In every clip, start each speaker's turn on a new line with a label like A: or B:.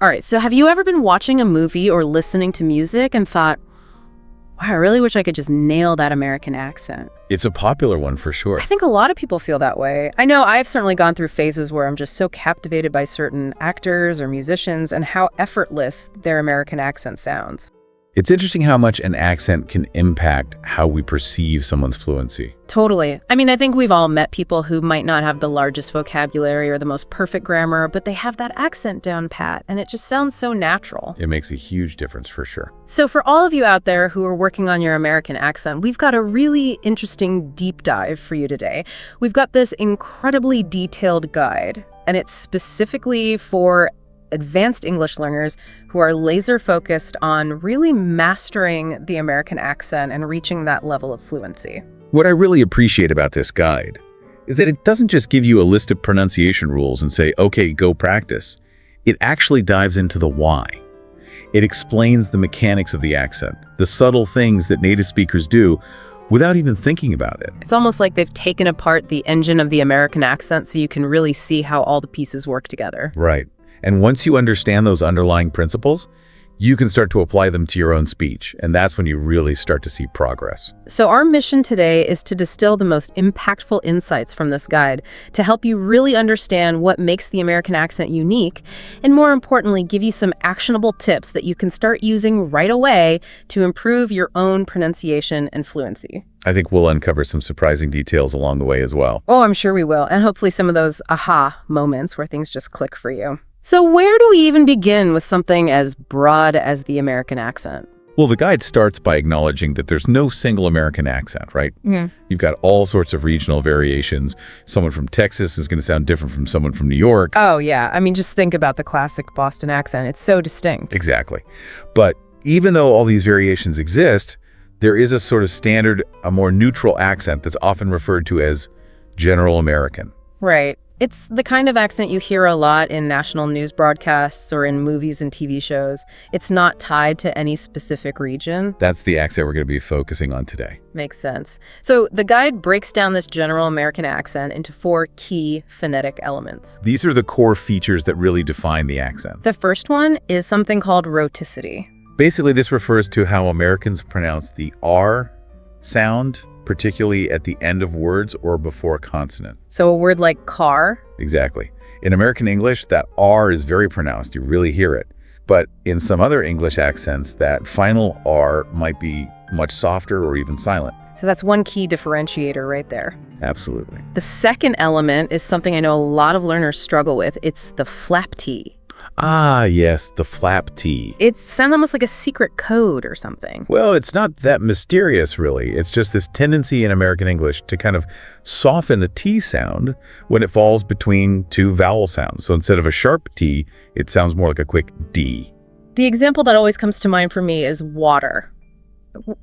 A: All right, so have you ever been watching a movie or listening to music and thought, wow, I really wish I could just nail that American accent?
B: It's a popular one for sure.
A: I think a lot of people feel that way. I know I've certainly gone through phases where I'm just so captivated by certain actors or musicians and how effortless their American accent sounds.
B: It's interesting how much an accent can impact how we perceive someone's fluency.
A: Totally. I mean, I think we've all met people who might not have the largest vocabulary or the most perfect grammar, but they have that accent down pat, and it just sounds so natural.
B: It makes a huge difference for sure.
A: So for all of you out there who are working on your American accent, we've got a really interesting deep dive for you today. We've got this incredibly detailed guide, and it's specifically for advanced English learners who are laser focused on really mastering the American accent and reaching that level of fluency.
B: What I really appreciate about this guide is that it doesn't just give you a list of pronunciation rules and say, okay, go practice. It actually dives into the why. It explains the mechanics of the accent, the subtle things that native speakers do without even thinking about it.
A: It's almost like they've taken apart the engine of the American accent so you can really see how all the pieces work together.
B: Right. And once you understand those underlying principles, you can start to apply them to your own speech. And that's when you really start to see progress.
A: So our mission today is to distill the most impactful insights from this guide to help you really understand what makes the American accent unique, and more importantly, give you some actionable tips that you can start using right away to improve your own pronunciation and fluency.
B: I think we'll uncover some surprising details along the way as well.
A: Oh, I'm sure we will. And hopefully some of those aha moments where things just click for you. So where do we even begin with something as broad as the American accent?
B: Well, the guide starts by acknowledging that there's no single American accent, right?
A: Yeah.
B: You've got all sorts of regional variations. Someone from Texas is going to sound different from someone from New York.
A: Oh, yeah. I mean, just think about the classic Boston accent. It's so distinct.
B: Exactly. But even though all these variations exist, there is a sort of standard, a more neutral accent that's often referred to as General American.
A: Right. It's the kind of accent you hear a lot in national news broadcasts or in movies and TV shows. It's not tied to any specific region.
B: That's the accent we're going to be focusing on today.
A: Makes sense. So the guide breaks down this general American accent into 4 key phonetic elements.
B: These are the core features that really define the accent.
A: The first one is something called rhoticity.
B: Basically, this refers to how Americans pronounce the R sound, particularly at the end of words or before a consonant.
A: So a word like car?
B: Exactly. In American English, that R is very pronounced. You really hear it. But in some other English accents, that final R might be much softer or even silent.
A: So that's one key differentiator right there.
B: Absolutely.
A: The second element is something I know a lot of learners struggle with. It's the flap T.
B: Ah, yes, the flap T.
A: It sounds almost like a secret code or something.
B: Well, it's not that mysterious, really. It's just this tendency in American English to kind of soften a T sound when it falls between 2 vowel sounds. So instead of a sharp T, it sounds more like a quick D.
A: The example that always comes to mind for me is water.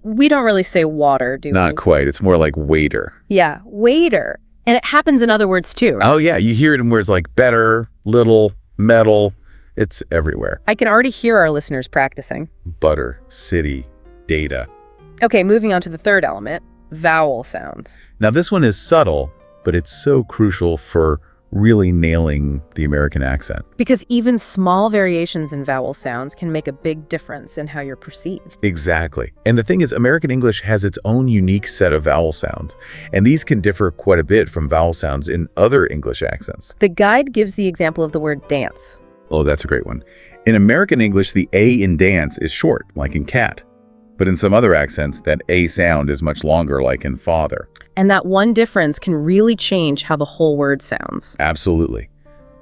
A: We don't really say water, do we?
B: Not quite. It's more like waiter.
A: Yeah, waiter. And it happens in other words, too.
B: Oh, yeah. You hear it in words like better, little, metal. It's everywhere.
A: I can already hear our listeners practicing.
B: Butter, city, data.
A: Okay, moving on to the third element, vowel sounds.
B: Now, this one is subtle, but it's so crucial for really nailing the American accent.
A: Because even small variations in vowel sounds can make a big difference in how you're perceived.
B: Exactly. And the thing is, American English has its own unique set of vowel sounds, and these can differ quite a bit from vowel sounds in other English accents.
A: The guide gives the example of the word dance.
B: Oh, that's a great one. In American English, the A in dance is short, like in cat. But in some other accents, that A sound is much longer, like in father.
A: And that one difference can really change how the whole word sounds.
B: Absolutely.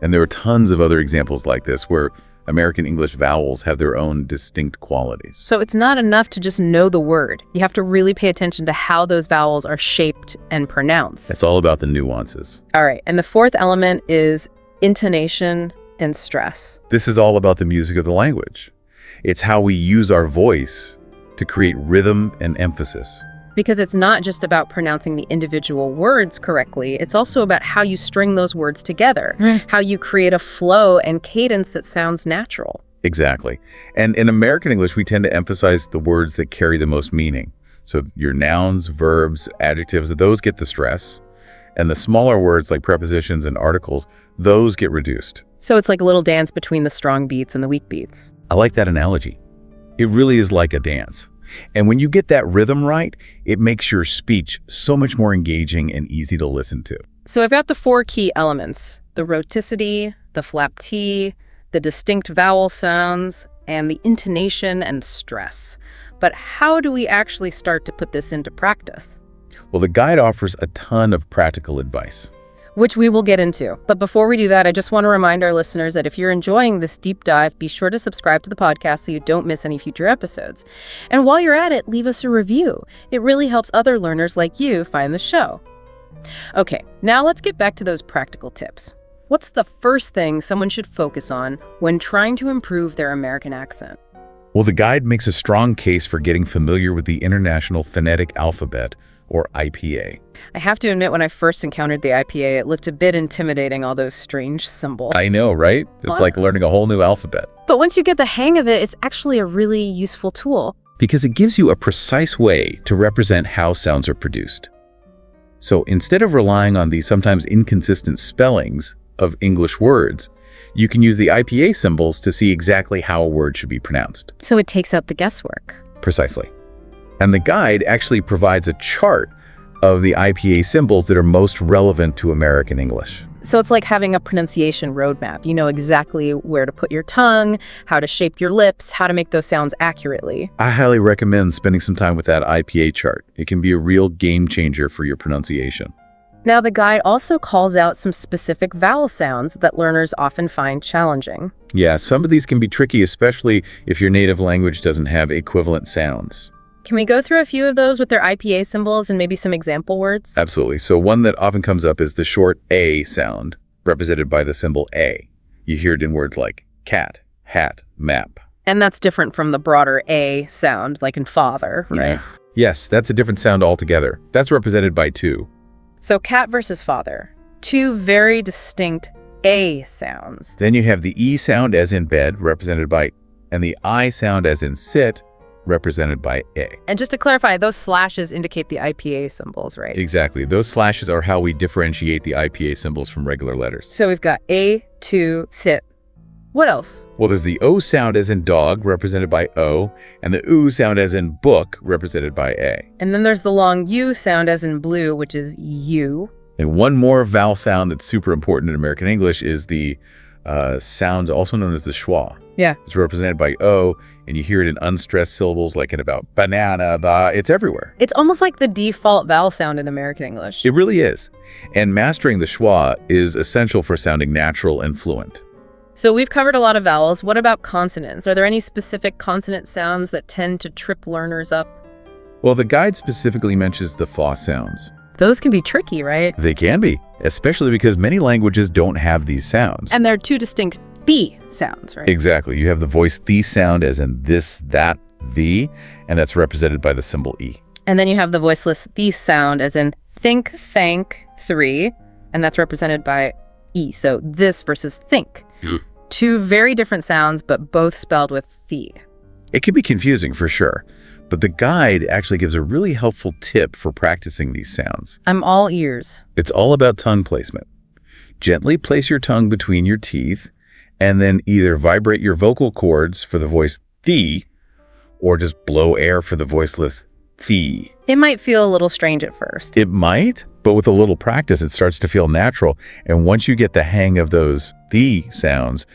B: And there are tons of other examples like this where American English vowels have their own distinct qualities.
A: So it's not enough to just know the word. You have to really pay attention to how those vowels are shaped and pronounced.
B: It's all about the nuances.
A: All right. And the fourth element is intonation and stress.
B: This is all about the music of the language. It's how we use our voice to create rhythm and emphasis.
A: Because it's not just about pronouncing the individual words correctly, it's also about how you string those words together, how you create a flow and cadence that sounds natural.
B: Exactly. And in American English, we tend to emphasize the words that carry the most meaning. So your nouns, verbs, adjectives, those get the stress. And the smaller words like prepositions and articles, those get reduced.
A: So it's like a little dance between the strong beats and the weak beats.
B: I like that analogy. It really is like a dance. And when you get that rhythm right, it makes your speech so much more engaging and easy to listen to.
A: So I've got the 4 key elements: the rhoticity, the flap T, the distinct vowel sounds, and the intonation and stress. But how do we actually start to put this into practice?
B: Well, the guide offers a ton of practical advice.
A: Which we will get into. But before we do that, I just want to remind our listeners that if you're enjoying this deep dive, be sure to subscribe to the podcast so you don't miss any future episodes. And while you're at it, leave us a review. It really helps other learners like you find the show. Okay, now let's get back to those practical tips. What's the first thing someone should focus on when trying to improve their American accent?
B: Well, the guide makes a strong case for getting familiar with the International Phonetic Alphabet, or IPA.
A: I have to admit, when I first encountered the IPA, it looked a bit intimidating, all those strange symbols.
B: I know, right? It's like learning a whole new alphabet.
A: But once you get the hang of it, it's actually a really useful tool.
B: Because it gives you a precise way to represent how sounds are produced. So instead of relying on the sometimes inconsistent spellings of English words, you can use the IPA symbols to see exactly how a word should be pronounced.
A: So it takes out the guesswork.
B: Precisely. And the guide actually provides a chart of the IPA symbols that are most relevant to American English.
A: So it's like having a pronunciation roadmap. You know exactly where to put your tongue, how to shape your lips, how to make those sounds accurately.
B: I highly recommend spending some time with that IPA chart. It can be a real game changer for your pronunciation.
A: Now, the guide also calls out some specific vowel sounds that learners often find challenging.
B: Yeah, some of these can be tricky, especially if your native language doesn't have equivalent sounds.
A: Can we go through a few of those with their IPA symbols and maybe some example words?
B: Absolutely. So one that often comes up is the short A sound, represented by the symbol A. You hear it in words like cat, hat, map.
A: And that's different from the broader A sound, like in father, right?
B: Yeah. Yes, that's a different sound altogether. That's represented by 2.
A: So cat versus father, 2 very distinct A sounds.
B: Then you have the E sound as in bed, represented by, and the I sound as in sit, represented by A.
A: And just to clarify, those slashes indicate the IPA symbols, right?
B: Exactly. Those slashes are how we differentiate the IPA symbols from regular letters.
A: So we've got A, 2, sit. What else?
B: Well, there's the O sound as in dog, represented by O, and the U sound as in book, represented by A.
A: And then there's the long U sound as in blue, which is U.
B: And one more vowel sound that's super important in American English is the sound also known as the schwa.
A: Yeah.
B: It's represented by O, and you hear it in unstressed syllables like in about banana, it's everywhere.
A: It's almost like the default vowel sound in American English.
B: It really is. And mastering the schwa is essential for sounding natural and fluent.
A: So we've covered a lot of vowels. What about consonants? Are there any specific consonant sounds that tend to trip learners up?
B: Well, the guide specifically mentions the fa sounds.
A: Those can be tricky, right?
B: They can be, especially because many languages don't have these sounds.
A: And they're 2 distinct the sounds, right?
B: Exactly. You have the voice the sound as in this, that, the, and that's represented by the symbol E.
A: And then you have the voiceless the sound as in think, thank, 3, and that's represented by E. So this versus think. 2 very different sounds, but both spelled with the.
B: It can be confusing for sure, but the guide actually gives a really helpful tip for practicing these sounds.
A: I'm all ears.
B: It's all about tongue placement. Gently place your tongue between your teeth, and then either vibrate your vocal cords for the voice the, or just blow air for the voiceless the.
A: It might feel a little strange at first.
B: It might, but with a little practice, it starts to feel natural. And once you get the hang of those the sounds,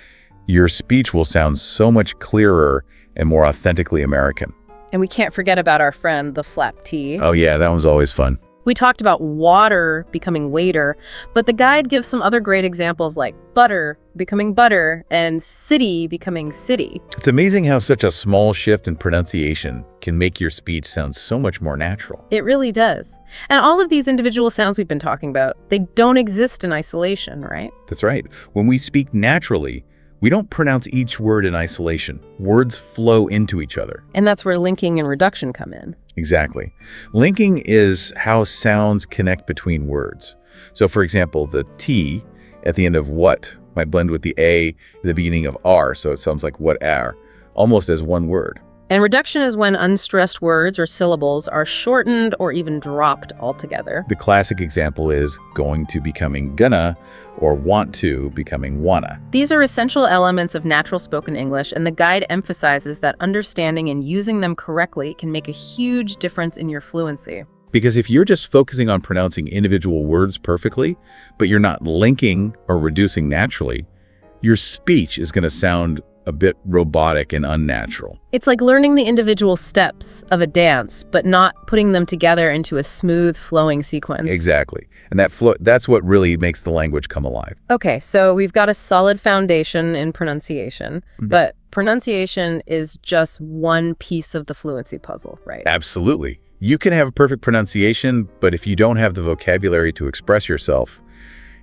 B: your speech will sound so much clearer and more authentically American.
A: And we can't forget about our friend, the flap T.
B: Oh yeah, that one's always fun.
A: We talked about water becoming waiter, but the guide gives some other great examples like butter becoming butter and city becoming city.
B: It's amazing how such a small shift in pronunciation can make your speech sound so much more natural.
A: It really does. And all of these individual sounds we've been talking about, they don't exist in isolation, right?
B: That's right. When we speak naturally, we don't pronounce each word in isolation. Words flow into each other.
A: And that's where linking and reduction come in.
B: Exactly. Linking is how sounds connect between words. So for example, the T at the end of what might blend with the A at the beginning of R, so it sounds like what are, almost as one word.
A: And reduction is when unstressed words or syllables are shortened or even dropped altogether.
B: The classic example is going to becoming gonna, or want to becoming wanna.
A: These are essential elements of natural spoken English, and the guide emphasizes that understanding and using them correctly can make a huge difference in your fluency.
B: Because if you're just focusing on pronouncing individual words perfectly, but you're not linking or reducing naturally, your speech is going to sound a bit robotic and unnatural.
A: It's like learning the individual steps of a dance, but not putting them together into a smooth, flowing sequence.
B: Exactly. And that's what really makes the language come alive.
A: Okay, so we've got a solid foundation in pronunciation, but pronunciation is just one piece of the fluency puzzle, right?
B: Absolutely. You can have a perfect pronunciation, but if you don't have the vocabulary to express yourself,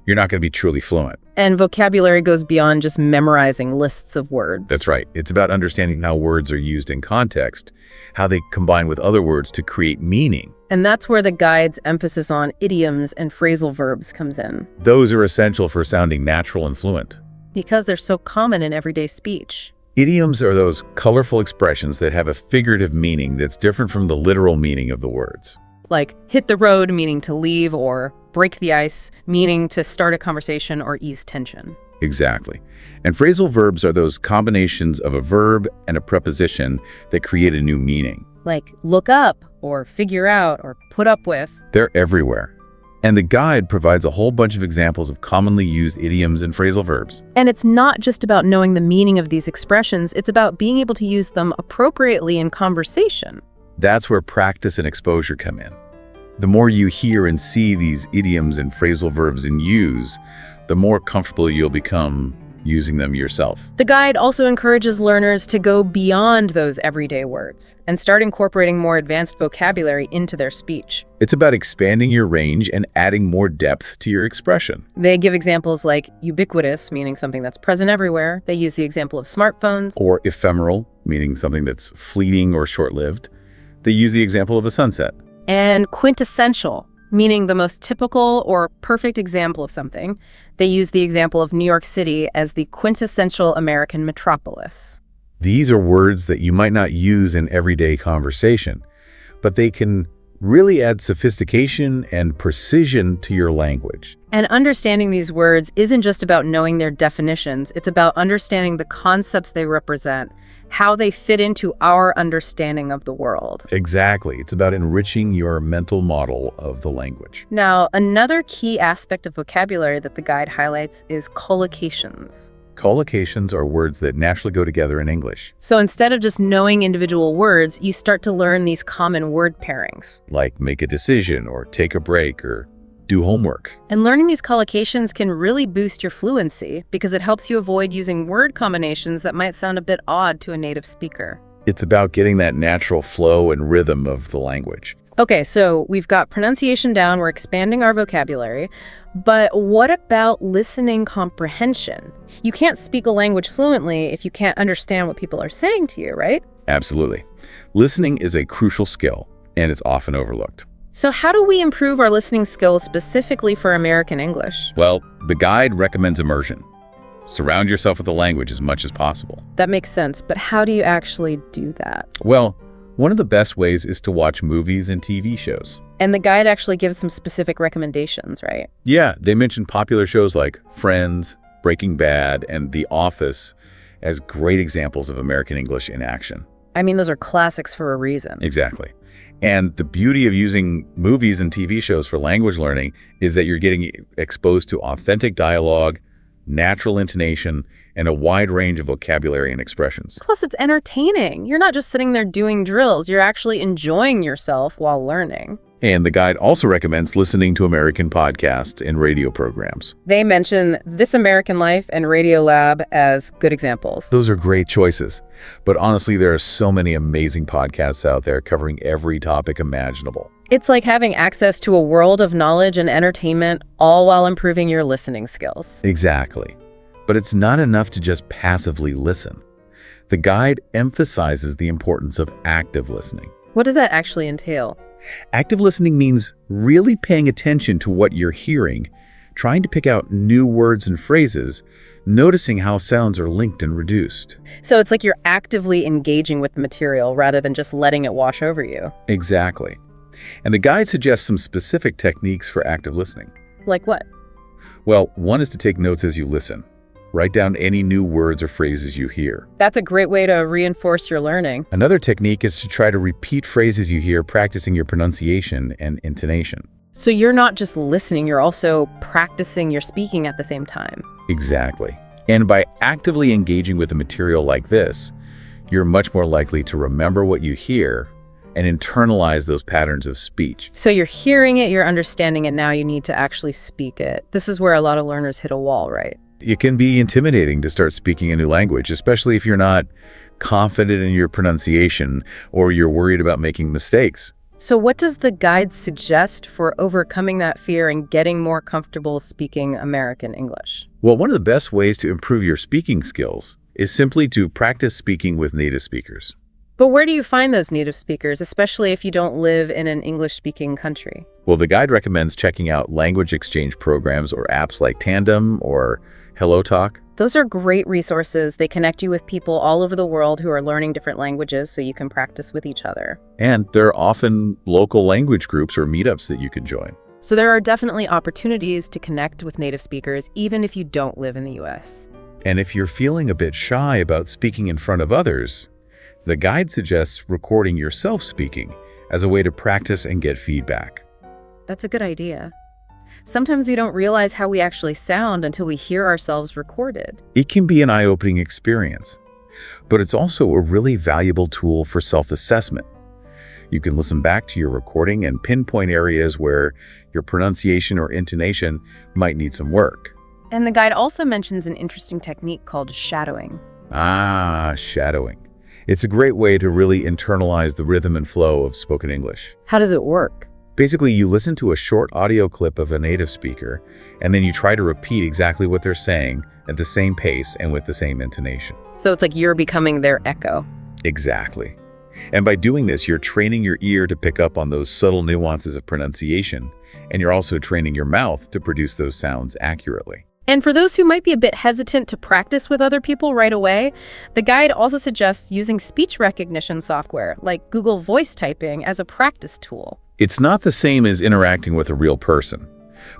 B: you're not going to be truly fluent.
A: And vocabulary goes beyond just memorizing lists of words.
B: That's right. It's about understanding how words are used in context, how they combine with other words to create meaning.
A: And that's where the guide's emphasis on idioms and phrasal verbs comes in.
B: Those are essential for sounding natural and fluent.
A: Because they're so common in everyday speech.
B: Idioms are those colorful expressions that have a figurative meaning that's different from the literal meaning of the words.
A: Like hit the road, meaning to leave, or break the ice, meaning to start a conversation or ease tension.
B: Exactly. And phrasal verbs are those combinations of a verb and a preposition that create a new meaning.
A: Like look up, or figure out, or put up with.
B: They're everywhere. And the guide provides a whole bunch of examples of commonly used idioms and phrasal verbs.
A: And it's not just about knowing the meaning of these expressions, it's about being able to use them appropriately in conversation.
B: That's where practice and exposure come in. The more you hear and see these idioms and phrasal verbs in use, the more comfortable you'll become using them yourself.
A: The guide also encourages learners to go beyond those everyday words and start incorporating more advanced vocabulary into their speech.
B: It's about expanding your range and adding more depth to your expression.
A: They give examples like ubiquitous, meaning something that's present everywhere. They use the example of smartphones.
B: Or ephemeral, meaning something that's fleeting or short-lived. They use the example of a sunset.
A: And quintessential, meaning the most typical or perfect example of something. They use the example of New York City as the quintessential American metropolis.
B: These are words that you might not use in everyday conversation, but they can really add sophistication and precision to your language.
A: And understanding these words isn't just about knowing their definitions, it's about understanding the concepts they represent, how they fit into our understanding of the world.
B: Exactly. It's about enriching your mental model of the language.
A: Now, another key aspect of vocabulary that the guide highlights is collocations.
B: Collocations are words that naturally go together in English.
A: So instead of just knowing individual words, you start to learn these common word pairings.
B: Like make a decision, or take a break, or do homework.
A: And learning these collocations can really boost your fluency because it helps you avoid using word combinations that might sound a bit odd to a native speaker.
B: It's about getting that natural flow and rhythm of the language.
A: Okay, so we've got pronunciation down, we're expanding our vocabulary, but what about listening comprehension? You can't speak a language fluently if you can't understand what people are saying to you, right?
B: Absolutely. Listening is a crucial skill, and it's often overlooked.
A: So how do we improve our listening skills specifically for American English?
B: Well, the guide recommends immersion. Surround yourself with the language as much as possible.
A: That makes sense, but how do you actually do that?
B: Well, one of the best ways is to watch movies and TV shows.
A: And the guide actually gives some specific recommendations, right?
B: Yeah, they mention popular shows like Friends, Breaking Bad, and The Office as great examples of American English in action.
A: I mean, those are classics for a reason.
B: Exactly. And the beauty of using movies and TV shows for language learning is that you're getting exposed to authentic dialogue, natural intonation, and a wide range of vocabulary and expressions.
A: Plus, it's entertaining. You're not just sitting there doing drills. You're actually enjoying yourself while learning.
B: And the guide also recommends listening to American podcasts and radio programs.
A: They mention This American Life and Radio Lab as good examples.
B: Those are great choices. But honestly, there are so many amazing podcasts out there covering every topic imaginable.
A: It's like having access to a world of knowledge and entertainment, all while improving your listening skills.
B: Exactly. But it's not enough to just passively listen. The guide emphasizes the importance of active listening.
A: What does that actually entail?
B: Active listening means really paying attention to what you're hearing, trying to pick out new words and phrases, noticing how sounds are linked and reduced.
A: So it's like you're actively engaging with the material rather than just letting it wash over you.
B: Exactly. And the guide suggests some specific techniques for active listening.
A: Like what?
B: Well, one is to take notes as you listen. Write down any new words or phrases you hear.
A: That's a great way to reinforce your learning.
B: Another technique is to try to repeat phrases you hear, practicing your pronunciation and intonation.
A: So you're not just listening, you're also practicing your speaking at the same time.
B: Exactly. And by actively engaging with a material like this, you're much more likely to remember what you hear and internalize those patterns of speech.
A: So you're hearing it, you're understanding it, now you need to actually speak it. This is where a lot of learners hit a wall, right?
B: It can be intimidating to start speaking a new language, especially if you're not confident in your pronunciation or you're worried about making mistakes.
A: So what does the guide suggest for overcoming that fear and getting more comfortable speaking American English?
B: Well, one of the best ways to improve your speaking skills is simply to practice speaking with native speakers.
A: But where do you find those native speakers, especially if you don't live in an English-speaking country?
B: Well, the guide recommends checking out language exchange programs or apps like Tandem or HelloTalk.
A: Those are great resources. They connect you with people all over the world who are learning different languages so you can practice with each other.
B: And there are often local language groups or meetups that you can join.
A: So there are definitely opportunities to connect with native speakers, even if you don't live in the US.
B: And if you're feeling a bit shy about speaking in front of others, the guide suggests recording yourself speaking as a way to practice and get feedback.
A: That's a good idea. Sometimes we don't realize how we actually sound until we hear ourselves recorded.
B: It can be an eye-opening experience, but it's also a really valuable tool for self-assessment. You can listen back to your recording and pinpoint areas where your pronunciation or intonation might need some work.
A: And the guide also mentions an interesting technique called shadowing.
B: Shadowing. It's a great way to really internalize the rhythm and flow of spoken English.
A: How does it work?
B: Basically, you listen to a short audio clip of a native speaker, and then you try to repeat exactly what they're saying at the same pace and with the same intonation.
A: So it's like you're becoming their echo.
B: Exactly. And by doing this, you're training your ear to pick up on those subtle nuances of pronunciation, and you're also training your mouth to produce those sounds accurately.
A: And for those who might be a bit hesitant to practice with other people right away, the guide also suggests using speech recognition software like Google Voice Typing as a practice tool.
B: It's not the same as interacting with a real person,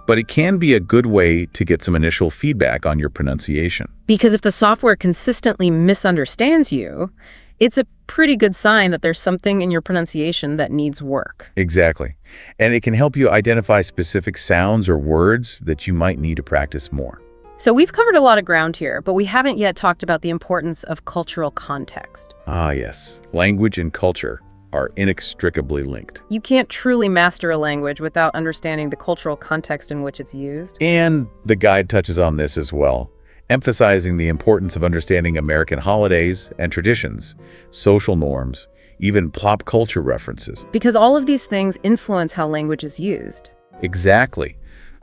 B: but it can be a good way to get some initial feedback on your pronunciation.
A: Because if the software consistently misunderstands you, it's a pretty good sign that there's something in your pronunciation that needs work.
B: Exactly. And it can help you identify specific sounds or words that you might need to practice more.
A: So we've covered a lot of ground here, but we haven't yet talked about the importance of cultural context.
B: Yes. Language and culture are inextricably linked.
A: You can't truly master a language without understanding the cultural context in which it's used.
B: And the guide touches on this as well, emphasizing the importance of understanding American holidays and traditions, social norms, even pop culture references.
A: Because all of these things influence how language is used.
B: Exactly.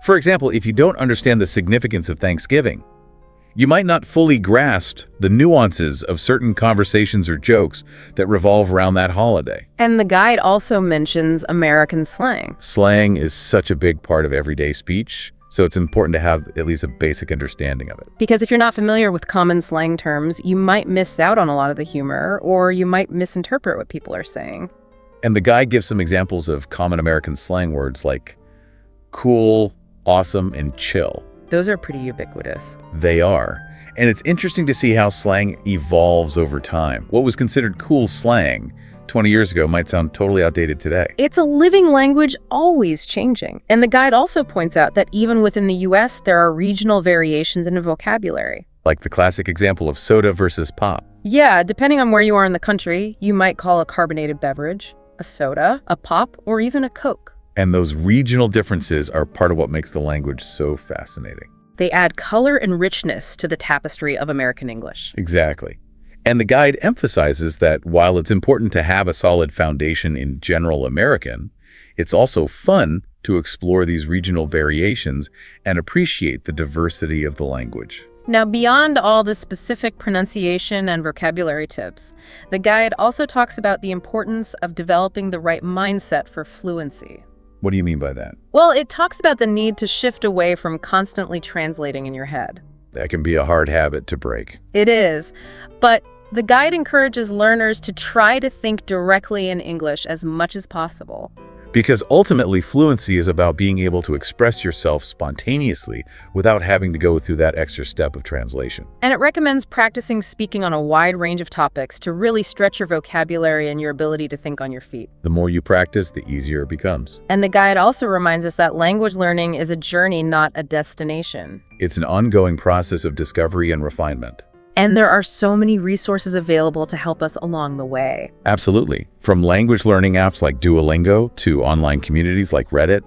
B: For example, if you don't understand the significance of Thanksgiving, you might not fully grasp the nuances of certain conversations or jokes that revolve around that holiday.
A: And the guide also mentions American slang.
B: Slang is such a big part of everyday speech, so it's important to have at least a basic understanding of it.
A: Because if you're not familiar with common slang terms, you might miss out on a lot of the humor, or you might misinterpret what people are saying.
B: And the guide gives some examples of common American slang words like cool, awesome, and chill.
A: Those are pretty ubiquitous.
B: They are. And it's interesting to see how slang evolves over time. What was considered cool slang 20 years ago might sound totally outdated today.
A: It's a living language, always changing. And the guide also points out that even within the US, there are regional variations in vocabulary.
B: Like the classic example of soda versus pop.
A: Yeah, depending on where you are in the country, you might call a carbonated beverage a soda, a pop, or even a Coke.
B: And those regional differences are part of what makes the language so fascinating.
A: They add color and richness to the tapestry of American English.
B: Exactly. And the guide emphasizes that while it's important to have a solid foundation in general American, it's also fun to explore these regional variations and appreciate the diversity of the language.
A: Now, beyond all the specific pronunciation and vocabulary tips, the guide also talks about the importance of developing the right mindset for fluency.
B: What do you mean by that?
A: Well, it talks about the need to shift away from constantly translating in your head.
B: That can be a hard habit to break.
A: It is, but the guide encourages learners to try to think directly in English as much as possible.
B: Because ultimately, fluency is about being able to express yourself spontaneously without having to go through that extra step of translation.
A: And it recommends practicing speaking on a wide range of topics to really stretch your vocabulary and your ability to think on your feet.
B: The more you practice, the easier it becomes.
A: And the guide also reminds us that language learning is a journey, not a destination.
B: It's an ongoing process of discovery and refinement.
A: And there are so many resources available to help us along the way.
B: Absolutely. From language learning apps like Duolingo to online communities like Reddit,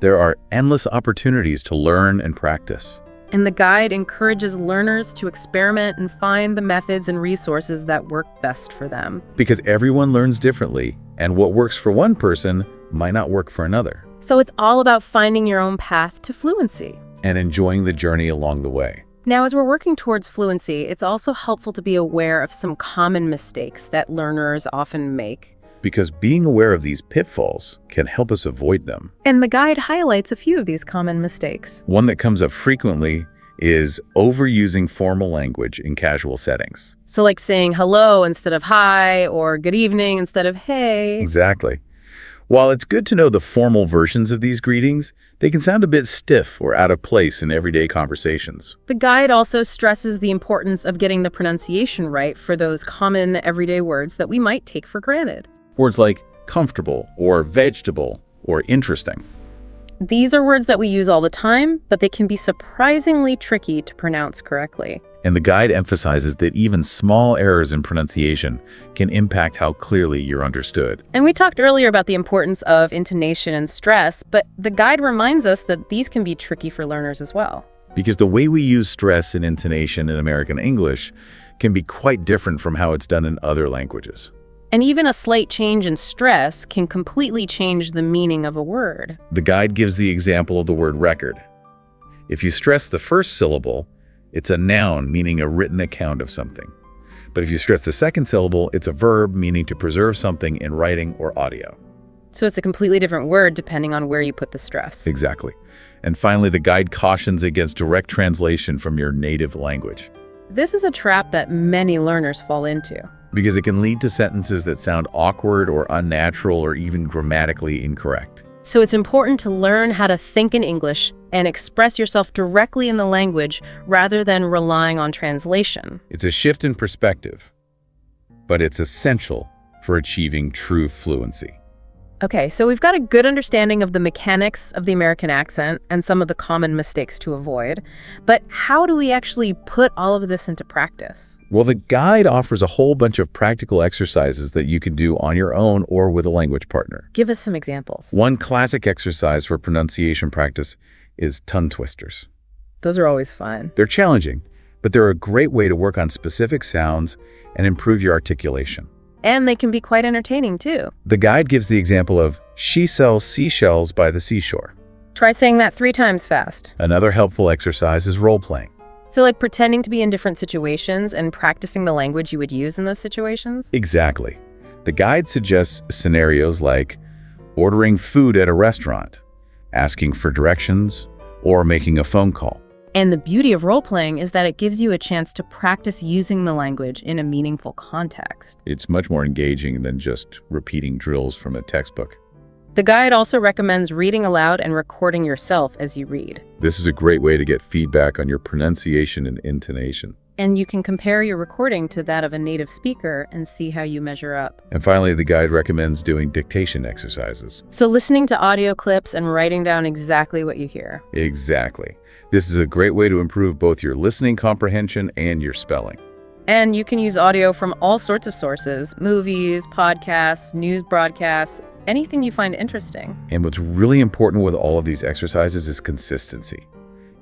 B: there are endless opportunities to learn and practice.
A: And the guide encourages learners to experiment and find the methods and resources that work best for them.
B: Because everyone learns differently, and what works for one person might not work for another.
A: So it's all about finding your own path to fluency.
B: And enjoying the journey along the way.
A: Now, as we're working towards fluency, it's also helpful to be aware of some common mistakes that learners often make.
B: Because being aware of these pitfalls can help us avoid them.
A: And the guide highlights a few of these common mistakes.
B: One that comes up frequently is overusing formal language in casual settings.
A: So like saying hello instead of hi, or good evening instead of hey.
B: Exactly. While it's good to know the formal versions of these greetings, they can sound a bit stiff or out of place in everyday conversations.
A: The guide also stresses the importance of getting the pronunciation right for those common everyday words that we might take for granted.
B: Words like comfortable or vegetable or interesting.
A: These are words that we use all the time, but they can be surprisingly tricky to pronounce correctly.
B: And the guide emphasizes that even small errors in pronunciation can impact how clearly you're understood.
A: And we talked earlier about the importance of intonation and stress, but the guide reminds us that these can be tricky for learners as well.
B: Because the way we use stress and intonation in American English can be quite different from how it's done in other languages.
A: And even a slight change in stress can completely change the meaning of a word.
B: The guide gives the example of the word record. If you stress the first syllable, it's a noun meaning a written account of something. But if you stress the second syllable, it's a verb meaning to preserve something in writing or audio.
A: So it's a completely different word depending on where you put the stress.
B: Exactly. And finally, the guide cautions against direct translation from your native language.
A: This is a trap that many learners fall into.
B: Because it can lead to sentences that sound awkward or unnatural or even grammatically incorrect.
A: So it's important to learn how to think in English and express yourself directly in the language rather than relying on translation.
B: It's a shift in perspective, but it's essential for achieving true fluency.
A: Okay, so we've got a good understanding of the mechanics of the American accent and some of the common mistakes to avoid, but how do we actually put all of this into practice?
B: Well, the guide offers a whole bunch of practical exercises that you can do on your own or with a language partner.
A: Give us some examples.
B: One classic exercise for pronunciation practice is tongue twisters.
A: Those are always fun.
B: They're challenging, but they're a great way to work on specific sounds and improve your articulation.
A: And they can be quite entertaining, too.
B: The guide gives the example of, she sells seashells by the seashore.
A: Try saying that 3 times fast.
B: Another helpful exercise is role-playing.
A: So like pretending to be in different situations and practicing the language you would use in those situations?
B: Exactly. The guide suggests scenarios like ordering food at a restaurant, asking for directions, or making a phone call.
A: And the beauty of role-playing is that it gives you a chance to practice using the language in a meaningful context.
B: It's much more engaging than just repeating drills from a textbook.
A: The guide also recommends reading aloud and recording yourself as you read.
B: This is a great way to get feedback on your pronunciation and intonation.
A: And you can compare your recording to that of a native speaker and see how you measure up.
B: And finally, the guide recommends doing dictation exercises.
A: So listening to audio clips and writing down exactly what you hear.
B: Exactly. This is a great way to improve both your listening comprehension and your spelling.
A: And you can use audio from all sorts of sources: movies, podcasts, news broadcasts, anything you find interesting.
B: And what's really important with all of these exercises is consistency.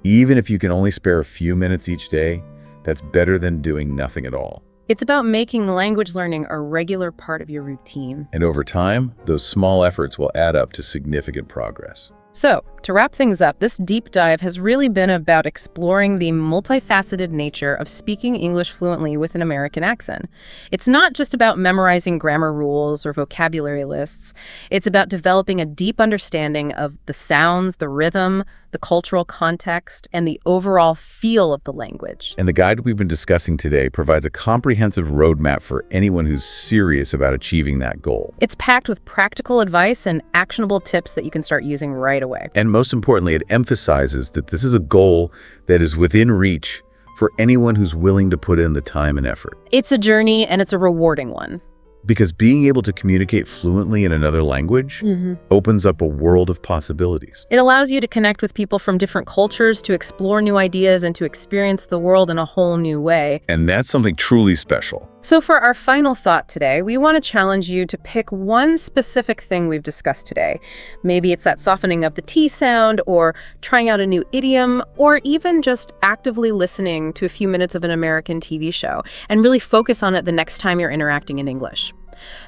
B: Even if you can only spare a few minutes each day, that's better than doing nothing at all.
A: It's about making language learning a regular part of your routine.
B: And over time, those small efforts will add up to significant progress.
A: So, to wrap things up, this deep dive has really been about exploring the multifaceted nature of speaking English fluently with an American accent. It's not just about memorizing grammar rules or vocabulary lists. It's about developing a deep understanding of the sounds, the rhythm, the cultural context, and the overall feel of the language.
B: And the guide we've been discussing today provides a comprehensive roadmap for anyone who's serious about achieving that goal.
A: It's packed with practical advice and actionable tips that you can start using right away.
B: And most importantly, it emphasizes that this is a goal that is within reach for anyone who's willing to put in the time and effort.
A: It's a journey, and it's a rewarding one.
B: Because being able to communicate fluently in another language opens up a world of possibilities.
A: It allows you to connect with people from different cultures, to explore new ideas, and to experience the world in a whole new way.
B: And that's something truly special.
A: So for our final thought today, we want to challenge you to pick one specific thing we've discussed today. Maybe it's that softening of the T sound, or trying out a new idiom, or even just actively listening to a few minutes of an American TV show, and really focus on it the next time you're interacting in English.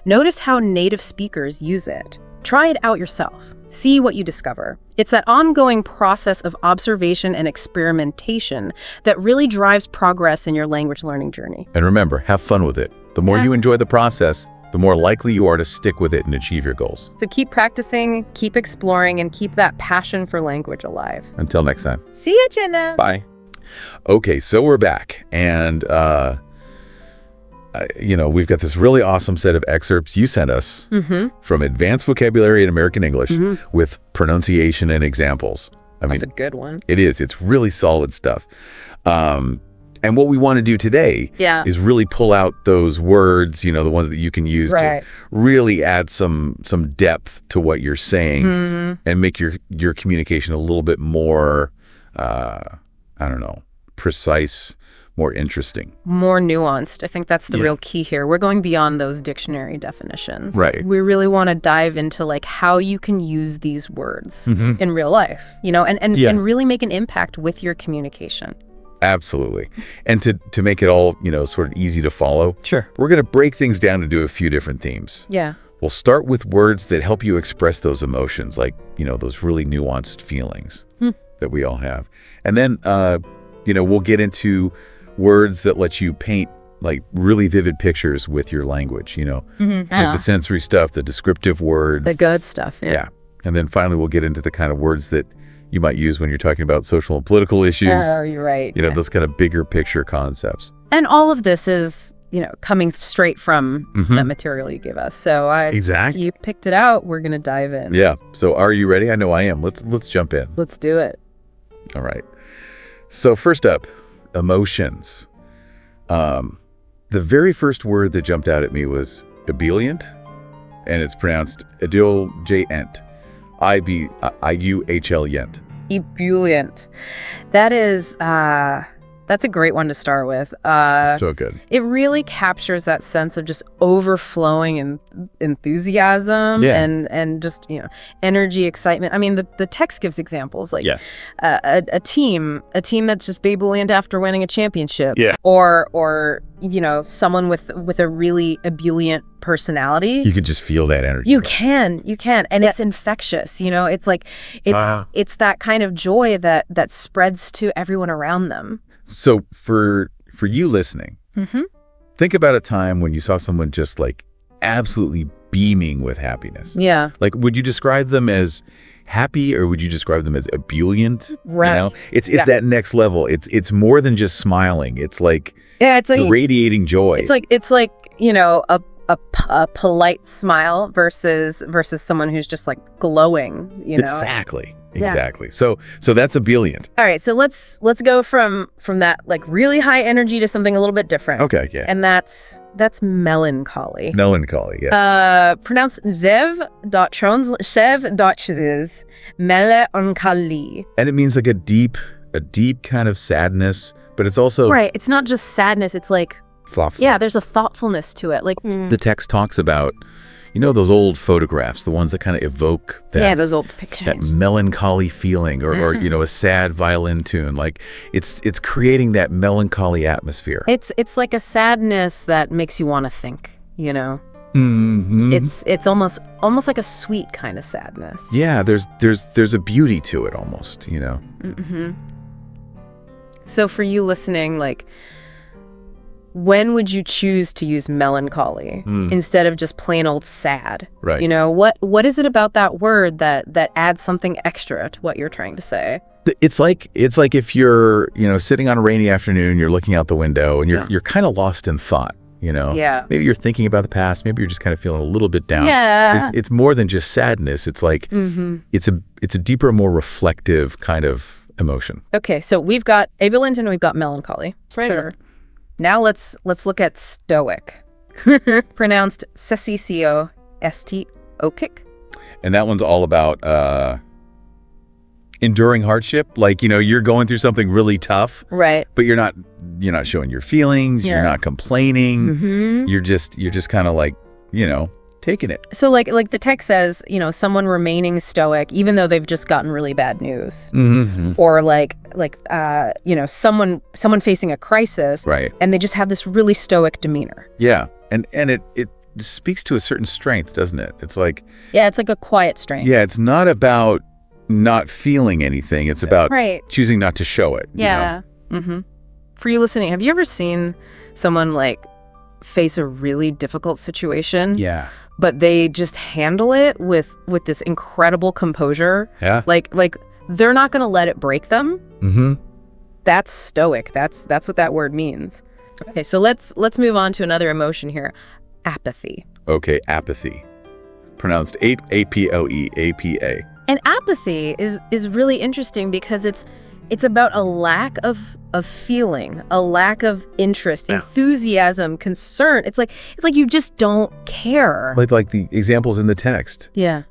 A: Notice how native speakers use it. Try it out yourself. See what you discover. It's that ongoing process of observation and experimentation that really drives progress in your language learning journey.
B: And remember, have fun with it. The more you enjoy the process, the more likely you are to stick with it and achieve your goals.
A: So keep practicing, keep exploring, and keep that passion for language alive.
B: Until next time.
A: See ya, Jenna.
B: Bye. Okay, so we're back. And, we've got this really awesome set of excerpts you sent us from Advanced Vocabulary in American English with pronunciation and examples.
A: That's a good one.
B: It is. It's really solid stuff. And what we want to do today is really pull out those words, the ones that you can use to really add some depth to what you're saying and make your communication a little bit more, precise, more interesting.
A: More nuanced. I think that's the real key here. We're going beyond those dictionary definitions.
B: Right.
A: We really want to dive into how you can use these words in real life, and really make an impact with your communication.
B: Absolutely. And to make it all, sort of easy to follow, we're going to break things down into a few different themes.
A: Yeah.
B: We'll start with words that help you express those emotions, like, those really nuanced feelings that we all have. And then, we'll get into words that let you paint like really vivid pictures with your language, like the sensory stuff, the descriptive words.
A: The good stuff, yeah.
B: And then finally, we'll get into the kind of words that you might use when you're talking about social and political issues.
A: Oh, you're right.
B: Those kind of bigger picture concepts.
A: And all of this is, coming straight from the material you give us. So
B: exactly.
A: You picked it out. We're going to dive in.
B: Yeah. So are you ready? I know I am. Let's jump in.
A: Let's do it.
B: All right. So first up, emotions. The very first word that jumped out at me was ebullient, and it's pronounced ebullient. I-U-H-L-ient.
A: Ebullient. That is, that's a great one to start with.
B: So good.
A: It really captures that sense of just overflowing enthusiasm and just, energy, excitement. I mean, the text gives examples like a team that's just ebullient after winning a championship. Yeah. Or someone with a really ebullient personality.
B: You could just feel that energy.
A: You can. And it's infectious, it's like, it's that kind of joy that spreads to everyone around them.
B: So for you listening, think about a time when you saw someone just like absolutely beaming with happiness.
A: Yeah.
B: Like, would you describe them as happy, or would you describe them as ebullient?
A: Right.
B: It's that next level. It's more than just smiling. It's like
A: it's like
B: radiating joy.
A: It's like a polite smile versus someone who's just like glowing.
B: Exactly. So that's ebullient.
A: All right. So let's go from that like really high energy to something a little bit different.
B: Okay. Yeah.
A: And that's melancholy.
B: Melancholy. Yeah.
A: Pronounced zev.chziz, melancholy.
B: And it means like a deep kind of sadness, but it's also
A: right. It's not just sadness. It's like
B: thoughtful.
A: Yeah. There's a thoughtfulness to it. Like
B: the text talks about, those old photographs, the ones that kind of evoke that,
A: those old pictures,
B: that melancholy feeling, or a sad violin tune. Like it's creating that melancholy atmosphere.
A: It's like a sadness that makes you want to think.
B: Mm-hmm.
A: It's almost like a sweet kind of sadness.
B: Yeah, there's a beauty to it almost,
A: Mm-hmm. So for you listening, like, when would you choose to use melancholy instead of just plain old sad?
B: Right.
A: What is it about that word that adds something extra to what you're trying to say?
B: It's like if you're, sitting on a rainy afternoon, you're looking out the window and you're kind of lost in thought,
A: Yeah.
B: Maybe you're thinking about the past, maybe you're just kind of feeling a little bit down.
A: Yeah.
B: It's more than just sadness. It's like it's a deeper, more reflective kind of emotion.
A: Okay, so we've got ambivalent and we've got melancholy.
C: Right.
A: Sure. Now let's look at stoic. Pronounced Sessiostoic.
B: And that one's all about enduring hardship. Like, you're going through something really tough,
A: Right.
B: but you're not showing your feelings,
A: Yeah.
B: you're not complaining.
A: Mm-hmm.
B: You're just kind of like, taking it.
A: So like the text says, someone remaining stoic even though they've just gotten really bad news.
B: Mm-hmm.
A: Or someone facing a crisis,
B: Right.
A: and they just have this really stoic demeanor.
B: Yeah. And it speaks to a certain strength, doesn't it? It's like,
A: Yeah, it's like a quiet strength.
B: yeah, it's not about not feeling anything. It's about
A: Right.
B: choosing not to show it.
A: Yeah. Mm-hmm. For you listening, have you ever seen someone like face a really difficult situation?
B: Yeah.
A: But they just handle it with this incredible composure.
B: Yeah.
A: Like they're not going to let it break them.
B: Mm-hmm.
A: That's stoic. That's what that word means. Okay, so let's move on to another emotion here. Apathy.
B: Okay, apathy. Pronounced A-P-O-E, A-P-A.
A: And apathy is really interesting because it's about a lack of feeling, a lack of interest, enthusiasm, concern. It's like you just don't care.
B: Like the examples in the text.
A: Yeah.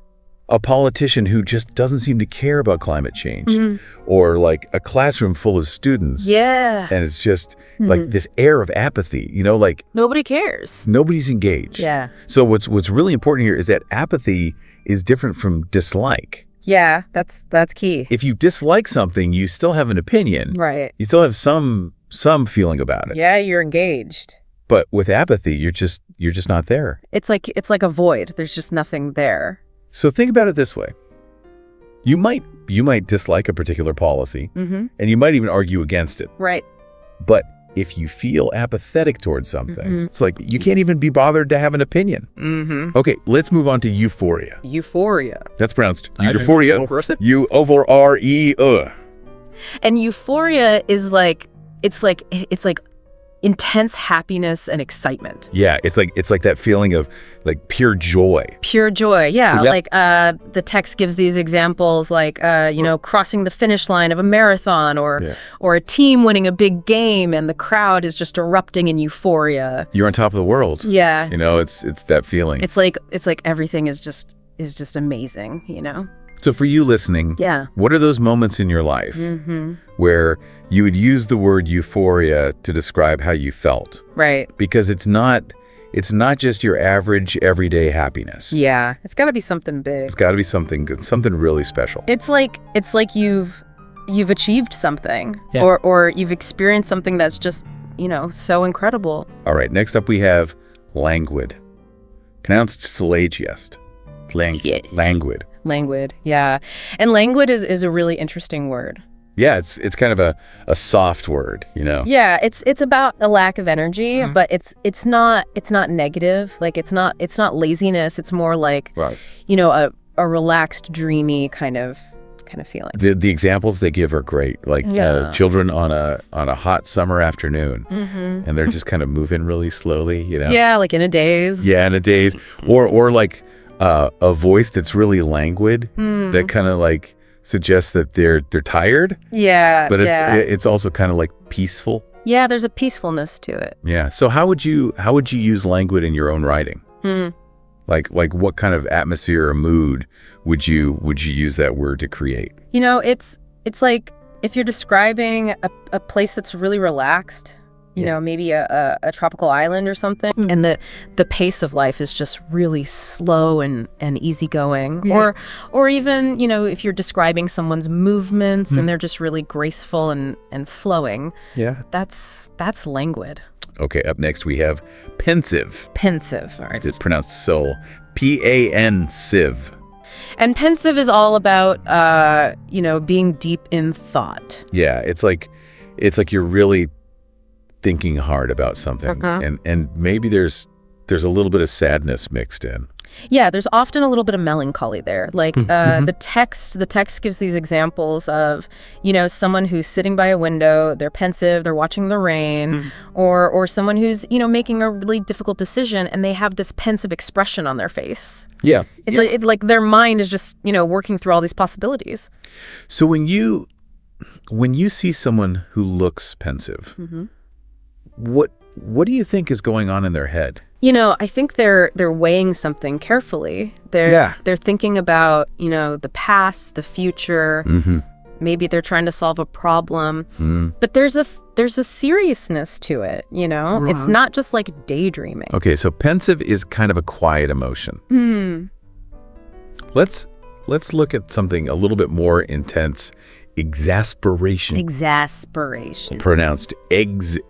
B: A politician who just doesn't seem to care about climate change.
A: Mhm.
B: Or like a classroom full of students.
A: Yeah.
B: And it's just like this air of apathy, like
A: Nobody cares.
B: nobody's engaged.
A: Yeah.
B: So what's really important here is that apathy is different from dislike.
A: Yeah, that's key.
B: If you dislike something, you still have an opinion.
A: Right.
B: You still have some feeling about it.
A: Yeah, you're engaged.
B: But with apathy, you're just not there.
A: It's like a void. There's just nothing there.
B: So think about it this way. You might dislike a particular policy,
A: Mm-hmm.
B: and you might even argue against it.
A: Right.
B: But if you feel apathetic towards something,
A: Mhm.
B: it's like you can't even be bothered to have an opinion.
A: Mm-hmm.
B: Okay, let's move on to euphoria.
A: Euphoria.
B: That's pronounced
C: I didn't
B: euphoria.
C: know first.
B: U-O-R-E-A.
A: And euphoria is like it's like intense happiness and excitement.
B: Yeah, it's like that feeling of like pure joy.
A: Pure joy. Yeah.
B: Yep.
A: Like the text gives these examples like crossing the finish line of a marathon or a team winning a big game and the crowd is just erupting in euphoria.
B: You're on top of the world.
A: Yeah.
B: It's that feeling.
A: It's like everything is just amazing.
B: So for you listening,
A: Yeah.
B: what are those moments in your life
A: Mm-hmm.
B: where you would use the word euphoria to describe how you felt?
A: Right.
B: Because it's not just your average everyday happiness.
A: Yeah. It's got to be something big.
B: It's got to be something good, something really special.
A: It's like you've achieved something
C: Yeah.
A: or you've experienced something that's just, so incredible.
B: All right, next up we have languid. Pronounced salagiest. Languid.
A: Languid. Yeah. And languid is a really interesting word.
B: Yeah, it's kind of a soft word,
A: Yeah, it's about a lack of energy, but it's not negative. Like it's not laziness. It's more like
B: Right.
A: A relaxed, dreamy kind of feeling.
B: The examples they give are great. Like
A: Yeah.
B: children on a hot summer afternoon,
A: Mm-hmm.
B: and they're just kind of moving really slowly,
A: Yeah, like in a daze.
B: Yeah, in a daze, or like a voice that's really languid that kind of like suggests that they're tired,
A: Yeah.
B: but
A: yeah.
B: it's also kind of like peaceful.
A: Yeah, there's a peacefulness to it.
B: Yeah. So how would you use languid in your own writing?
A: Hmm.
B: Like what kind of atmosphere or mood would you use that word to create?
A: It's like if you're describing a place that's really relaxed, maybe a tropical island or something, and the pace of life is just really slow and easygoing.
C: Yeah.
A: Or even, if you're describing someone's movements and they're just really graceful and flowing,
B: Yeah.
A: that's languid.
B: Okay, up next we have pensive.
A: Pensive. All right.
B: It's pronounced soul. P-A-N-sive.
A: And pensive is all about, being deep in thought.
B: Yeah, it's like you're really thinking hard about something, and maybe there's a little bit of sadness mixed in.
A: Yeah, there's often a little bit of melancholy there. Like the text gives these examples of, someone who's sitting by a window, they're pensive, they're watching the rain, or someone who's, making a really difficult decision and they have this pensive expression on their face.
B: Yeah.
A: It's like their mind is just, working through all these possibilities.
B: So when you see someone who looks pensive, what do you think is going on in their head?
A: I think they're weighing something carefully. They're thinking about, the past, the future. Maybe they're trying to solve a problem. But there's a seriousness to it, It's not just like daydreaming.
B: Okay, so pensive is kind of a quiet emotion. Let's look at something a little bit more intense. Exasperation.
A: Exasperation.
B: Pronounced exasperation.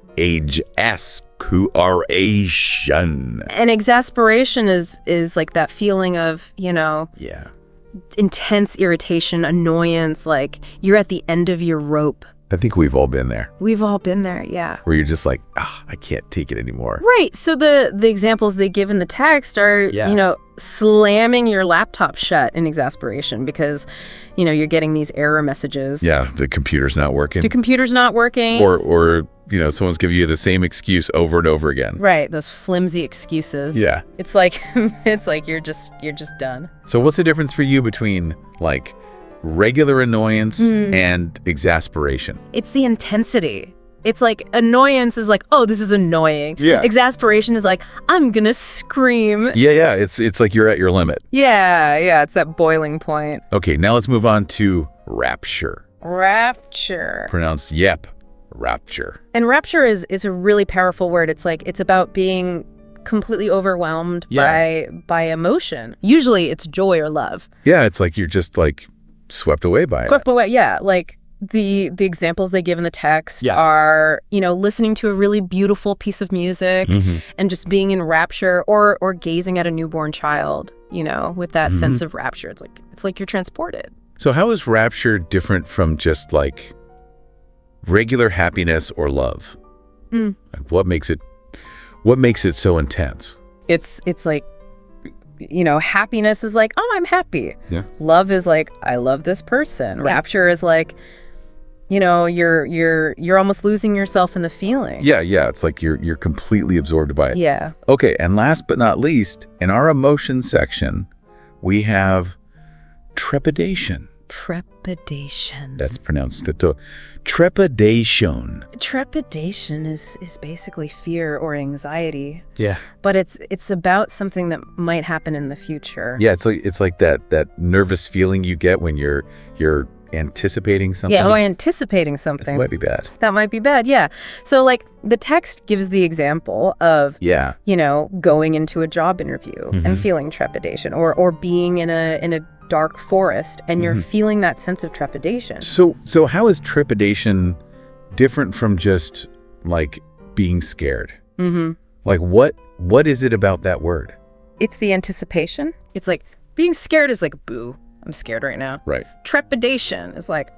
A: And exasperation is like that feeling of, intense irritation, annoyance, like you're at the end of your rope.
B: I think we've all been there.
A: We've all been there, yeah.
B: Where you're just like, I can't take it anymore.
A: Right. So the examples they give in the text are, slamming your laptop shut in exasperation because, you're getting these error messages.
B: Yeah, the computer's not working.
A: The computer's not working.
B: Or someone's giving you the same excuse over and over again.
A: Right, those flimsy excuses.
B: Yeah.
A: It's like you're just done.
B: So what's the difference for you between like regular annoyance and exasperation?
A: It's the intensity. It's like annoyance is like, oh, this is annoying.
B: Yeah.
A: Exasperation is like, I'm gonna scream.
B: Yeah. It's like you're at your limit.
A: Yeah. It's that boiling point.
B: Okay, now let's move on to rapture.
A: Rapture.
B: Pronounced rapture.
A: And rapture is a really powerful word. It's like it's about being completely overwhelmed by emotion. Usually it's joy or love.
B: Yeah, it's like you're just like swept away by it.
A: Swept away, yeah. Like the examples they give in the text are, listening to a really beautiful piece of music and just being in rapture or gazing at a newborn child, with that sense of rapture. It's like you're transported.
B: So how is rapture different from just like regular happiness or love? Like what makes it so intense?
A: It's like, happiness is like, oh, I'm happy.
B: Yeah.
A: Love is like, I love this person. Rapture is like, you're almost losing yourself in the feeling.
B: Yeah. It's like you're completely absorbed by it.
A: Yeah.
B: Okay, and last but not least, in our emotion section, we have trepidation.
A: Trepidation.
B: That's pronounced trepidation.
A: Trepidation is basically fear or anxiety.
B: Yeah.
A: But it's about something that might happen in the future.
B: Yeah, it's like that nervous feeling you get when you're anticipating something.
A: Yeah, anticipating something.
B: That might be bad.
A: That might be bad, yeah. So like the text gives the example of going into a job interview and feeling trepidation or being in a dark forest and you're feeling that sense of trepidation.
B: So how is trepidation different from just like being scared? Like what is it about that word?
A: It's the anticipation. It's like being scared is like, boo, I'm scared right now.
B: Right.
A: Trepidation is like,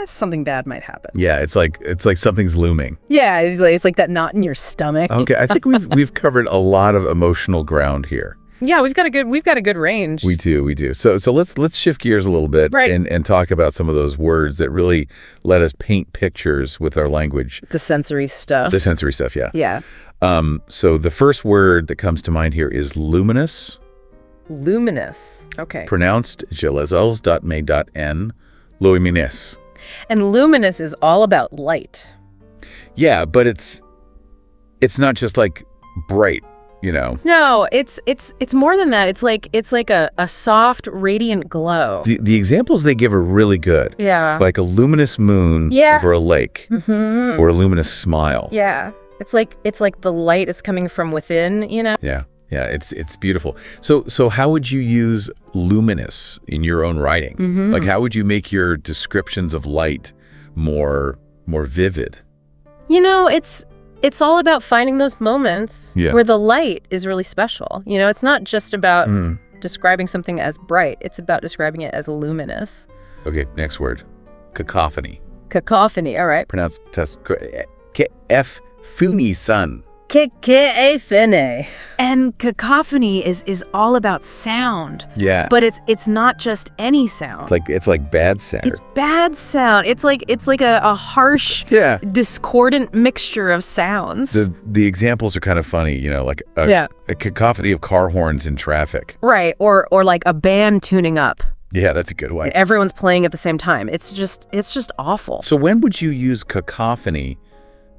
A: something bad might happen.
B: Yeah, it's like something's looming.
A: Yeah, it's like that knot in your stomach.
B: Okay, I think we've covered a lot of emotional ground here.
A: Yeah, we've got a good range.
B: We do. So let's shift gears a little bit and talk about some of those words that really let us paint pictures with our language.
A: The sensory stuff.
B: Yeah.
A: Yeah.
B: So the first word that comes to mind here is luminous.
A: Luminous. Okay.
B: Pronounced gelazals.me.n, luminous.
A: And luminous is all about light.
B: Yeah, but it's not just like bright.
A: No, it's more than that. It's like a soft, radiant glow.
B: The examples they give are really good.
A: Yeah.
B: Like a luminous moon over a lake, or a luminous smile.
A: Yeah. It's like the light is coming from within.
B: Yeah. It's beautiful. So how would you use luminous in your own writing? Like how would you make your descriptions of light more vivid?
A: It's all about finding those moments where the light is really special. You know, it's not just about describing something as bright. It's about describing it as luminous.
B: Okay, next word. Cacophony.
A: Cacophony, all right.
B: Pronounced F Funi Sun.
A: Cacophony.
C: And cacophony is all about sound.
B: Yeah.
C: But it's not just any sound.
B: It's like bad sound.
C: It's bad sound. It's like a harsh, discordant mixture of sounds.
B: The examples are kind of funny, you know, like a cacophony of car horns in traffic.
A: Right, or like a band tuning up.
B: Yeah, that's a good one.
A: And everyone's playing at the same time. It's just awful.
B: So when would you use cacophony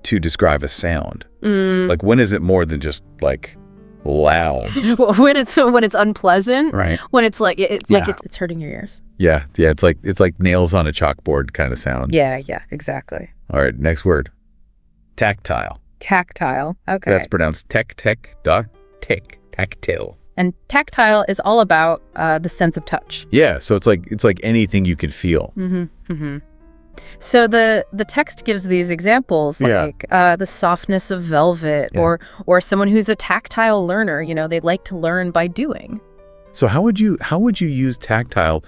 B: to describe a sound? Like, when is it more than just like loud?
A: when it's unpleasant,
B: right?
A: When it's like it's hurting your ears.
B: Yeah. It's like nails on a chalkboard kind of sound.
A: Yeah, exactly.
B: All right, next word. Tactile.
A: Tactile. Okay.
B: That's pronounced tactile.
A: And tactile is all about the sense of touch.
B: Yeah, so it's like anything you can feel.
A: So the text gives these examples like the softness of velvet, or someone who's a tactile learner. You know, they like to learn by doing.
B: So how would you use tactile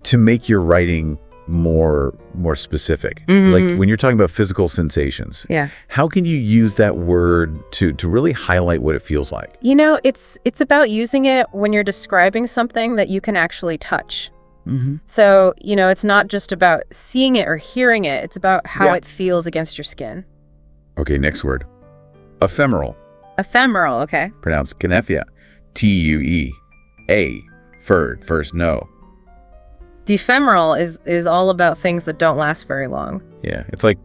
B: to make your writing more specific? Like when you're talking about physical sensations, how can you use that word to really highlight what it feels like?
A: You know, it's about using it when you're describing something that you can actually touch. So, you know, it's not just about seeing it or hearing it. It's about how it feels against your skin.
B: Okay, next word. Ephemeral.
A: Ephemeral, okay.
B: Pronounced Knefia. T-U-E-A. First no.
A: Ephemeral is all about things that don't last very long.
B: Yeah, it's like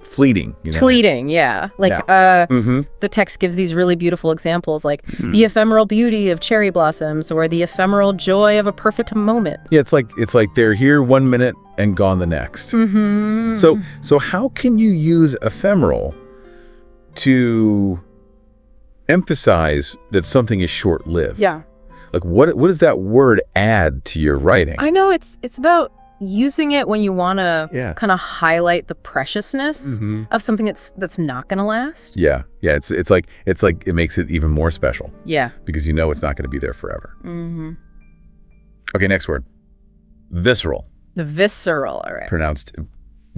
B: fleeting, you know?
A: Fleeting, yeah. Like the text gives these really beautiful examples, like the ephemeral beauty of cherry blossoms, or the ephemeral joy of a perfect moment.
B: Yeah, it's like they're here 1 minute and gone the next. So how can you use ephemeral to emphasize that something is short-lived?
A: Yeah.
B: Like what does that word add to your writing?
A: I know it's about using it when you want to kind of highlight the preciousness of something that's not going to last.
B: Yeah. It's like it makes it even more special.
A: Yeah.
B: Because you know it's not going to be there forever. Okay, next word. Visceral.
A: The visceral, all right.
B: Pronounced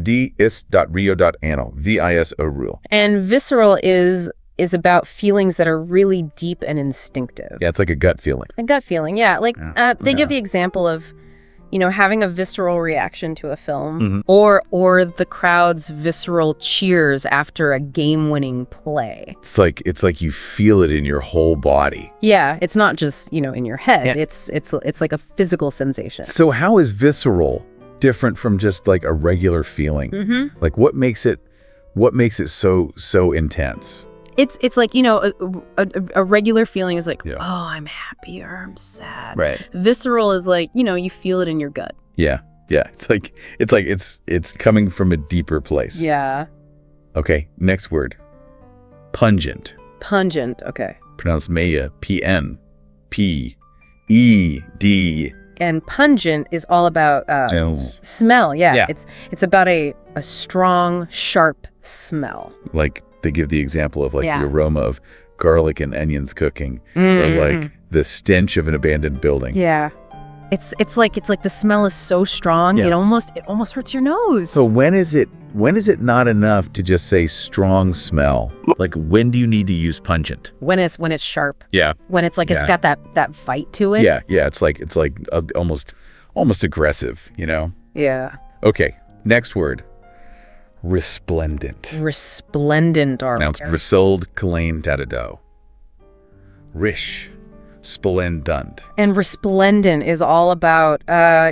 B: dis.rio.ano. V-I-S-O rule.
A: And visceral is about feelings that are really deep and instinctive.
B: Yeah, it's like a gut feeling.
A: A gut feeling, yeah. Like they give the example of, you know, having a visceral reaction to a film, or the crowd's visceral cheers after a game-winning play.
B: It's like you feel it in your whole body.
A: Yeah, it's not just, you know, in your head. It's like a physical sensation.
B: So how is visceral different from just like a regular feeling? Like what makes it so intense?
A: It's like, you know, a regular feeling is like, oh, I'm happy or I'm sad.
B: Right.
A: Visceral is like, you know, you feel it in your gut.
B: Yeah. It's coming from a deeper place.
A: Yeah.
B: Okay, next word. Pungent.
A: Pungent, okay.
B: Pronounced Maya, P-N-P-E-D.
A: And pungent is all about smell. Yeah. It's about a strong, sharp smell.
B: Like they give the example of like the aroma of garlic and onions cooking, or like the stench of an abandoned building.
A: Yeah. It's like the smell is so strong, it almost hurts your nose.
B: So when is it not enough to just say strong smell? Like when do you need to use pungent?
A: When it's sharp.
B: Yeah.
A: When it's like it's got that bite to it.
B: Yeah. It's like almost aggressive, you know?
A: Yeah.
B: Okay. Next word. Resplendent.
A: Resplendent.
B: Pronounced Risold Kalain Dadado. Rish. Splendent.
A: And resplendent is all about,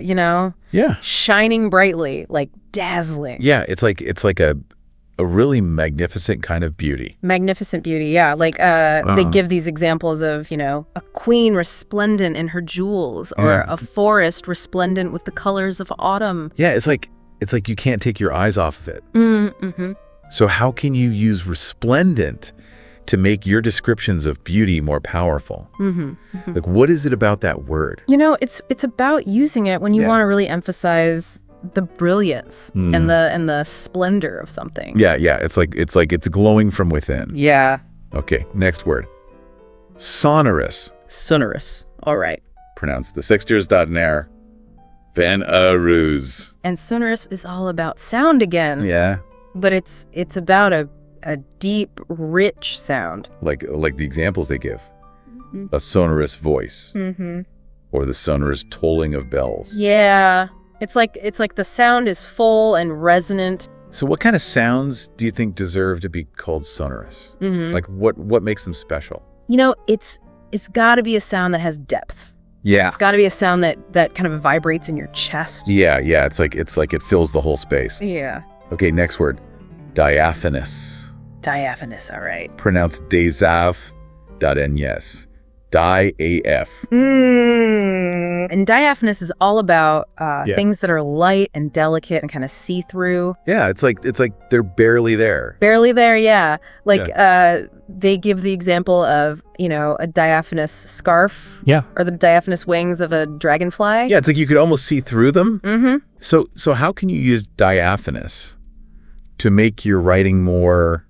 A: you know, shining brightly, like dazzling.
B: Yeah, it's like a really magnificent kind of beauty.
A: Magnificent beauty, yeah. Like they give these examples of, you know, a queen resplendent in her jewels, or a forest resplendent with the colors of autumn.
B: Yeah, it's like you can't take your eyes off of it. So how can you use resplendent to make your descriptions of beauty more powerful? Like, what is it about that word?
A: You know, it's about using it when you want to really emphasize the brilliance and the splendor of something.
B: Yeah, it's like it's glowing from within.
A: Yeah.
B: Okay, next word. Sonorous.
A: Sonorous. All right.
B: Pronounced the Sixters.ner. Van Aruz.
A: And sonorous is all about sound again.
B: Yeah.
A: But it's about a deep, rich sound.
B: Like the examples they give. A sonorous voice. Or the sonorous tolling of bells.
A: Yeah. It's like the sound is full and resonant.
B: So what kind of sounds do you think deserve to be called sonorous? Like what makes them special?
A: You know, it's got to be a sound that has depth.
B: Yeah.
A: It's got to be a sound that kind of vibrates in your chest.
B: Yeah. It's like it fills the whole space.
A: Yeah.
B: Okay, next word. Diaphanous.
A: Diaphanous, all right.
B: Pronounced desav.nes. Di-A-F.
A: And diaphanous is all about things that are light and delicate and kind of see-through.
B: Yeah, it's like they're barely there.
A: Barely there, yeah. Like they give the example of, a diaphanous scarf.
B: Yeah.
A: Or the diaphanous wings of a dragonfly.
B: Yeah, it's like you could almost see through them. So how can you use diaphanous to make your writing more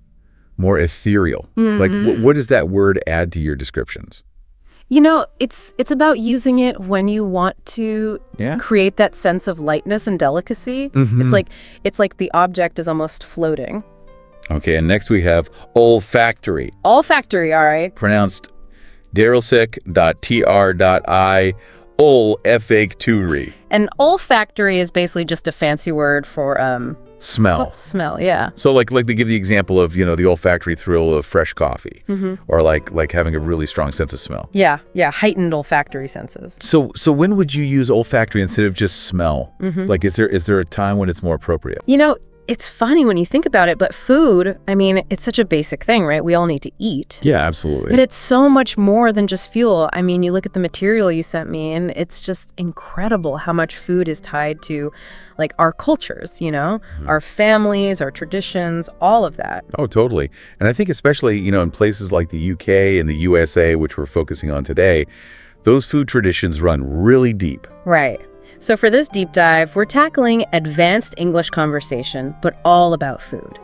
B: ethereal? Like what does that word add to your descriptions?
A: It's about using it when you want to create that sense of lightness and delicacy. It's like the object is almost floating.
B: Okay, and next we have olfactory.
A: Olfactory, all right.
B: Pronounced darylsic.tr.i olfactory.
A: And olfactory is basically just a fancy word for
B: smell.
A: Smell, yeah.
B: So like they give the example of, the olfactory thrill of fresh coffee, or like having a really strong sense of smell.
A: Yeah, heightened olfactory senses.
B: So when would you use olfactory instead of just smell? Like is there a time when it's more appropriate?
A: It's funny when you think about it, but food, it's such a basic thing, right? We all need to eat.
B: Yeah, absolutely.
A: But it's so much more than just fuel. You look at the material you sent me, and it's just incredible how much food is tied to, like, our cultures, our families, our traditions, all of that.
B: Oh, totally. And I think especially, in places like the UK and the USA, which we're focusing on today, those food traditions run really deep.
A: Right. So for this deep dive, we're tackling advanced English conversation, but all about food.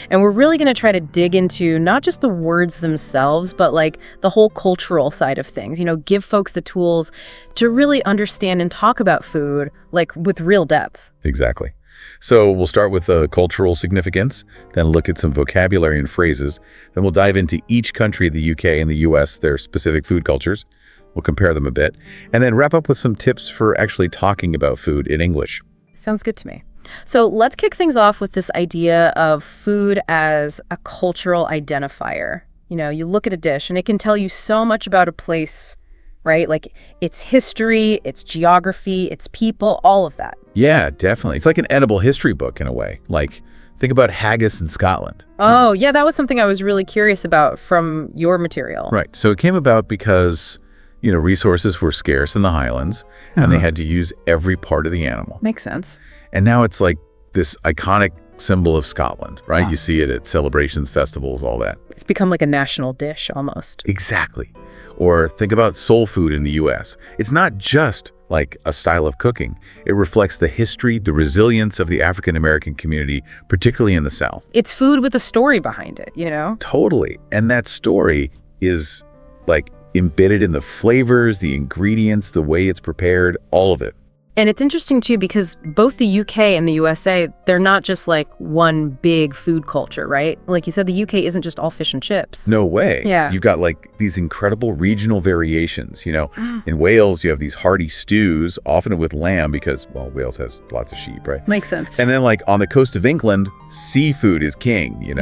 A: And we're really going to try to dig into not just the words themselves, but like the whole cultural side of things, give folks the tools to really understand and talk about food, like with real depth.
B: Exactly. So we'll start with the cultural significance, then look at some vocabulary and phrases. Then we'll dive into each country, the UK and the US, their specific food cultures. We'll compare them a bit, and then wrap up with some tips for actually talking about food in English.
A: Sounds good to me. So let's kick things off with this idea of food as a cultural identifier. You look at a dish and it can tell you so much about a place, right? Like its history, its geography, its people, all of that.
B: Yeah, definitely. It's like an edible history book in a way. Like, think about haggis in Scotland.
A: Oh, yeah, that was something I was really curious about from your material.
B: Right. So it came about because resources were scarce in the Highlands, and they had to use every part of the animal.
A: Makes sense.
B: And now it's like this iconic symbol of Scotland, right? Wow. You see it at celebrations, festivals, all that.
A: It's become like a national dish almost.
B: Exactly. Or think about soul food in the U.S. It's not just like a style of cooking. It reflects the history, the resilience of the African-American community, particularly in the South.
A: It's food with a story behind it,
B: Totally. And that story is like embedded in the flavors, the ingredients, the way it's prepared, all of it.
A: And it's interesting, too, because both the UK and the USA, they're not just like one big food culture, right? Like you said, the UK isn't just all fish and chips.
B: No way.
A: Yeah.
B: You've got like these incredible regional variations. In Wales, you have these hearty stews, often with lamb because, well, Wales has lots of sheep, right?
A: Makes sense.
B: And then like on the coast of England, seafood is king,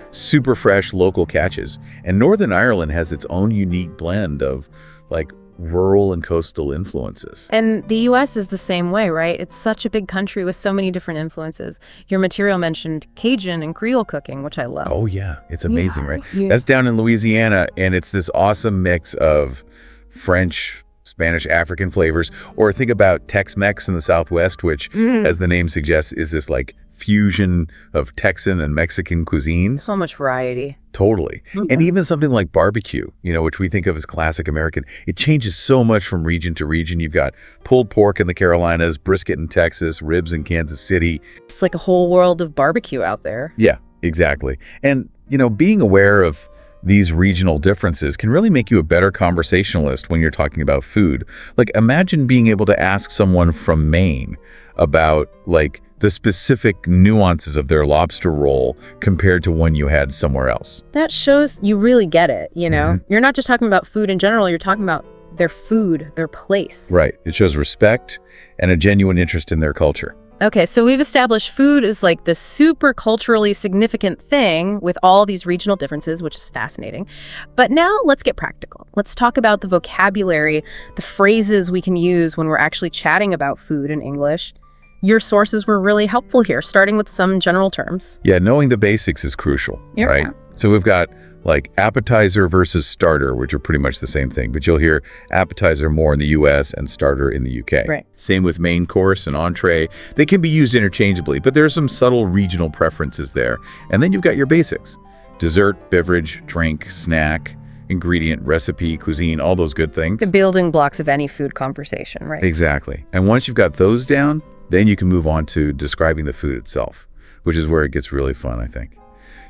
B: super fresh local catches. And Northern Ireland has its own unique blend of like rural and coastal influences.
A: And the US is the same way, right? It's such a big country with so many different influences. Your material mentioned Cajun and Creole cooking, which I love.
B: Oh yeah, it's amazing, right?
A: Yeah.
B: That's down in Louisiana, and it's this awesome mix of French, Spanish, African flavors. Or think about Tex-Mex in the Southwest, which, as the name suggests, is this like fusion of Texan and Mexican cuisines.
A: So much variety.
B: Totally. And even something like barbecue, which we think of as classic American, it changes so much from region to region. You've got pulled pork in the Carolinas, brisket in Texas, ribs in Kansas City.
A: It's like a whole world of barbecue out there.
B: Yeah, exactly. And, being aware of these regional differences can really make you a better conversationalist when you're talking about food. Like, imagine being able to ask someone from Maine about, like, the specific nuances of their lobster roll compared to one you had somewhere else.
A: That shows you really get it, You're not just talking about food in general, you're talking about their food, their place.
B: Right. It shows respect and a genuine interest in their culture.
A: Okay, so we've established food is like the super culturally significant thing with all these regional differences, which is fascinating. But now let's get practical. Let's talk about the vocabulary, the phrases we can use when we're actually chatting about food in English. Your sources were really helpful here, starting with some general terms.
B: Yeah, knowing the basics is crucial, right? So we've got like appetizer versus starter, which are pretty much the same thing, but you'll hear appetizer more in the US and starter in the UK.
A: Right.
B: Same with main course and entree. They can be used interchangeably, but there are some subtle regional preferences there. And then you've got your basics: dessert, beverage, drink, snack, ingredient, recipe, cuisine, all those good things.
A: The building blocks of any food conversation, right?
B: Exactly. And once you've got those down, then you can move on to describing the food itself, which is where it gets really fun, I think.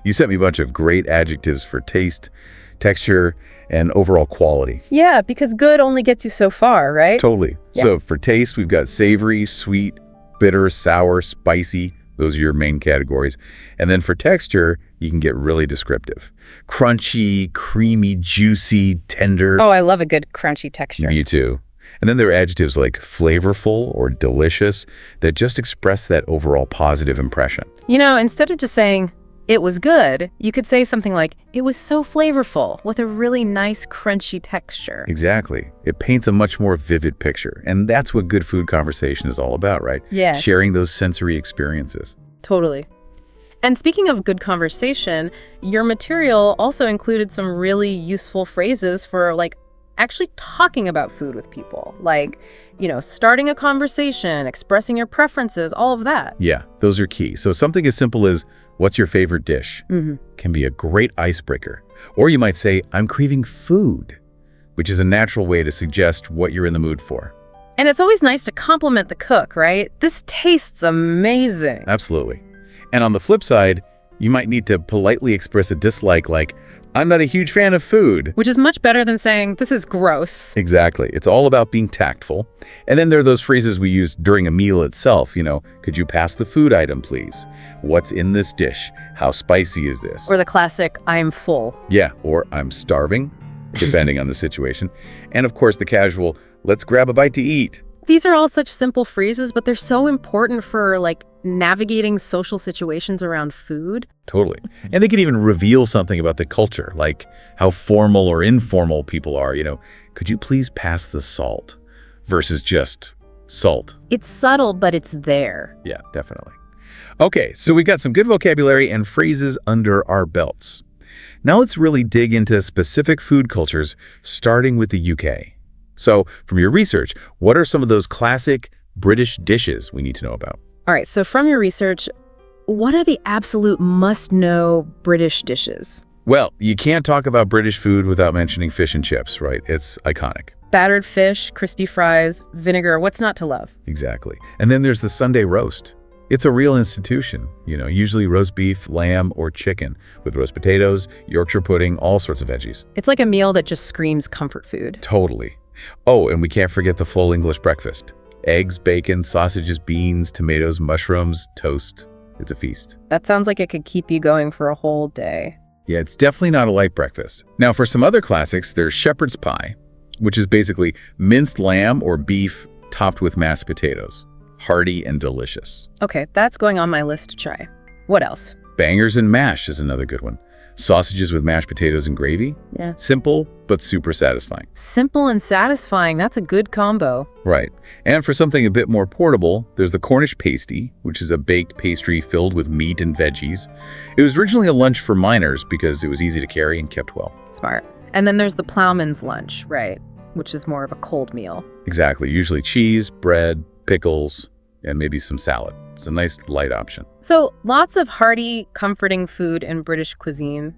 B: You sent me a bunch of great adjectives for taste, texture, and overall quality.
A: Yeah, because good only gets you so far, right?
B: Totally.
A: Yeah.
B: So for taste, we've got savory, sweet, bitter, sour, spicy. Those are your main categories. And then for texture, you can get really descriptive. Crunchy, creamy, juicy, tender.
A: Oh, I love a good crunchy texture.
B: Me too. And then there are adjectives like flavorful or delicious that just express that overall positive impression.
A: Instead of just saying, it was good, you could say something like, it was so flavorful with a really nice crunchy texture.
B: Exactly. It paints a much more vivid picture. And that's what good food conversation is all about, right?
A: Yeah.
B: Sharing those sensory experiences.
A: Totally. And speaking of good conversation, your material also included some really useful phrases for actually talking about food with people. Starting a conversation, expressing your preferences, all of that.
B: Yeah, those are key. So something as simple as, what's your favorite dish? Can be a great icebreaker. Or you might say, I'm craving food, which is a natural way to suggest what you're in the mood for.
A: And it's always nice to compliment the cook, right? This tastes amazing.
B: Absolutely. And on the flip side, you might need to politely express a dislike like, I'm not a huge fan of food.
A: Which is much better than saying, this is gross.
B: Exactly. It's all about being tactful. And then there are those phrases we use during a meal itself. Could you pass the food item, please? What's in this dish? How spicy is this?
A: Or the classic, I'm full.
B: Yeah, or I'm starving, depending on the situation. And of course, the casual, let's grab a bite to eat.
A: These are all such simple phrases, but they're so important for navigating social situations around food.
B: Totally. And they can even reveal something about the culture, like how formal or informal people are. Could you please pass the salt versus just salt?
A: It's subtle, but it's there.
B: Yeah, definitely. Okay, so we got some good vocabulary and phrases under our belts. Now let's really dig into specific food cultures, starting with the UK. So from your research, what are some of those classic British dishes we need to know about?
A: All right, so from your research, what are the absolute must-know British dishes?
B: Well, you can't talk about British food without mentioning fish and chips, right? It's iconic.
A: Battered fish, crispy fries, vinegar, what's not to love?
B: Exactly. And then there's the Sunday roast. It's a real institution, usually roast beef, lamb, or chicken with roast potatoes, Yorkshire pudding, all sorts of veggies.
A: It's like a meal that just screams comfort food.
B: Totally. Oh, and we can't forget the full English breakfast. Eggs, bacon, sausages, beans, tomatoes, mushrooms, toast. It's a feast.
A: That sounds like it could keep you going for a whole day.
B: Yeah, it's definitely not a light breakfast. Now, for some other classics, there's shepherd's pie, which is basically minced lamb or beef topped with mashed potatoes. Hearty and delicious.
A: Okay, that's going on my list to try. What else?
B: Bangers and mash is another good one. Sausages with mashed potatoes and gravy.
A: Yeah.
B: Simple, but super satisfying.
A: Simple and satisfying. That's a good combo.
B: Right. And for something a bit more portable, there's the Cornish pasty, which is a baked pastry filled with meat and veggies. It was originally a lunch for miners because it was easy to carry and kept well.
A: Smart. And then there's the ploughman's lunch, right? Which is more of a cold meal.
B: Exactly. Usually cheese, bread, pickles, and maybe some salad. It's a nice light option.
A: So lots of hearty, comforting food in British cuisine.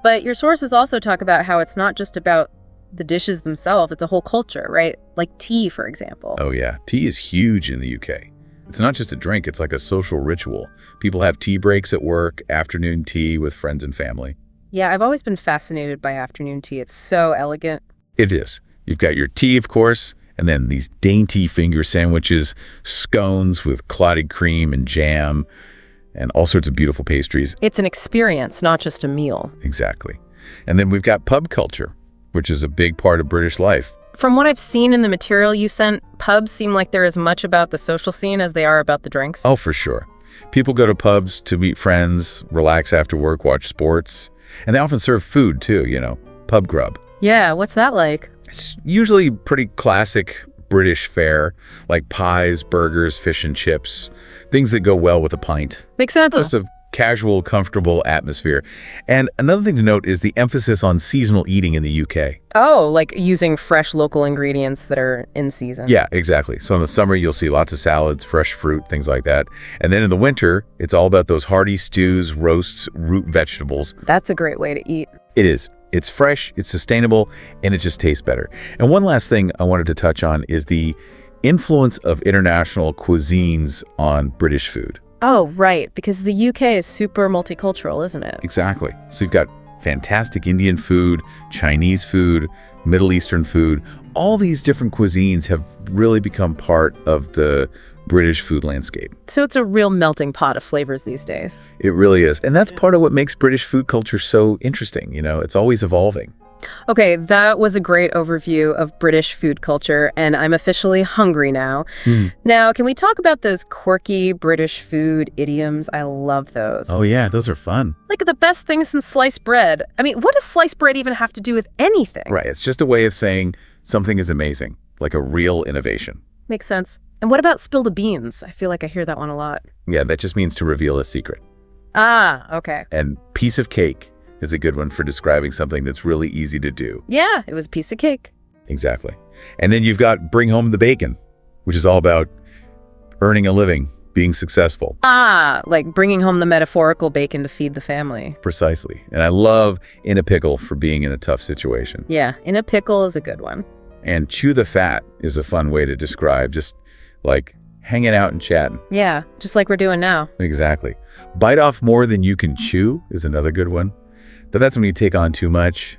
A: But your sources also talk about how it's not just about the dishes themselves, it's a whole culture, right? Like tea, for example.
B: Oh yeah, tea is huge in the UK. It's not just a drink, it's like a social ritual. People have tea breaks at work, afternoon tea with friends and family.
A: Yeah, I've always been fascinated by afternoon tea. It's so elegant.
B: It is. You've got your tea, of course, and then these dainty finger sandwiches, scones with clotted cream and jam, and all sorts of beautiful pastries.
A: It's an experience, not just a meal.
B: Exactly. And then we've got pub culture, which is a big part of British life.
A: From what I've seen in the material you sent, pubs seem like they're as much about the social scene as they are about the drinks.
B: Oh, for sure. People go to pubs to meet friends, relax after work, watch sports, and they often serve food too, pub grub.
A: Yeah, what's that like?
B: It's usually pretty classic British fare, like pies, burgers, fish and chips, things that go well with a pint.
A: Makes sense.
B: Just a casual, comfortable atmosphere. And another thing to note is the emphasis on seasonal eating in the UK.
A: Oh, like using fresh local ingredients that are in season.
B: Yeah, exactly. So in the summer, you'll see lots of salads, fresh fruit, things like that. And then in the winter, it's all about those hearty stews, roasts, root vegetables.
A: That's a great way to eat.
B: It is. It's fresh, it's sustainable, and it just tastes better. And one last thing I wanted to touch on is the influence of international cuisines on British food.
A: Oh, right, because the UK is super multicultural, isn't it?
B: Exactly. So you've got fantastic Indian food, Chinese food, Middle Eastern food. All these different cuisines have really become part of the British food landscape.
A: So it's a real melting pot of flavors these days.
B: It really is. And that's part of what makes British food culture so interesting. It's always evolving.
A: Okay, that was a great overview of British food culture, and I'm officially hungry now. Now, can we talk about those quirky British food idioms? I love those.
B: Oh yeah, those are fun.
A: Like the best thing since sliced bread. I mean, what does sliced bread even have to do with anything?
B: Right, it's just a way of saying something is amazing, like a real innovation.
A: Makes sense. And what about spill the beans? I feel like I hear that one a lot.
B: Yeah, that just means to reveal a secret.
A: Ah, okay.
B: And piece of cake is a good one for describing something that's really easy to do.
A: Yeah, it was a piece of cake.
B: Exactly. And then you've got bring home the bacon, which is all about earning a living, being successful.
A: Ah, like bringing home the metaphorical bacon to feed the family.
B: Precisely. And I love in a pickle for being in a tough situation.
A: Yeah, in a pickle is a good one.
B: And chew the fat is a fun way to describe just like hanging out and chatting.
A: Yeah, just like we're doing now.
B: Exactly. Bite off more than you can chew is another good one. But that's when you take on too much,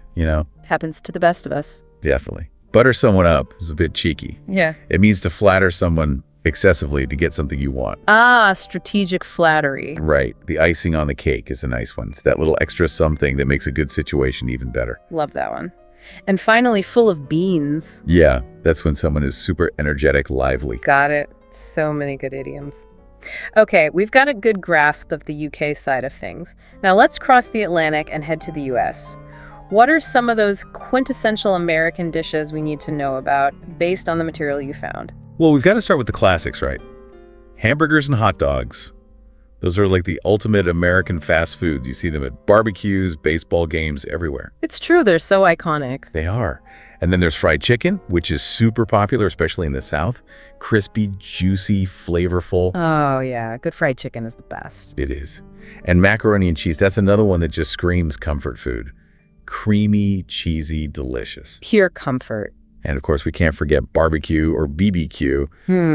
A: Happens to the best of us.
B: Definitely. Butter someone up is a bit cheeky.
A: Yeah.
B: It means to flatter someone excessively to get something you want.
A: Ah, strategic flattery.
B: Right. The icing on the cake is a nice one. It's that little extra something that makes a good situation even better.
A: Love that one. And finally, full of beans.
B: Yeah, that's when someone is super energetic, lively.
A: Got it. So many good idioms. Okay, we've got a good grasp of the UK side of things. Now let's cross the Atlantic and head to the US. What are some of those quintessential American dishes we need to know about based on the material you found?
B: Well, we've got to start with the classics, right? Hamburgers and hot dogs. Those are like the ultimate American fast foods. You see them at barbecues, baseball games, everywhere.
A: It's true, they're so iconic.
B: They are. And then there's fried chicken, which is super popular, especially in the South. Crispy, juicy, flavorful.
A: Oh yeah, good fried chicken is the best.
B: It is. And macaroni and cheese, that's another one that just screams comfort food. Creamy, cheesy, delicious.
A: Pure comfort.
B: And of course, we can't forget barbecue or BBQ.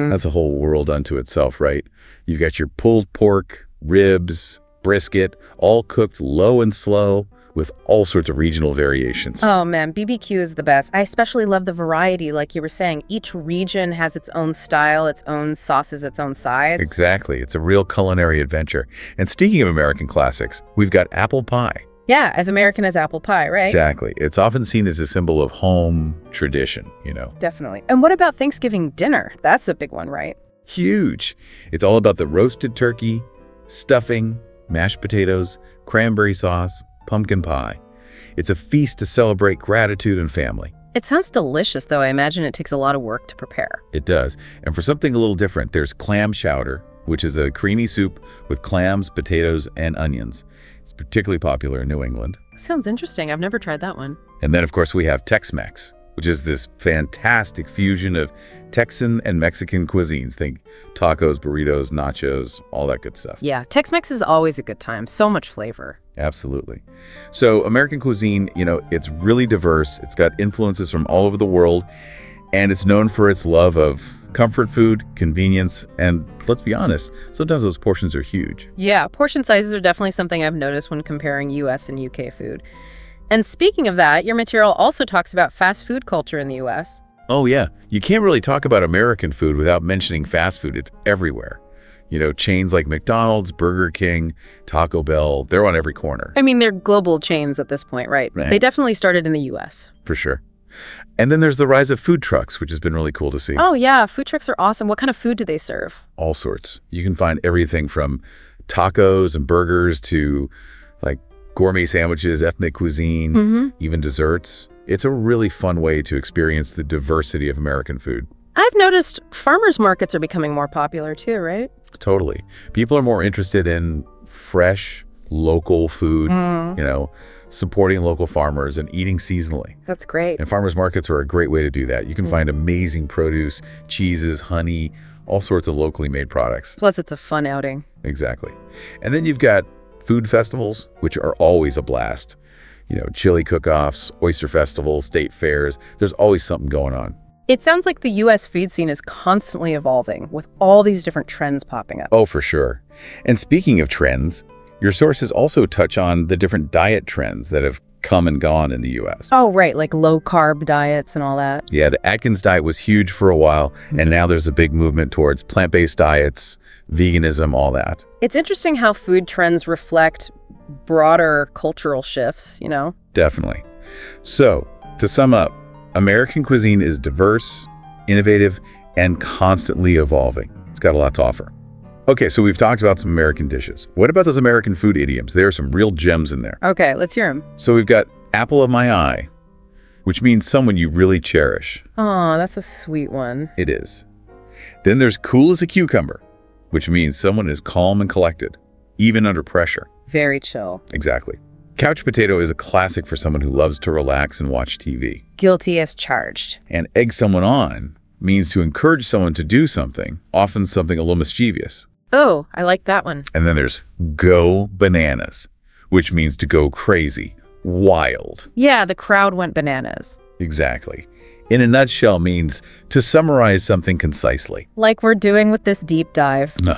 B: That's a whole world unto itself, right? You've got your pulled pork, ribs, brisket, all cooked low and slow with all sorts of regional variations.
A: Oh man, BBQ is the best. I especially love the variety, like you were saying. Each region has its own style, its own sauces, its own size.
B: Exactly. It's a real culinary adventure. And speaking of American classics, we've got apple pie.
A: Yeah, as American as apple pie, right?
B: Exactly. It's often seen as a symbol of home tradition,
A: Definitely. And what about Thanksgiving dinner? That's a big one, right?
B: Huge. It's all about the roasted turkey, stuffing, mashed potatoes, cranberry sauce, pumpkin pie. It's a feast to celebrate gratitude and family.
A: It sounds delicious, though. I imagine it takes a lot of work to prepare.
B: It does. And for something a little different, there's clam chowder, which is a creamy soup with clams, potatoes, and onions. It's particularly popular in New England.
A: Sounds interesting. I've never tried that one.
B: And then, of course, we have Tex-Mex, which is this fantastic fusion of Texan and Mexican cuisines. Think tacos, burritos, nachos, all that good stuff.
A: Yeah, Tex-Mex is always a good time. So much flavor.
B: Absolutely. So American cuisine, it's really diverse. It's got influences from all over the world, and it's known for its love of comfort food, convenience, and let's be honest, sometimes those portions are huge.
A: Yeah, portion sizes are definitely something I've noticed when comparing US and UK food. And speaking of that, your material also talks about fast food culture in the US.
B: Oh yeah, you can't really talk about American food without mentioning fast food. It's everywhere. Chains like McDonald's, Burger King, Taco Bell, they're on every corner.
A: I mean, they're global chains at this point, right? They definitely started in the US.
B: For sure. And then there's the rise of food trucks, which has been really cool to see.
A: Oh yeah, food trucks are awesome. What kind of food do they serve?
B: All sorts. You can find everything from tacos and burgers to like gourmet sandwiches, ethnic cuisine, even desserts. It's a really fun way to experience the diversity of American food.
A: I've noticed farmers markets are becoming more popular too, right?
B: Totally. People are more interested in fresh, local food, supporting local farmers and eating seasonally.
A: That's great.
B: And farmers markets are a great way to do that. You can find amazing produce, cheeses, honey, all sorts of locally made products.
A: Plus, it's a fun outing.
B: Exactly. And then you've got food festivals, which are always a blast. Chili cook-offs, oyster festivals, state fairs. There's always something going on.
A: It sounds like the U.S. food scene is constantly evolving with all these different trends popping up.
B: Oh, for sure. And speaking of trends, your sources also touch on the different diet trends that have come and gone in the U.S.
A: Oh, right, like low-carb diets and all that.
B: Yeah, the Atkins diet was huge for a while, and now there's a big movement towards plant-based diets, veganism, all that.
A: It's interesting how food trends reflect broader cultural shifts,
B: Definitely. So, to sum up, American cuisine is diverse, innovative, and constantly evolving. It's got a lot to offer. Okay, so we've talked about some American dishes. What about those American food idioms? There are some real gems in there.
A: Okay, let's hear them.
B: So we've got apple of my eye, which means someone you really cherish.
A: Oh, that's a sweet one.
B: It is. Then there's cool as a cucumber, which means someone is calm and collected, even under pressure.
A: Very chill.
B: Exactly. Couch potato is a classic for someone who loves to relax and watch TV.
A: Guilty as charged.
B: And egg someone on means to encourage someone to do something, often something a little mischievous.
A: Oh, I like that one.
B: And then there's go bananas, which means to go crazy, wild.
A: Yeah, the crowd went bananas.
B: Exactly. In a nutshell means to summarize something concisely.
A: Like we're doing with this deep dive.
B: No,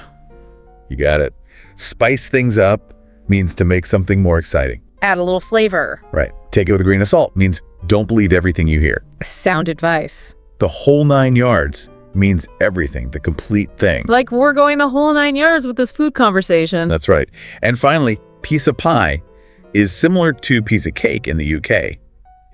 B: you got it. Spice things up means to make something more exciting.
A: Add a little flavor.
B: Right. Take it with a grain of salt means don't believe everything you hear.
A: Sound advice.
B: The whole 9 yards means everything, the complete thing.
A: Like we're going the whole 9 yards with this food conversation.
B: That's right. And finally, piece of pie is similar to piece of cake in the UK.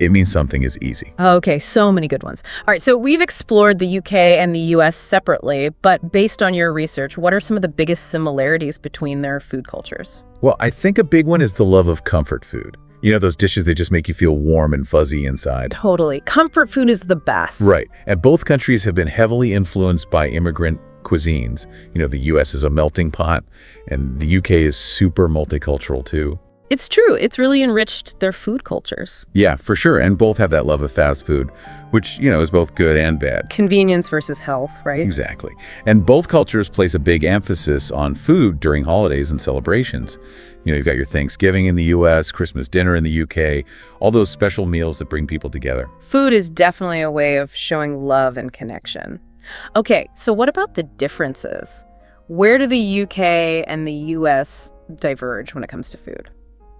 B: It means something is easy.
A: Okay, so many good ones. All right, so we've explored the UK and the US separately, but based on your research, what are some of the biggest similarities between their food cultures?
B: Well, I think a big one is the love of comfort food. Those dishes that just make you feel warm and fuzzy inside.
A: Totally. Comfort food is the best.
B: Right. And both countries have been heavily influenced by immigrant cuisines. The US is a melting pot, and the UK is super multicultural too.
A: It's true. It's really enriched their food cultures.
B: Yeah, for sure. And both have that love of fast food, which, is both good and bad.
A: Convenience versus health, right?
B: Exactly. And both cultures place a big emphasis on food during holidays and celebrations. You've got your Thanksgiving in the US, Christmas dinner in the UK, all those special meals that bring people together.
A: Food is definitely a way of showing love and connection. Okay, so what about the differences? Where do the UK and the US diverge when it comes to food?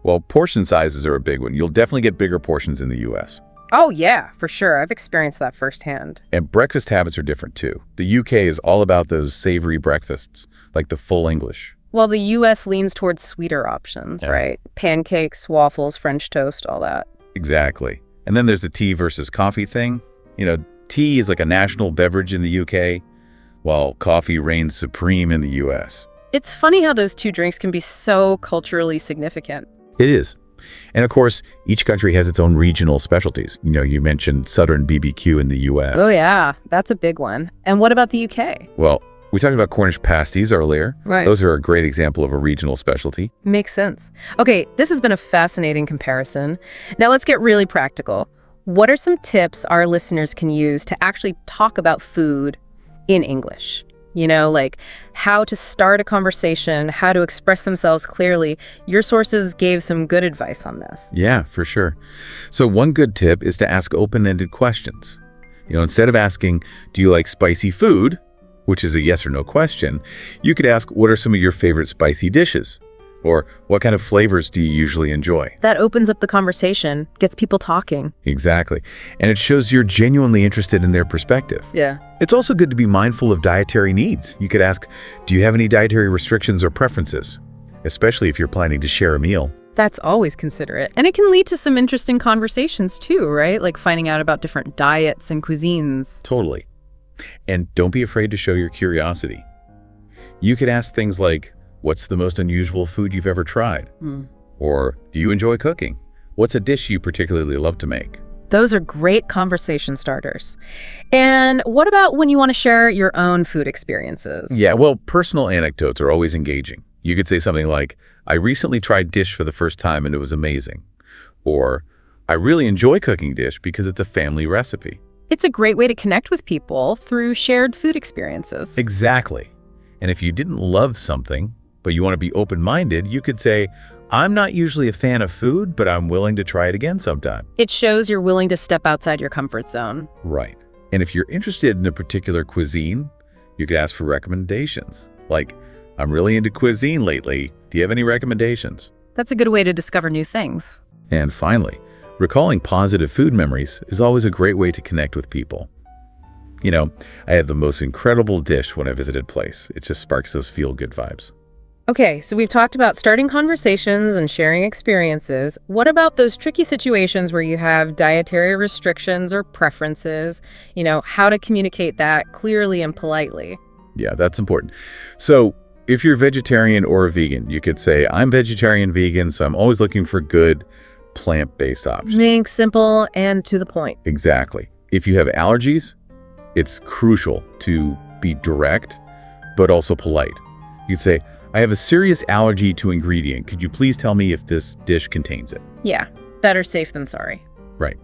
B: Well, portion sizes are a big one. You'll definitely get bigger portions in the US.
A: Oh, yeah, for sure. I've experienced that firsthand.
B: And breakfast habits are different, too. The UK is all about those savory breakfasts, like the full English.
A: Well, the US leans towards sweeter options, right? Pancakes, waffles, French toast, all that.
B: Exactly. And then there's the tea versus coffee thing. Tea is like a national beverage in the UK, while coffee reigns supreme in the US.
A: It's funny how those two drinks can be so culturally significant.
B: It is. And of course, each country has its own regional specialties. You mentioned Southern BBQ in the US.
A: Oh, yeah. That's a big one. And what about the UK?
B: Well, we talked about Cornish pasties earlier.
A: Right.
B: Those are a great example of a regional specialty.
A: Makes sense. Okay, this has been a fascinating comparison. Now let's get really practical. What are some tips our listeners can use to actually talk about food in English? You know, like how to start a conversation, how to express themselves clearly. Your sources gave some good advice on this.
B: Yeah, for sure. So one good tip is to ask open-ended questions. Instead of asking, do you like spicy food, which is a yes or no question, you could ask, what are some of your favorite spicy dishes? Or what kind of flavors do you usually enjoy?
A: That opens up the conversation, gets people talking.
B: Exactly. And it shows you're genuinely interested in their perspective.
A: Yeah.
B: It's also good to be mindful of dietary needs. You could ask, do you have any dietary restrictions or preferences? Especially if you're planning to share a meal.
A: That's always considerate. And it can lead to some interesting conversations too, right? Like finding out about different diets and cuisines.
B: Totally. And don't be afraid to show your curiosity. You could ask things like, what's the most unusual food you've ever tried? Or do you enjoy cooking? What's a dish you particularly love to make?
A: Those are great conversation starters. And what about when you want to share your own food experiences?
B: Yeah, well, personal anecdotes are always engaging. You could say something like, I recently tried dish for the first time and it was amazing. Or, I really enjoy cooking dish because it's a family recipe.
A: It's a great way to connect with people through shared food experiences.
B: Exactly. And if you didn't love something, but you want to be open-minded, you could say, I'm not usually a fan of food, but I'm willing to try it again sometime.
A: It shows you're willing to step outside your comfort zone.
B: Right. And if you're interested in a particular cuisine, you could ask for recommendations. Like, I'm really into cuisine lately. Do you have any recommendations?
A: That's a good way to discover new things.
B: And finally, recalling positive food memories is always a great way to connect with people. I had the most incredible dish when I visited a place. It just sparks those feel-good vibes.
A: Okay, so we've talked about starting conversations and sharing experiences. What about those tricky situations where you have dietary restrictions or preferences? How to communicate that clearly and politely.
B: Yeah, that's important. So if you're vegetarian or a vegan, you could say, I'm vegetarian vegan, so I'm always looking for good plant-based options.
A: Being simple and to the point.
B: Exactly. If you have allergies, it's crucial to be direct, but also polite. You'd say, I have a serious allergy to ingredient. Could you please tell me if this dish contains it?
A: Yeah, better safe than sorry.
B: Right.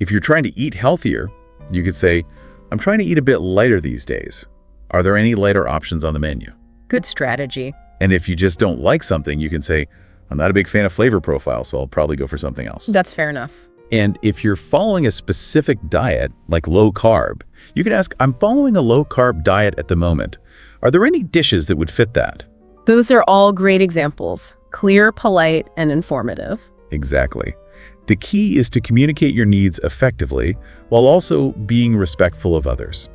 B: If you're trying to eat healthier, you could say, I'm trying to eat a bit lighter these days. Are there any lighter options on the menu?
A: Good strategy.
B: And if you just don't like something, you can say, I'm not a big fan of flavor profile, so I'll probably go for something else.
A: That's fair enough.
B: And if you're following a specific diet, like low carb, you can ask, I'm following a low carb diet at the moment. Are there any dishes that would fit that?
A: Those are all great examples. Clear, polite, and informative.
B: Exactly. The key is to communicate your needs effectively while also being respectful of others.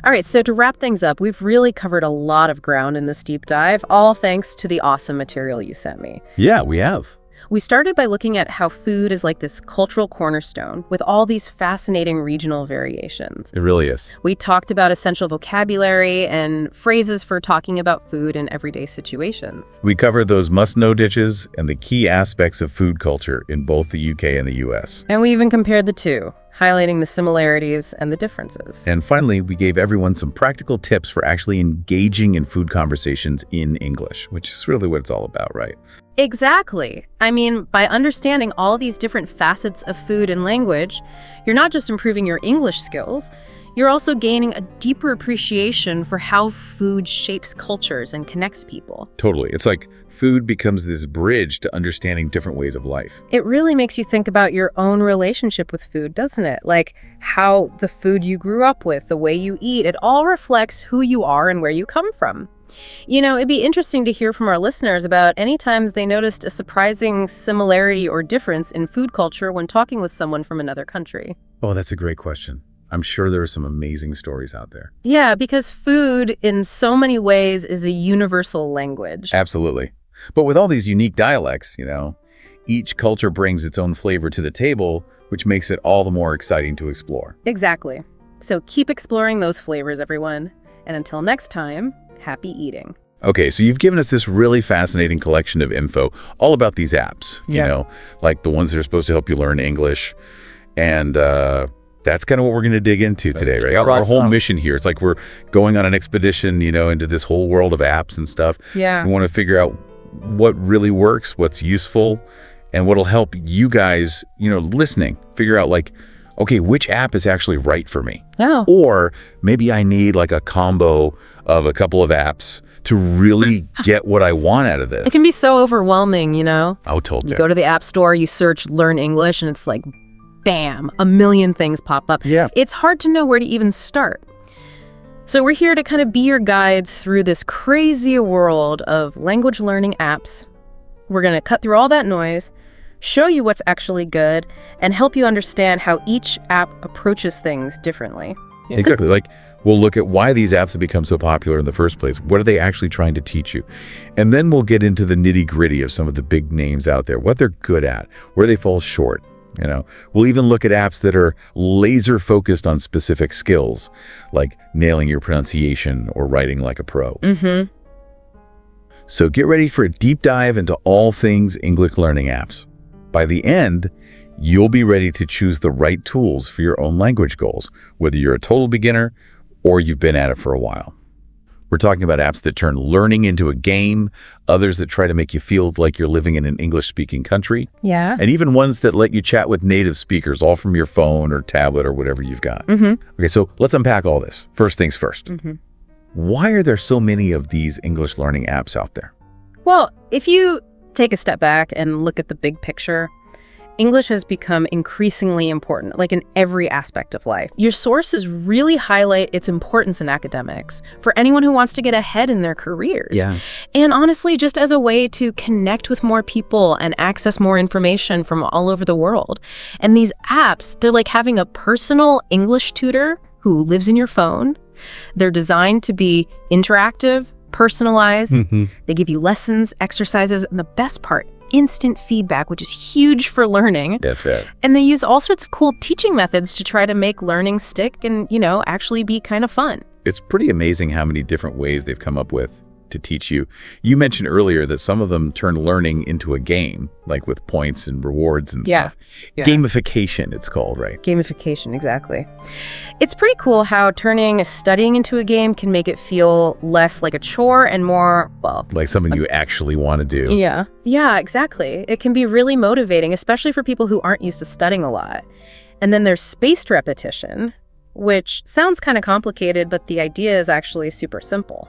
A: All right, so to wrap things up, we've really covered a lot of ground in this deep dive, all thanks to the awesome material you sent me.
B: Yeah, we have.
A: We started by looking at how food is like this cultural cornerstone with all these fascinating regional variations.
B: It really is.
A: We talked about essential vocabulary and phrases for talking about food in everyday situations.
B: We covered those must-know dishes and the key aspects of food culture in both the UK and the US.
A: And we even compared the two, highlighting the similarities and the differences.
B: And finally, we gave everyone some practical tips for actually engaging in food conversations in English, which is really what it's all about, right?
A: Exactly. I mean, by understanding all these different facets of food and language, you're not just improving your English skills, you're also gaining a deeper appreciation for how food shapes cultures and connects people.
B: Totally. It's like food becomes this bridge to understanding different ways of life.
A: It really makes you think about your own relationship with food, doesn't it? Like how the food you grew up with, the way you eat, it all reflects who you are and where you come from. It'd be interesting to hear from our listeners about any times they noticed a surprising similarity or difference in food culture when talking with someone from another country.
B: Oh, that's a great question. I'm sure there are some amazing stories out there.
A: Yeah, because food in so many ways is a universal language.
B: Absolutely. But with all these unique dialects, each culture brings its own flavor to the table, which makes it all the more exciting to explore.
A: Exactly. So keep exploring those flavors, everyone. And until next time, happy eating.
B: Okay, so you've given us this really fascinating collection of info all about these apps, like the ones that are supposed to help you learn English. And that's kind of what we're going to dig into today, right? Our whole mission here, it's like we're going on an expedition, into this whole world of apps and stuff.
A: Yeah.
B: We want to figure out what really works, what's useful, and what'll help you guys, listening, figure out okay, which app is actually right for me?
A: No.
B: Or maybe I need like a combo of a couple of apps to really get what I want out of this.
A: It can be so overwhelming, you know?
B: I told you.
A: You go to the App Store, you search Learn English, and it's like, bam, a million things pop up.
B: Yeah.
A: It's hard to know where to even start. So we're here to kind of be your guides through this crazy world of language learning apps. We're going to cut through all that noise, show you what's actually good, and help you understand how each app approaches things differently.
B: Exactly. Like, we'll look at why these apps have become so popular in the first place. What are they actually trying to teach you? And then we'll get into the nitty-gritty of some of the big names out there, what they're good at, where they fall short. You know, we'll even look at apps that are laser focused on specific skills, like nailing your pronunciation or writing like a pro.
A: Mm-hmm.
B: So get ready for a deep dive into all things English learning apps. By the end, you'll be ready to choose the right tools for your own language goals, whether you're a total beginner or you've been at it for a while. We're talking about apps that turn learning into a game, others that try to make you feel like you're living in an English-speaking country,
A: Yeah.
B: and even ones that let you chat with native speakers, all from your phone or tablet or whatever you've got.
A: Mm-hmm.
B: Okay, so let's unpack all this. First things first.
A: Mm-hmm.
B: Why are there so many of these English learning apps out there?
A: Well, if you take a step back and look at the big picture, English has become increasingly important, like in every aspect of life. Your sources really highlight its importance in academics for anyone who wants to get ahead in their careers.
B: Yeah.
A: And honestly, just as a way to connect with more people and access more information from all over the world. And these apps, they're like having a personal English tutor who lives in your phone. They're designed to be interactive, personalized.
B: Mm-hmm.
A: They give you lessons, exercises, and the best part, instant feedback, which is huge for learning.
B: That's it.
A: And they use all sorts of cool teaching methods to try to make learning stick and, you know, actually be kind of fun.
B: It's pretty amazing how many different ways they've come up with to teach you. You mentioned earlier that some of them turn learning into a game, like with points and rewards and stuff.
A: Yeah.
B: Gamification, it's called, right?
A: Gamification, exactly. It's pretty cool how turning studying into a game can make it feel less like a chore and more, well...
B: Like something you actually want to do.
A: Yeah. Yeah, exactly. It can be really motivating, especially for people who aren't used to studying a lot. And then there's spaced repetition, which sounds kind of complicated, but the idea is actually super simple.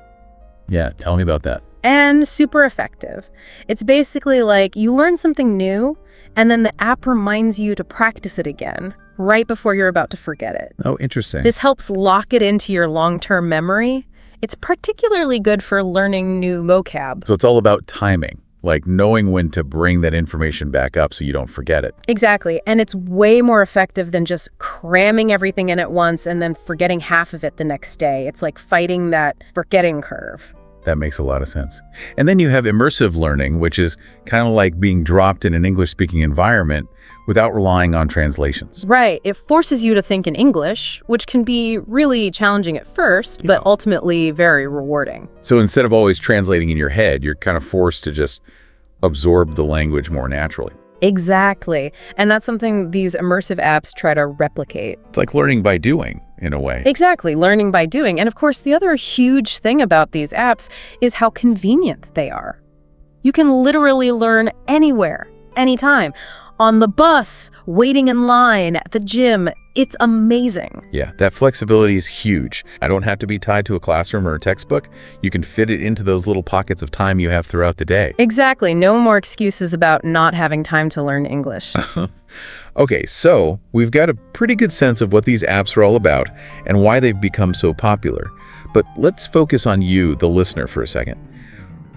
B: Yeah, tell me about that.
A: And super effective. It's basically like you learn something new, and then the app reminds you to practice it again right before you're about to forget it.
B: Oh, interesting.
A: This helps lock it into your long-term memory. It's particularly good for learning new vocab.
B: So it's all about timing, like knowing when to bring that information back up so you don't forget it.
A: Exactly. And it's way more effective than just cramming everything in at once and then forgetting half of it the next day. It's like fighting that forgetting curve.
B: That makes a lot of sense. And then you have immersive learning, which is kind of like being dropped in an English-speaking environment without relying on translations.
A: Right. It forces you to think in English, which can be really challenging at first, but ultimately very rewarding.
B: So instead of always translating in your head, you're kind of forced to just absorb the language more naturally.
A: Exactly. And that's something these immersive apps try to replicate.
B: It's like learning by doing, in a way.
A: Exactly, learning by doing. And of course, the other huge thing about these apps is how convenient they are. You can literally learn anywhere, anytime. On the bus, waiting in line, at the gym. It's amazing.
B: Yeah, that flexibility is huge. I don't have to be tied to a classroom or a textbook. You can fit it into those little pockets of time you have throughout the day.
A: Exactly. No more excuses about not having time to learn English.
B: Okay, so we've got a pretty good sense of what these apps are all about and why they've become so popular. But let's focus on you, the listener, for a second.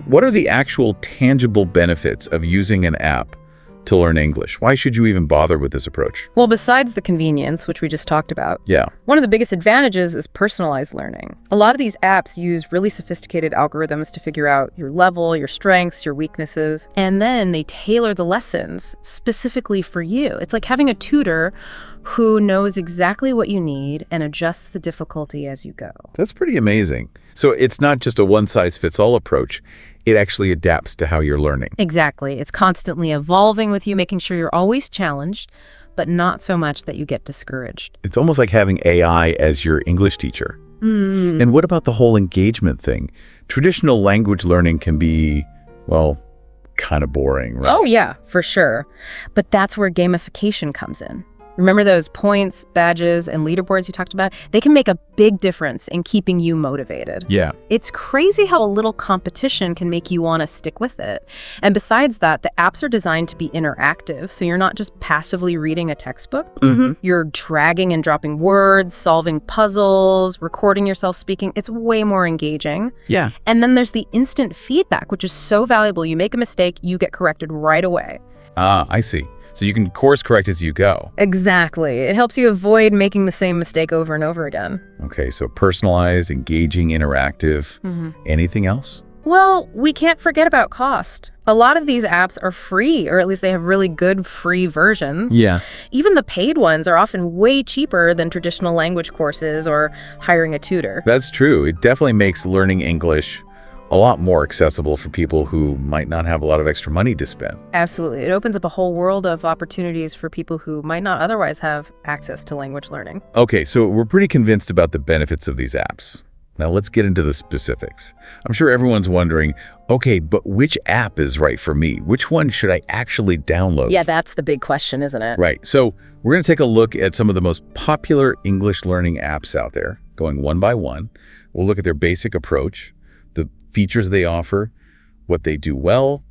B: What are the actual tangible benefits of using an app to learn English? Why should you even bother with this approach?
A: Well, besides the convenience, which we just talked about,
B: Yeah.
A: one of the biggest advantages is personalized learning. A lot of these apps use really sophisticated algorithms to figure out your level, your strengths, your weaknesses, and then they tailor the lessons specifically for you. It's like having a tutor who knows exactly what you need and adjusts the difficulty as you go.
B: That's pretty amazing. So it's not just a one-size-fits-all approach. It actually adapts to how you're learning.
A: Exactly. It's constantly evolving with you, making sure you're always challenged, but not so much that you get discouraged.
B: It's almost like having AI as your English teacher. And what about the whole engagement thing? Traditional language learning can be, well, kind of boring, right?
A: Oh, yeah, for sure. But that's where gamification comes in. Remember those points, badges, and leaderboards you talked about? They can make a big difference in keeping you motivated.
B: Yeah.
A: It's crazy how a little competition can make you want to stick with it. And besides that, the apps are designed to be interactive, so you're not just passively reading a textbook. You're dragging and dropping words, solving puzzles, recording yourself speaking. It's way more engaging.
B: Yeah.
A: And then there's the instant feedback, which is so valuable. You make a mistake, you get corrected right away.
B: Ah, I see. So you can course correct as you go.
A: Exactly. It helps you avoid making the same mistake over and over again.
B: Okay, so personalized, engaging, interactive. Anything else?
A: Well, we can't forget about cost. A lot of these apps are free, or at least they have really good free versions.
B: Yeah.
A: Even the paid ones are often way cheaper than traditional language courses or hiring a tutor.
B: That's true. It definitely makes learning English a lot more accessible for people who might not have a lot of extra money to spend.
A: Absolutely. It opens up a whole world of opportunities for people who might not otherwise have access to language learning.
B: Okay, so we're pretty convinced about the benefits of these apps. Now let's get into the specifics. I'm sure everyone's wondering, okay, but which app is right for me? Which one should I actually download?
A: Yeah, that's the big question, isn't it?
B: Right. So we're going to take a look at some of the most popular English learning apps out there, going one by one. We'll look at their basic approach, the features they offer, what they do well,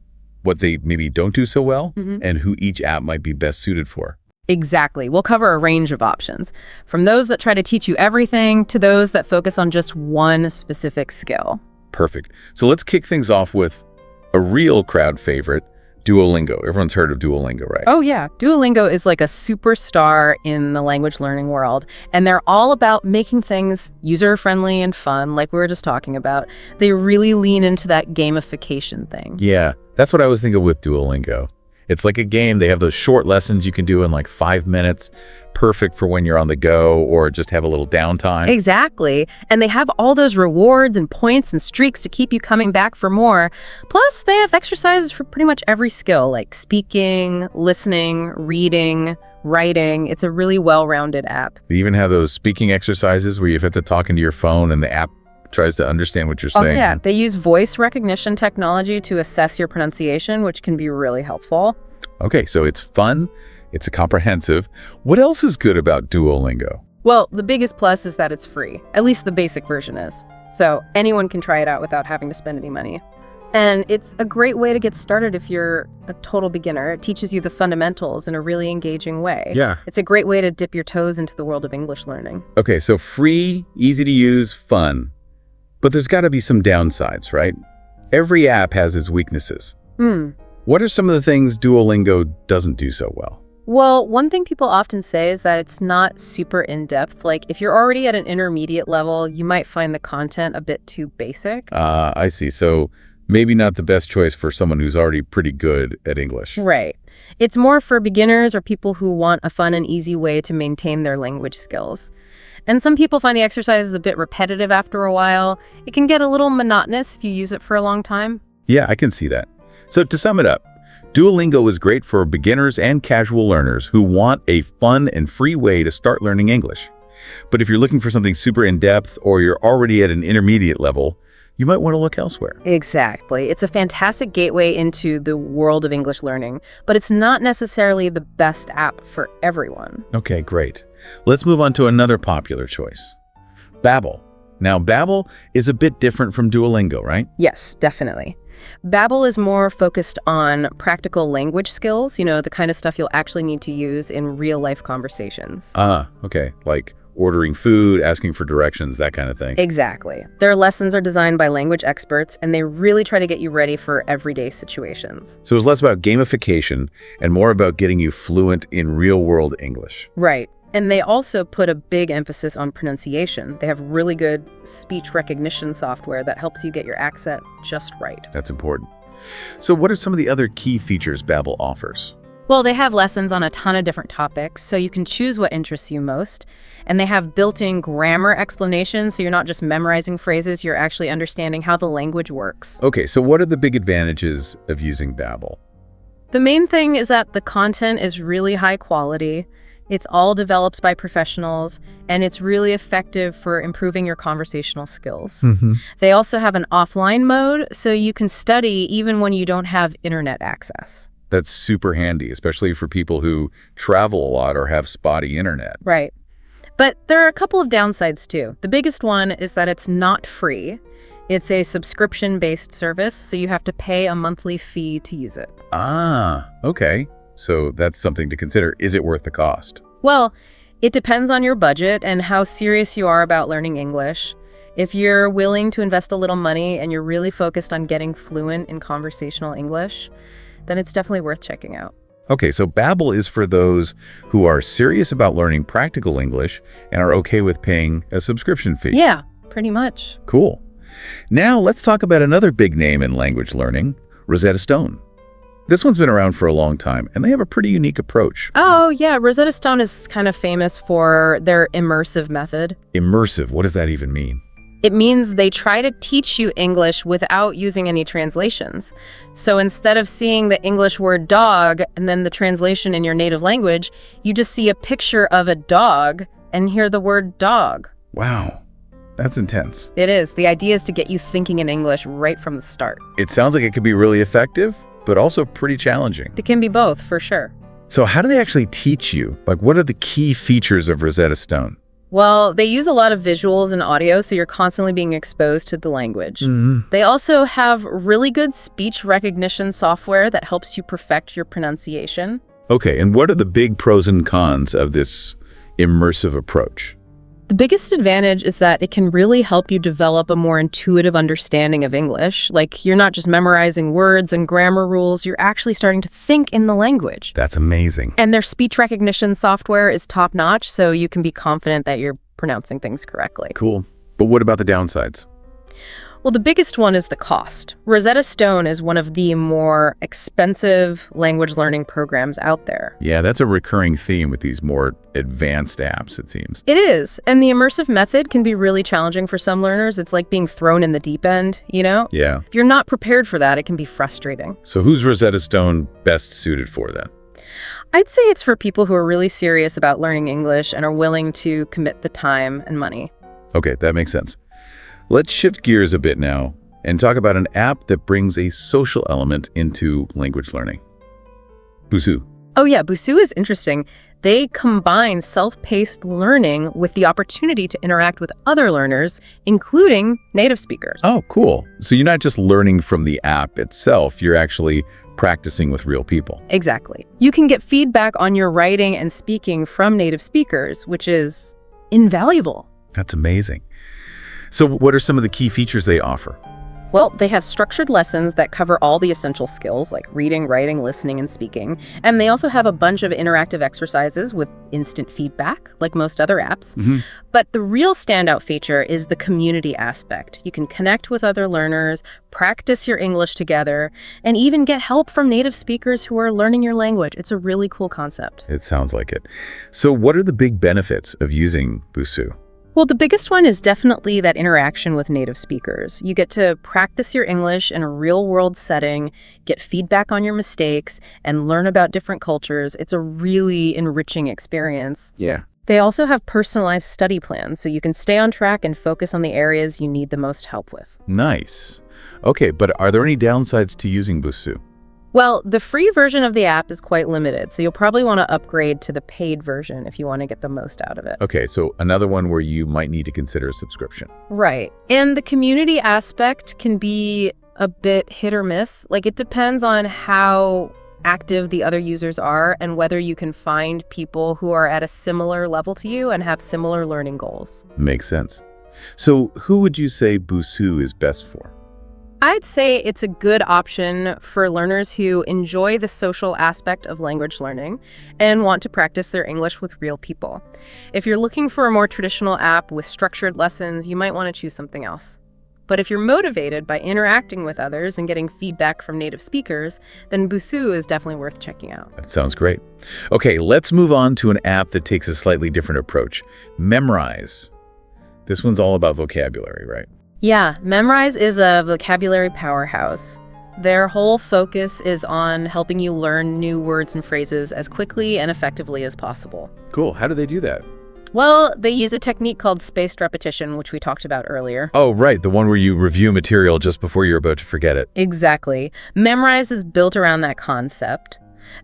B: what they maybe don't do so well, and who each app might be best suited for.
A: Exactly. We'll cover a range of options, from those that try to teach you everything to those that focus on just one specific skill.
B: Perfect. So let's kick things off with a real crowd favorite, Duolingo. Everyone's heard of Duolingo, right?
A: Oh yeah, Duolingo is like a superstar in the language learning world, and they're all about making things user-friendly and fun, like we were just talking about. They really lean into that gamification thing.
B: Yeah, that's what I was thinking with Duolingo. It's like a game. They have those short lessons you can do in like 5 minutes, perfect for when you're on the go or just have a little downtime.
A: Exactly. And they have all those rewards and points and streaks to keep you coming back for more. Plus, they have exercises for pretty much every skill, like speaking, listening, reading, writing. It's a really well-rounded app.
B: They even have those speaking exercises where you have to talk into your phone and the app tries to understand what you're saying.
A: Oh, yeah. They use voice recognition technology to assess your pronunciation, which can be really helpful.
B: Okay, so it's fun. It's a comprehensive. What else is good about Duolingo?
A: Well, the biggest plus is that it's free. At least the basic version is. So anyone can try it out without having to spend any money. And it's a great way to get started if you're a total beginner. It teaches you the fundamentals in a really engaging way.
B: Yeah.
A: It's a great way to dip your toes into the world of English learning.
B: Okay, so free, easy to use, fun. But there's got to be some downsides, right? Every app has its weaknesses. What are some of the things Duolingo doesn't do so well?
A: Well, one thing people often say is that it's not super in-depth. Like, if you're already at an intermediate level, you might find the content a bit too basic.
B: I see. So maybe not the best choice for someone who's already pretty good at English.
A: Right. It's more for beginners or people who want a fun and easy way to maintain their language skills. And some people find the exercises a bit repetitive after a while. It can get a little monotonous if you use it for a long time.
B: Yeah, I can see that. So to sum it up, Duolingo is great for beginners and casual learners who want a fun and free way to start learning English. But if you're looking for something super in-depth or you're already at an intermediate level, you might want to look elsewhere.
A: Exactly. It's a fantastic gateway into the world of English learning, but it's not necessarily the best app for everyone.
B: Okay, great. Let's move on to another popular choice, Babbel. Now, Babbel is a bit different from Duolingo, right?
A: Yes, definitely. Babbel is more focused on practical language skills, the kind of stuff you'll actually need to use in real-life conversations.
B: Okay. Like ordering food, asking for directions, that kind of thing.
A: Exactly. Their lessons are designed by language experts, and they really try to get you ready for everyday situations.
B: So it's less about gamification and more about getting you fluent in real-world English.
A: Right. And they also put a big emphasis on pronunciation. They have really good speech recognition software that helps you get your accent just right.
B: That's important. So what are some of the other key features Babbel offers?
A: Well, they have lessons on a ton of different topics, so you can choose what interests you most. And they have built-in grammar explanations, so you're not just memorizing phrases, you're actually understanding how the language works.
B: Okay, so what are the big advantages of using Babbel?
A: The main thing is that the content is really high quality. It's all developed by professionals, and it's really effective for improving your conversational skills. They also have an offline mode, so you can study even when you don't have internet access.
B: That's super handy, especially for people who travel a lot or have spotty internet.
A: Right. But there are a couple of downsides too. The biggest one is that it's not free. It's a subscription-based service, so you have to pay a monthly fee to use it.
B: Ah, okay. So that's something to consider. Is it worth the cost?
A: Well, it depends on your budget and how serious you are about learning English. If you're willing to invest a little money and you're really focused on getting fluent in conversational English, then it's definitely worth checking out.
B: Okay, so Babbel is for those who are serious about learning practical English and are okay with paying a subscription fee.
A: Yeah, pretty much.
B: Cool. Now let's talk about another big name in language learning, Rosetta Stone. This one's been around for a long time, and they have a pretty unique approach.
A: Oh, yeah, Rosetta Stone is kind of famous for their immersive method.
B: Immersive, what does that even mean?
A: It means they try to teach you English without using any translations. So instead of seeing the English word dog and then the translation in your native language, you just see a picture of a dog and hear the word dog.
B: Wow, that's intense.
A: It is. The idea is to get you thinking in English right from the start.
B: It sounds like it could be really effective, but also pretty challenging.
A: It can be both, for sure.
B: So how do they actually teach you? Like, what are the key features of Rosetta Stone?
A: Well, they use a lot of visuals and audio, so you're constantly being exposed to the language. They also have really good speech recognition software that helps you perfect your pronunciation.
B: Okay, and what are the big pros and cons of this immersive approach?
A: The biggest advantage is that it can really help you develop a more intuitive understanding of English. Like, you're not just memorizing words and grammar rules, you're actually starting to think in the language.
B: That's amazing.
A: And their speech recognition software is top-notch, so you can be confident that you're pronouncing things correctly.
B: Cool. But what about the downsides?
A: Well, the biggest one is the cost. Rosetta Stone is one of the more expensive language learning programs out there.
B: Yeah, that's a recurring theme with these more advanced apps, it seems.
A: It is. And the immersive method can be really challenging for some learners. It's like being thrown in the deep end, you know?
B: Yeah.
A: If you're not prepared for that, it can be frustrating.
B: So who's Rosetta Stone best suited for then?
A: I'd say it's for people who are really serious about learning English and are willing to commit the time and money.
B: Okay, that makes sense. Let's shift gears a bit now and talk about an app that brings a social element into language learning. Busuu.
A: Oh yeah, Busuu is interesting. They combine self-paced learning with the opportunity to interact with other learners, including native speakers.
B: Oh, cool. So you're not just learning from the app itself, you're actually practicing with real people.
A: Exactly. You can get feedback on your writing and speaking from native speakers, which is invaluable.
B: That's amazing. So what are some of the key features they offer?
A: Well, they have structured lessons that cover all the essential skills like reading, writing, listening, and speaking. And they also have a bunch of interactive exercises with instant feedback, like most other apps. But the real standout feature is the community aspect. You can connect with other learners, practice your English together, and even get help from native speakers who are learning your language. It's a really cool concept.
B: It sounds like it. So what are the big benefits of using Busuu?
A: Well, the biggest one is definitely that interaction with native speakers. You get to practice your English in a real-world setting, get feedback on your mistakes, and learn about different cultures. It's a really enriching experience.
B: Yeah.
A: They also have personalized study plans, so you can stay on track and focus on the areas you need the most help with.
B: Nice. Okay, but are there any downsides to using Busuu?
A: Well, the free version of the app is quite limited, so you'll probably want to upgrade to the paid version if you want to get the most out of it.
B: Okay, so another one where you might need to consider a subscription.
A: Right. And the community aspect can be a bit hit or miss. Like, it depends on how active the other users are and whether you can find people who are at a similar level to you and have similar learning goals.
B: Makes sense. So who would you say Busuu is best for?
A: I'd say it's a good option for learners who enjoy the social aspect of language learning and want to practice their English with real people. If you're looking for a more traditional app with structured lessons, you might want to choose something else. But if you're motivated by interacting with others and getting feedback from native speakers, then Busuu is definitely worth checking out.
B: That sounds great. Okay, let's move on to an app that takes a slightly different approach. Memrise. This one's all about vocabulary, right?
A: Yeah, Memrise is a vocabulary powerhouse. Their whole focus is on helping you learn new words and phrases as quickly and effectively as possible.
B: Cool. How do they do that?
A: Well, they use a technique called spaced repetition, which we talked about earlier.
B: Oh, right, the one where you review material just before you're about to forget it.
A: Exactly. Memrise is built around that concept.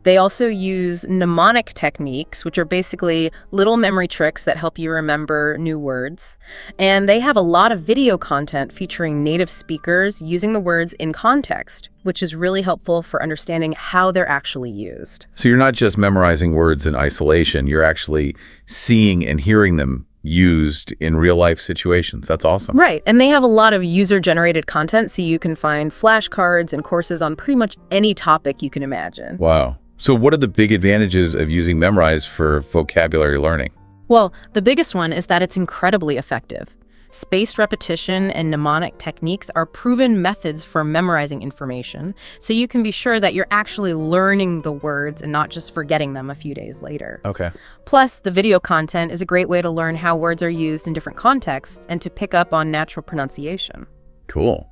A: They also use mnemonic techniques, which are basically little memory tricks that help you remember new words. And they have a lot of video content featuring native speakers using the words in context, which is really helpful for understanding how they're actually used.
B: So you're not just memorizing words in isolation, you're actually seeing and hearing them used in real-life situations. That's awesome.
A: Right, and they have a lot of user-generated content, so you can find flashcards and courses on pretty much any topic you can imagine.
B: Wow. So what are the big advantages of using Memrise for vocabulary learning?
A: Well, the biggest one is that it's incredibly effective. Spaced repetition and mnemonic techniques are proven methods for memorizing information, so you can be sure that you're actually learning the words and not just forgetting them a few days later.
B: Okay.
A: Plus, the video content is a great way to learn how words are used in different contexts and to pick up on natural pronunciation.
B: Cool.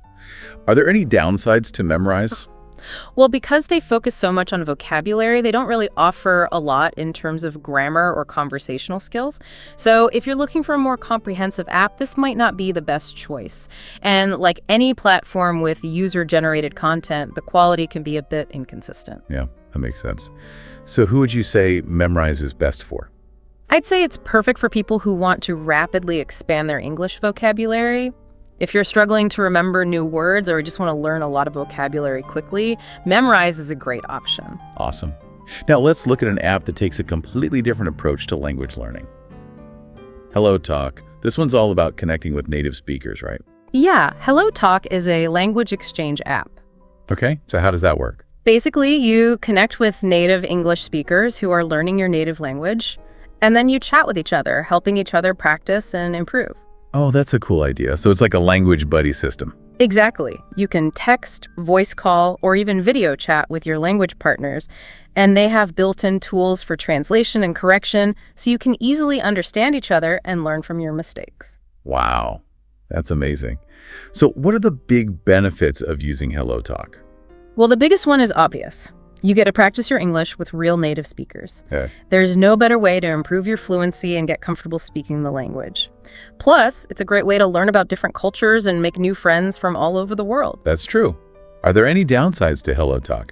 B: Are there any downsides to Memrise?
A: Well, because they focus so much on vocabulary, they don't really offer a lot in terms of grammar or conversational skills. So if you're looking for a more comprehensive app, this might not be the best choice. And like any platform with user-generated content, the quality can be a bit inconsistent.
B: Yeah, that makes sense. So who would you say Memrise is best for?
A: I'd say it's perfect for people who want to rapidly expand their English vocabulary. If you're struggling to remember new words or just want to learn a lot of vocabulary quickly, Memrise is a great option.
B: Awesome. Now let's look at an app that takes a completely different approach to language learning. Hello Talk. This one's all about connecting with native speakers, right?
A: Yeah, Hello Talk is a language exchange app.
B: Okay, so how does that work?
A: Basically, you connect with native English speakers who are learning your native language, and then you chat with each other, helping each other practice and improve.
B: Oh, that's a cool idea. So it's like a language buddy system.
A: Exactly. You can text, voice call, or even video chat with your language partners, and they have built-in tools for translation and correction, so you can easily understand each other and learn from your mistakes.
B: Wow, that's amazing. So what are the big benefits of using Hello Talk?
A: Well, the biggest one is obvious. You get to practice your English with real native speakers.
B: Okay.
A: There's no better way to improve your fluency and get comfortable speaking the language. Plus, it's a great way to learn about different cultures and make new friends from all over the world.
B: That's true. Are there any downsides to Hello Talk?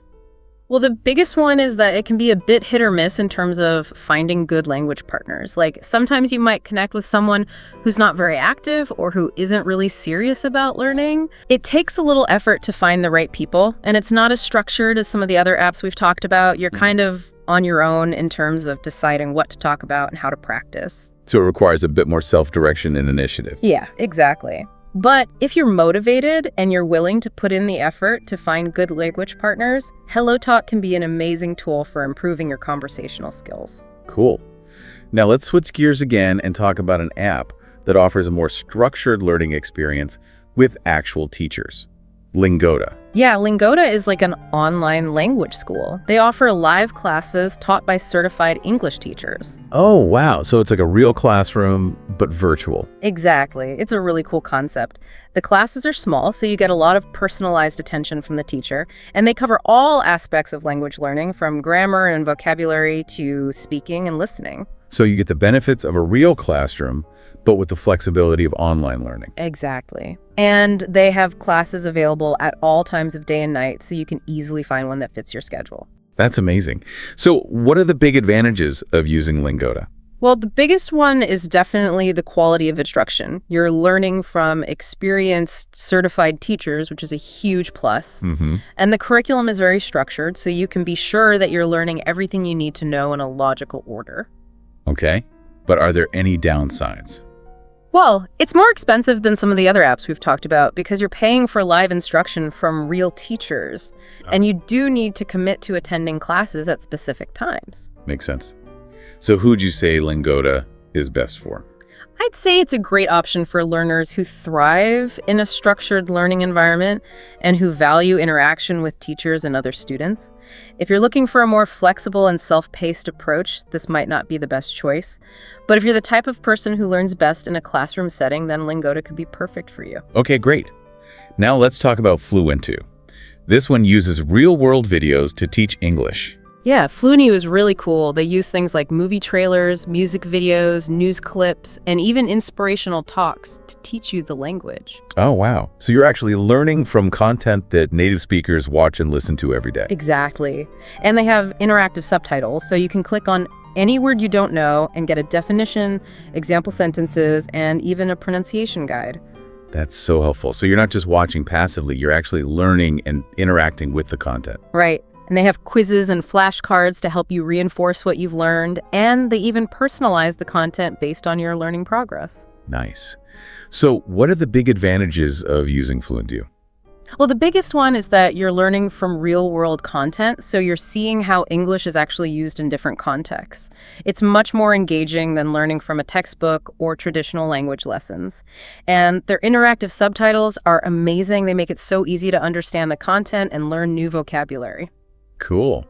A: Well, the biggest one is that it can be a bit hit or miss in terms of finding good language partners. Like, sometimes you might connect with someone who's not very active or who isn't really serious about learning. It takes a little effort to find the right people, and it's not as structured as some of the other apps we've talked about. You're kind of on your own in terms of deciding what to talk about and how to practice.
B: So it requires a bit more self-direction and initiative.
A: Yeah, exactly. But if you're motivated and you're willing to put in the effort to find good language partners, Hello Talk can be an amazing tool for improving your conversational skills.
B: Cool. Now let's switch gears again and talk about an app that offers a more structured learning experience with actual teachers. Lingoda.
A: Yeah, Lingoda is like an online language school. They offer live classes taught by certified English teachers.
B: Oh, wow. So it's like a real classroom, but virtual.
A: Exactly. It's a really cool concept. The classes are small, so you get a lot of personalized attention from the teacher, and they cover all aspects of language learning, from grammar and vocabulary to speaking and listening.
B: So you get the benefits of a real classroom, but with the flexibility of online learning.
A: Exactly. And they have classes available at all times of day and night, so you can easily find one that fits your schedule.
B: That's amazing. So what are the big advantages of using Lingoda?
A: Well, the biggest one is definitely the quality of instruction. You're learning from experienced, certified teachers, which is a huge plus. And the curriculum is very structured, so you can be sure that you're learning everything you need to know in a logical order.
B: Okay, but are there any downsides?
A: Well, it's more expensive than some of the other apps we've talked about because you're paying for live instruction from real teachers, and you do need to commit to attending classes at specific times.
B: Makes sense. So who would you say Lingoda is best for?
A: I'd say it's a great option for learners who thrive in a structured learning environment and who value interaction with teachers and other students. If you're looking for a more flexible and self-paced approach, this might not be the best choice. But if you're the type of person who learns best in a classroom setting, then Lingoda could be perfect for you.
B: Okay, great. Now let's talk about Fluenty. This one uses real-world videos to teach English.
A: Yeah, Fluenty was really cool. They use things like movie trailers, music videos, news clips, and even inspirational talks to teach you the language.
B: Oh, wow. So you're actually learning from content that native speakers watch and listen to every day.
A: Exactly. And they have interactive subtitles, so you can click on any word you don't know and get a definition, example sentences, and even a pronunciation guide.
B: That's so helpful. So you're not just watching passively, you're actually learning and interacting with the content.
A: Right. And they have quizzes and flashcards to help you reinforce what you've learned, and they even personalize the content based on your learning progress.
B: Nice. So what are the big advantages of using Fluenty?
A: Well, the biggest one is that you're learning from real-world content, so you're seeing how English is actually used in different contexts. It's much more engaging than learning from a textbook or traditional language lessons. And their interactive subtitles are amazing. They make it so easy to understand the content and learn new vocabulary.
B: Cool.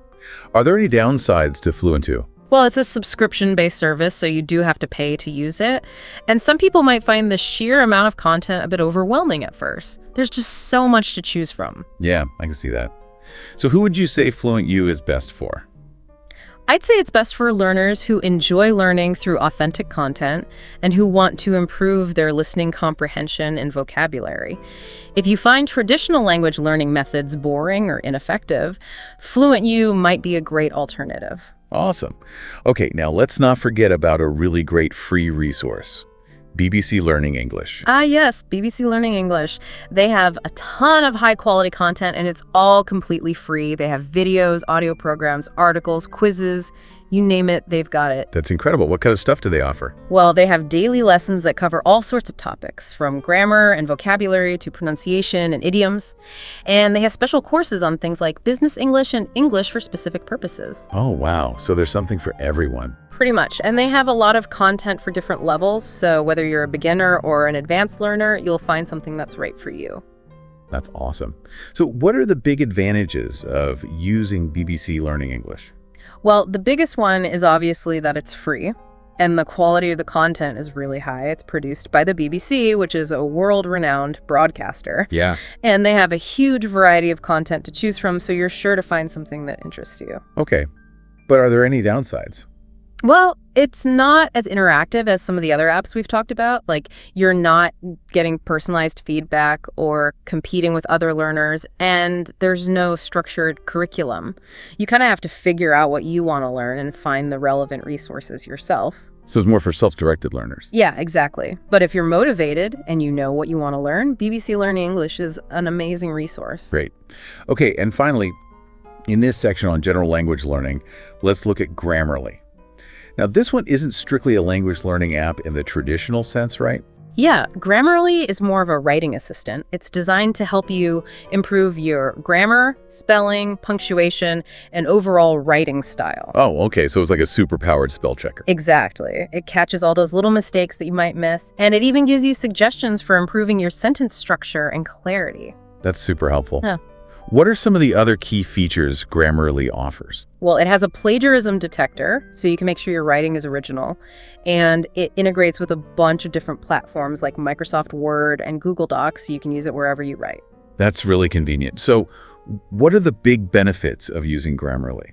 B: Are there any downsides to Fluenty?
A: Well, it's a subscription-based service, so you do have to pay to use it. And some people might find the sheer amount of content a bit overwhelming at first. There's just so much to choose from.
B: Yeah, I can see that. So who would you say Fluent U is best for?
A: I'd say it's best for learners who enjoy learning through authentic content and who want to improve their listening comprehension and vocabulary. If you find traditional language learning methods boring or ineffective, Fluent U might be a great alternative.
B: Awesome. Okay, now let's not forget about a really great free resource, BBC Learning English.
A: Ah, yes, BBC Learning English. They have a ton of high-quality content, and it's all completely free. They have videos, audio programs, articles, quizzes, you name it, they've got it.
B: That's incredible. What kind of stuff do they offer?
A: Well, they have daily lessons that cover all sorts of topics, from grammar and vocabulary to pronunciation and idioms. And they have special courses on things like business English and English for specific purposes.
B: Oh, wow. So there's something for everyone.
A: Pretty much. And they have a lot of content for different levels, so whether you're a beginner or an advanced learner, you'll find something that's right for you.
B: That's awesome. So what are the big advantages of using BBC Learning English?
A: Well, the biggest one is obviously that it's free, and the quality of the content is really high. It's produced by the BBC, which is a world-renowned broadcaster.
B: Yeah.
A: And they have a huge variety of content to choose from, so you're sure to find something that interests you.
B: Okay. But are there any downsides?
A: Well, it's not as interactive as some of the other apps we've talked about. Like, you're not getting personalized feedback or competing with other learners, and there's no structured curriculum. You kind of have to figure out what you want to learn and find the relevant resources yourself.
B: So it's more for self-directed learners.
A: Yeah, exactly. But if you're motivated and you know what you want to learn, BBC Learning English is an amazing resource.
B: Great. Okay, and finally, in this section on general language learning, let's look at Grammarly. Now, this one isn't strictly a language learning app in the traditional sense, right?
A: Yeah, Grammarly is more of a writing assistant. It's designed to help you improve your grammar, spelling, punctuation, and overall writing style.
B: Oh, okay. So it's like a super-powered spell checker.
A: Exactly. It catches all those little mistakes that you might miss, and it even gives you suggestions for improving your sentence structure and clarity.
B: That's super helpful.
A: Yeah.
B: What are some of the other key features Grammarly offers?
A: Well, it has a plagiarism detector, so you can make sure your writing is original. And it integrates with a bunch of different platforms like Microsoft Word and Google Docs, so you can use it wherever you write.
B: That's really convenient. So what are the big benefits of using Grammarly?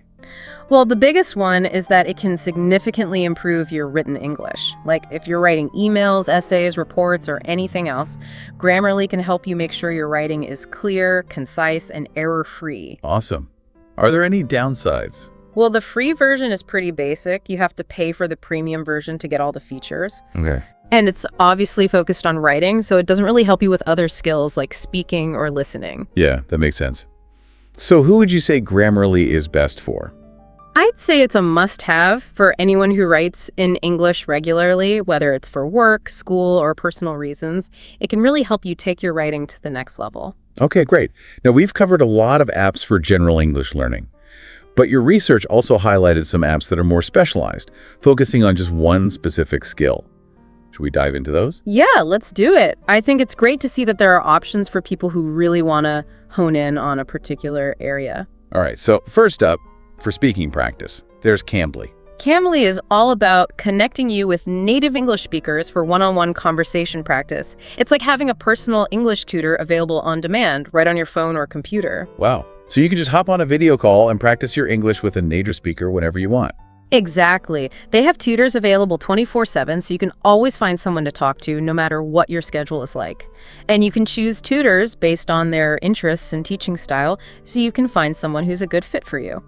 A: Well, the biggest one is that it can significantly improve your written English. Like if you're writing emails, essays, reports, or anything else, Grammarly can help you make sure your writing is clear, concise, and error-free.
B: Awesome. Are there any downsides?
A: Well, the free version is pretty basic. You have to pay for the premium version to get all the features.
B: Okay.
A: And it's obviously focused on writing, so it doesn't really help you with other skills like speaking or listening.
B: Yeah, that makes sense. So who would you say Grammarly is best for?
A: I'd say it's a must-have for anyone who writes in English regularly, whether it's for work, school, or personal reasons. It can really help you take your writing to the next level.
B: Okay, great. Now, we've covered a lot of apps for general English learning, but your research also highlighted some apps that are more specialized, focusing on just one specific skill. Should we dive into those?
A: Yeah, let's do it. I think it's great to see that there are options for people who really want to hone in on a particular area.
B: All right, so first up, for speaking practice, there's Cambly.
A: Cambly is all about connecting you with native English speakers for one-on-one conversation practice. It's like having a personal English tutor available on demand right on your phone or computer.
B: Wow. So you can just hop on a video call and practice your English with a native speaker whenever you want.
A: Exactly. They have tutors available 24/7, so you can always find someone to talk to no matter what your schedule is like. And you can choose tutors based on their interests and teaching style, so you can find someone who's a good fit for you.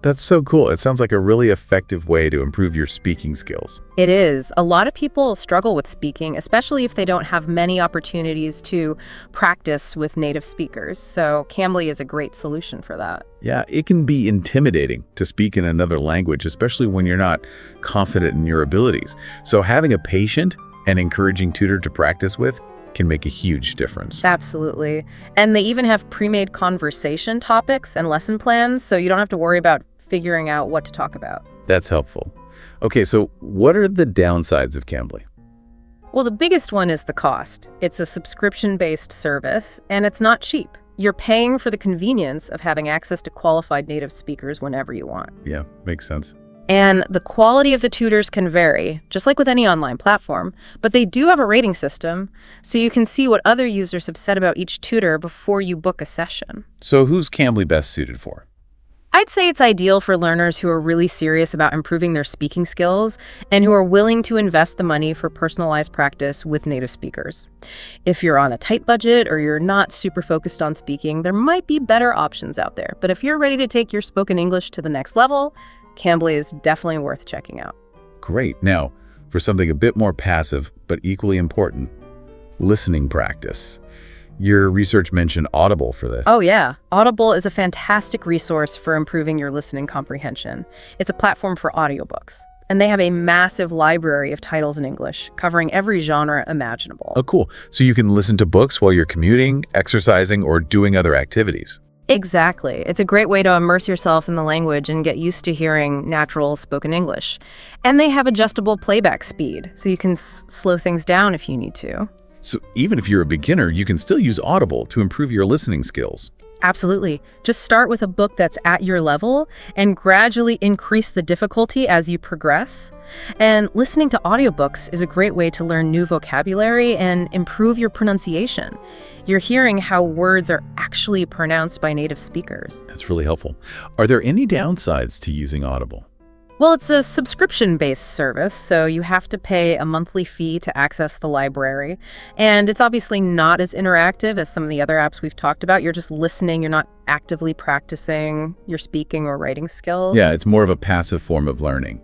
B: That's so cool. It sounds like a really effective way to improve your speaking skills.
A: It is. A lot of people struggle with speaking, especially if they don't have many opportunities to practice with native speakers. So Cambly is a great solution for that.
B: Yeah, it can be intimidating to speak in another language, especially when you're not confident in your abilities. So having a patient and encouraging tutor to practice with can make a huge difference.
A: Absolutely. And they even have pre-made conversation topics and lesson plans, so you don't have to worry about figuring out what to talk about.
B: That's helpful. Okay, so what are the downsides of Cambly?
A: Well, the biggest one is the cost. It's a subscription-based service, and it's not cheap. You're paying for the convenience of having access to qualified native speakers whenever you want.
B: Yeah, makes sense.
A: And the quality of the tutors can vary, just like with any online platform, but they do have a rating system, so you can see what other users have said about each tutor before you book a session.
B: So who's Cambly best suited for?
A: I'd say it's ideal for learners who are really serious about improving their speaking skills and who are willing to invest the money for personalized practice with native speakers. If you're on a tight budget or you're not super focused on speaking, there might be better options out there. But if you're ready to take your spoken English to the next level, Cambly is definitely worth checking out.
B: Great. Now, for something a bit more passive, but equally important, listening practice. Your research mentioned Audible for this.
A: Oh yeah, Audible is a fantastic resource for improving your listening comprehension. It's a platform for audiobooks, and they have a massive library of titles in English, covering every genre imaginable.
B: Oh, cool. So you can listen to books while you're commuting, exercising, or doing other activities.
A: Exactly. It's a great way to immerse yourself in the language and get used to hearing natural spoken English. And they have adjustable playback speed, so you can slow things down if you need to.
B: So even if you're a beginner, you can still use Audible to improve your listening skills.
A: Absolutely. Just start with a book that's at your level and gradually increase the difficulty as you progress. And listening to audiobooks is a great way to learn new vocabulary and improve your pronunciation. You're hearing how words are actually pronounced by native speakers.
B: That's really helpful. Are there any downsides to using Audible?
A: Well, it's a subscription-based service, so you have to pay a monthly fee to access the library. And it's obviously not as interactive as some of the other apps we've talked about. You're just listening. You're not actively practicing your speaking or writing skills.
B: Yeah, it's more of a passive form of learning.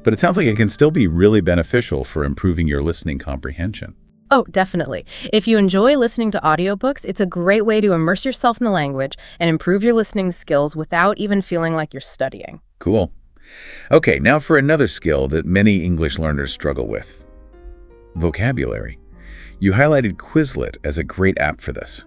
B: But it sounds like it can still be really beneficial for improving your listening comprehension.
A: Oh, definitely. If you enjoy listening to audiobooks, it's a great way to immerse yourself in the language and improve your listening skills without even feeling like you're studying.
B: Cool. Okay, now for another skill that many English learners struggle with. Vocabulary. You highlighted Quizlet as a great app for this.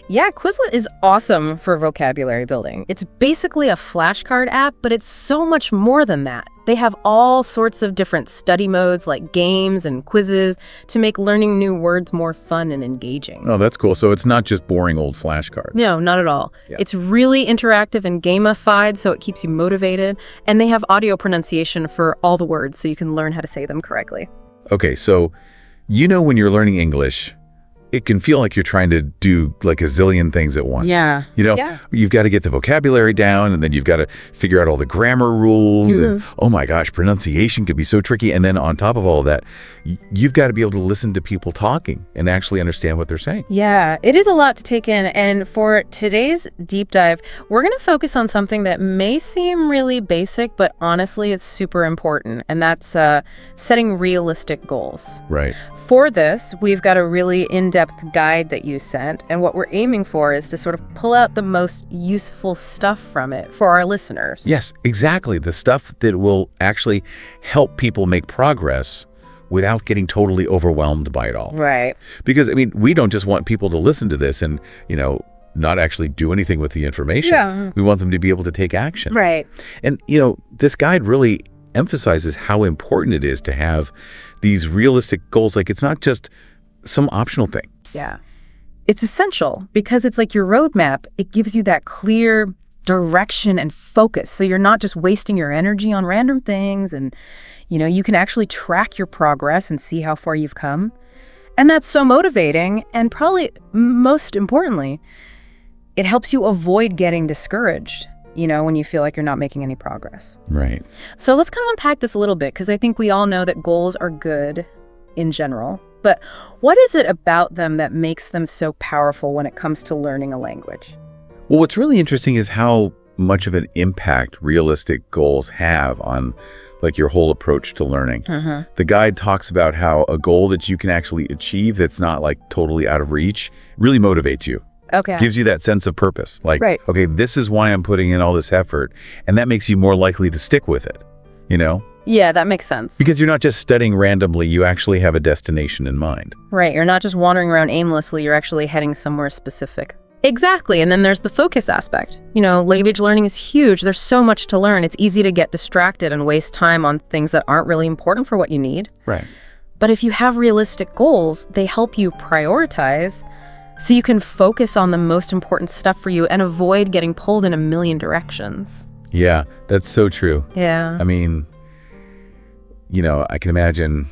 A: Yeah, Quizlet is awesome for vocabulary building. It's basically a flashcard app, but it's so much more than that. They have all sorts of different study modes like games and quizzes to make learning new words more fun and engaging.
B: Oh, that's cool. So it's not just boring old flashcards.
A: No, not at all.
B: Yeah.
A: It's really interactive and gamified, so it keeps you motivated. And they have audio pronunciation for all the words, so you can learn how to say them correctly.
B: Okay, so when you're learning English, it can feel like you're trying to do like a zillion things at once.
A: Yeah.
B: You've got to get the vocabulary down, and then you've got to figure out all the grammar rules. And oh my gosh, pronunciation could be so tricky. And then on top of all of that, you've got to be able to listen to people talking and actually understand what they're saying.
A: Yeah, it is a lot to take in. And for today's deep dive, we're going to focus on something that may seem really basic, but honestly, it's super important. And that's setting realistic goals.
B: Right.
A: For this, we've got a really in-depth guide that you sent, and what we're aiming for is to sort of pull out the most useful stuff from it for our listeners.
B: Yes, exactly. The stuff that will actually help people make progress without getting totally overwhelmed by it all.
A: Right.
B: Because, we don't just want people to listen to this and, not actually do anything with the information.
A: Yeah.
B: We want them to be able to take action.
A: Right.
B: And, this guide really emphasizes how important it is to have these realistic goals. Like, it's not just some optional thing.
A: Yeah. It's essential because it's like your roadmap. It gives you that clear direction and focus. So you're not just wasting your energy on random things, and, you can actually track your progress and see how far you've come. And that's so motivating. And probably most importantly, it helps you avoid getting discouraged, when you feel like you're not making any progress.
B: Right.
A: So let's kind of unpack this a little bit, because I think we all know that goals are good in general. But what is it about them that makes them so powerful when it comes to learning a language?
B: Well, what's really interesting is how much of an impact realistic goals have on your whole approach to learning. The guide talks about how a goal that you can actually achieve that's not totally out of reach really motivates you.
A: Okay.
B: Gives you that sense of purpose.
A: Right.
B: Okay, this is why I'm putting in all this effort. And that makes you more likely to stick with it,
A: Yeah, that makes sense.
B: Because you're not just studying randomly, you actually have a destination in mind.
A: Right, you're not just wandering around aimlessly, you're actually heading somewhere specific. Exactly, and then there's the focus aspect. Language learning is huge. There's so much to learn. It's easy to get distracted and waste time on things that aren't really important for what you need.
B: Right.
A: But if you have realistic goals, they help you prioritize so you can focus on the most important stuff for you and avoid getting pulled in a million directions.
B: Yeah, that's so true.
A: Yeah.
B: I mean, I can imagine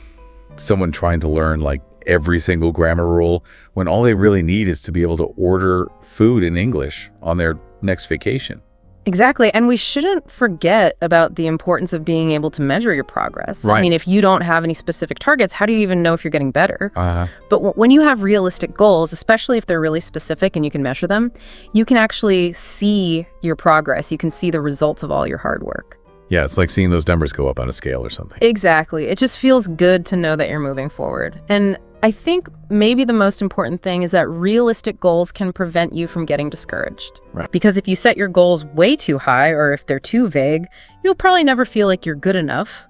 B: someone trying to learn every single grammar rule when all they really need is to be able to order food in English on their next vacation.
A: Exactly. And we shouldn't forget about the importance of being able to measure your progress.
B: Right.
A: I mean, if you don't have any specific targets, how do you even know if you're getting better? But when you have realistic goals, especially if they're really specific and you can measure them, you can actually see your progress. You can see the results of all your hard work.
B: Yeah, it's like seeing those numbers go up on a scale or something.
A: Exactly. It just feels good to know that you're moving forward. And I think maybe the most important thing is that realistic goals can prevent you from getting discouraged.
B: Right.
A: Because if you set your goals way too high, or if they're too vague, you'll probably never feel like you're good enough.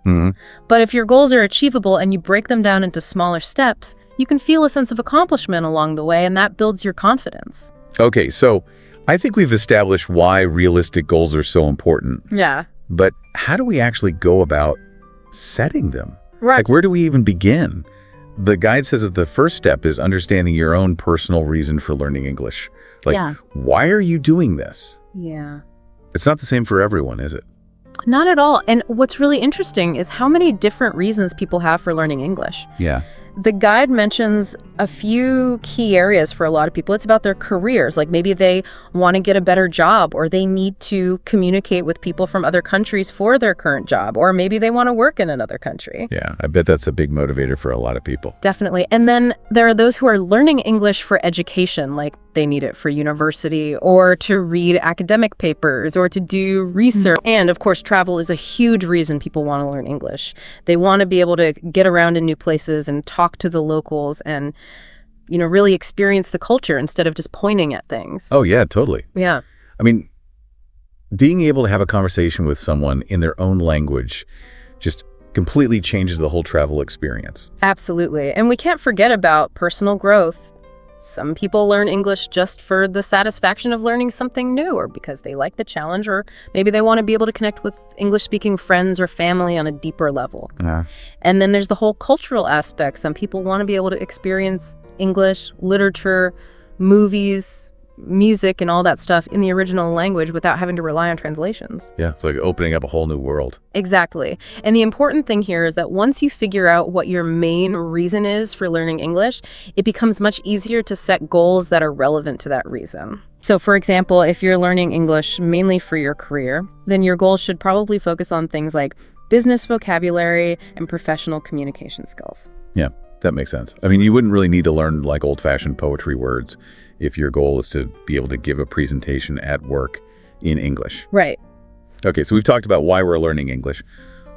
A: But if your goals are achievable and you break them down into smaller steps, you can feel a sense of accomplishment along the way, and that builds your confidence.
B: Okay, so I think we've established why realistic goals are so important.
A: Yeah.
B: But how do we actually go about setting them?
A: Right.
B: Where do we even begin? The guide says that the first step is understanding your own personal reason for learning English. Why are you doing this?
A: Yeah.
B: It's not the same for everyone, is it?
A: Not at all. And what's really interesting is how many different reasons people have for learning English.
B: Yeah.
A: The guide mentions a few key areas for a lot of people. It's about their careers. Maybe they want to get a better job, or they need to communicate with people from other countries for their current job, or maybe they want to work in another country.
B: Yeah, I bet that's a big motivator for a lot of people.
A: Definitely. And then there are those who are learning English for education, they need it for university, or to read academic papers, or to do research. And of course, travel is a huge reason people want to learn English. They want to be able to get around in new places and talk to the locals and, really experience the culture instead of just pointing at things.
B: Oh, yeah, totally.
A: Yeah.
B: I mean, being able to have a conversation with someone in their own language just completely changes the whole travel experience.
A: Absolutely. And we can't forget about personal growth. Some people learn English just for the satisfaction of learning something new, or because they like the challenge, or maybe they want to be able to connect with English-speaking friends or family on a deeper level. And then there's the whole cultural aspect. Some people want to be able to experience English, literature, movies, music, and all that stuff in the original language without having to rely on translations.
B: Yeah, it's like opening up a whole new world.
A: Exactly. And the important thing here is that once you figure out what your main reason is for learning English, it becomes much easier to set goals that are relevant to that reason. So, for example, if you're learning English mainly for your career, then your goals should probably focus on things like business vocabulary and professional communication skills.
B: Yeah, that makes sense. I mean, you wouldn't really need to learn old-fashioned poetry words if your goal is to be able to give a presentation at work in English.
A: Right.
B: Okay, so we've talked about why we're learning English.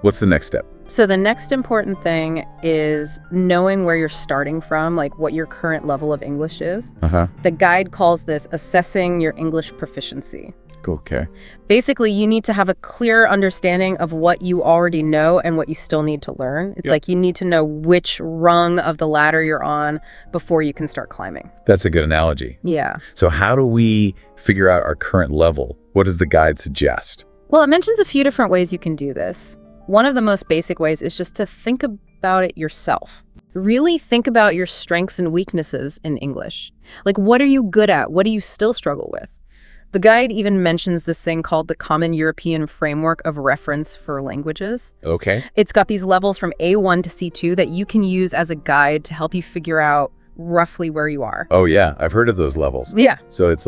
B: What's the next step?
A: So the next important thing is knowing where you're starting from, what your current level of English is. The guide calls this assessing your English proficiency.
B: Okay.
A: Basically, you need to have a clear understanding of what you already know and what you still need to learn. It's you need to know which rung of the ladder you're on before you can start climbing.
B: That's a good analogy.
A: Yeah.
B: So how do we figure out our current level? What does the guide suggest?
A: Well, it mentions a few different ways you can do this. One of the most basic ways is just to think about it yourself. Really think about your strengths and weaknesses in English. What are you good at? What do you still struggle with? The guide even mentions this thing called the Common European Framework of Reference for Languages.
B: Okay.
A: It's got these levels from A1 to C2 that you can use as a guide to help you figure out roughly where you are.
B: Oh, yeah. I've heard of those levels.
A: Yeah.
B: So it's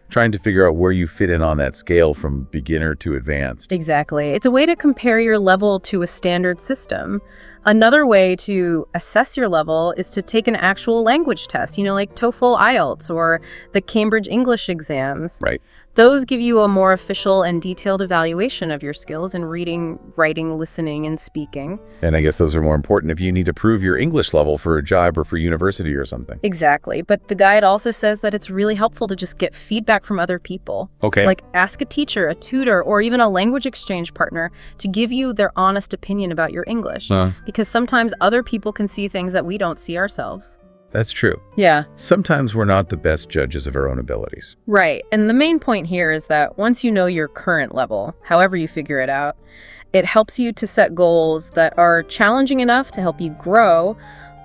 B: trying to figure out where you fit in on that scale from beginner to advanced.
A: Exactly. It's a way to compare your level to a standard system. Another way to assess your level is to take an actual language test, like TOEFL, IELTS, or the Cambridge English exams.
B: Right.
A: Those give you a more official and detailed evaluation of your skills in reading, writing, listening, and speaking.
B: And I guess those are more important if you need to prove your English level for a job or for university or something.
A: Exactly. But the guide also says that it's really helpful to just get feedback from other people.
B: Okay.
A: Like ask a teacher, a tutor, or even a language exchange partner to give you their honest opinion about your English. Because sometimes other people can see things that we don't see ourselves.
B: That's true.
A: Yeah.
B: Sometimes we're not the best judges of our own abilities.
A: Right. And the main point here is that once you know your current level, however you figure it out, it helps you to set goals that are challenging enough to help you grow,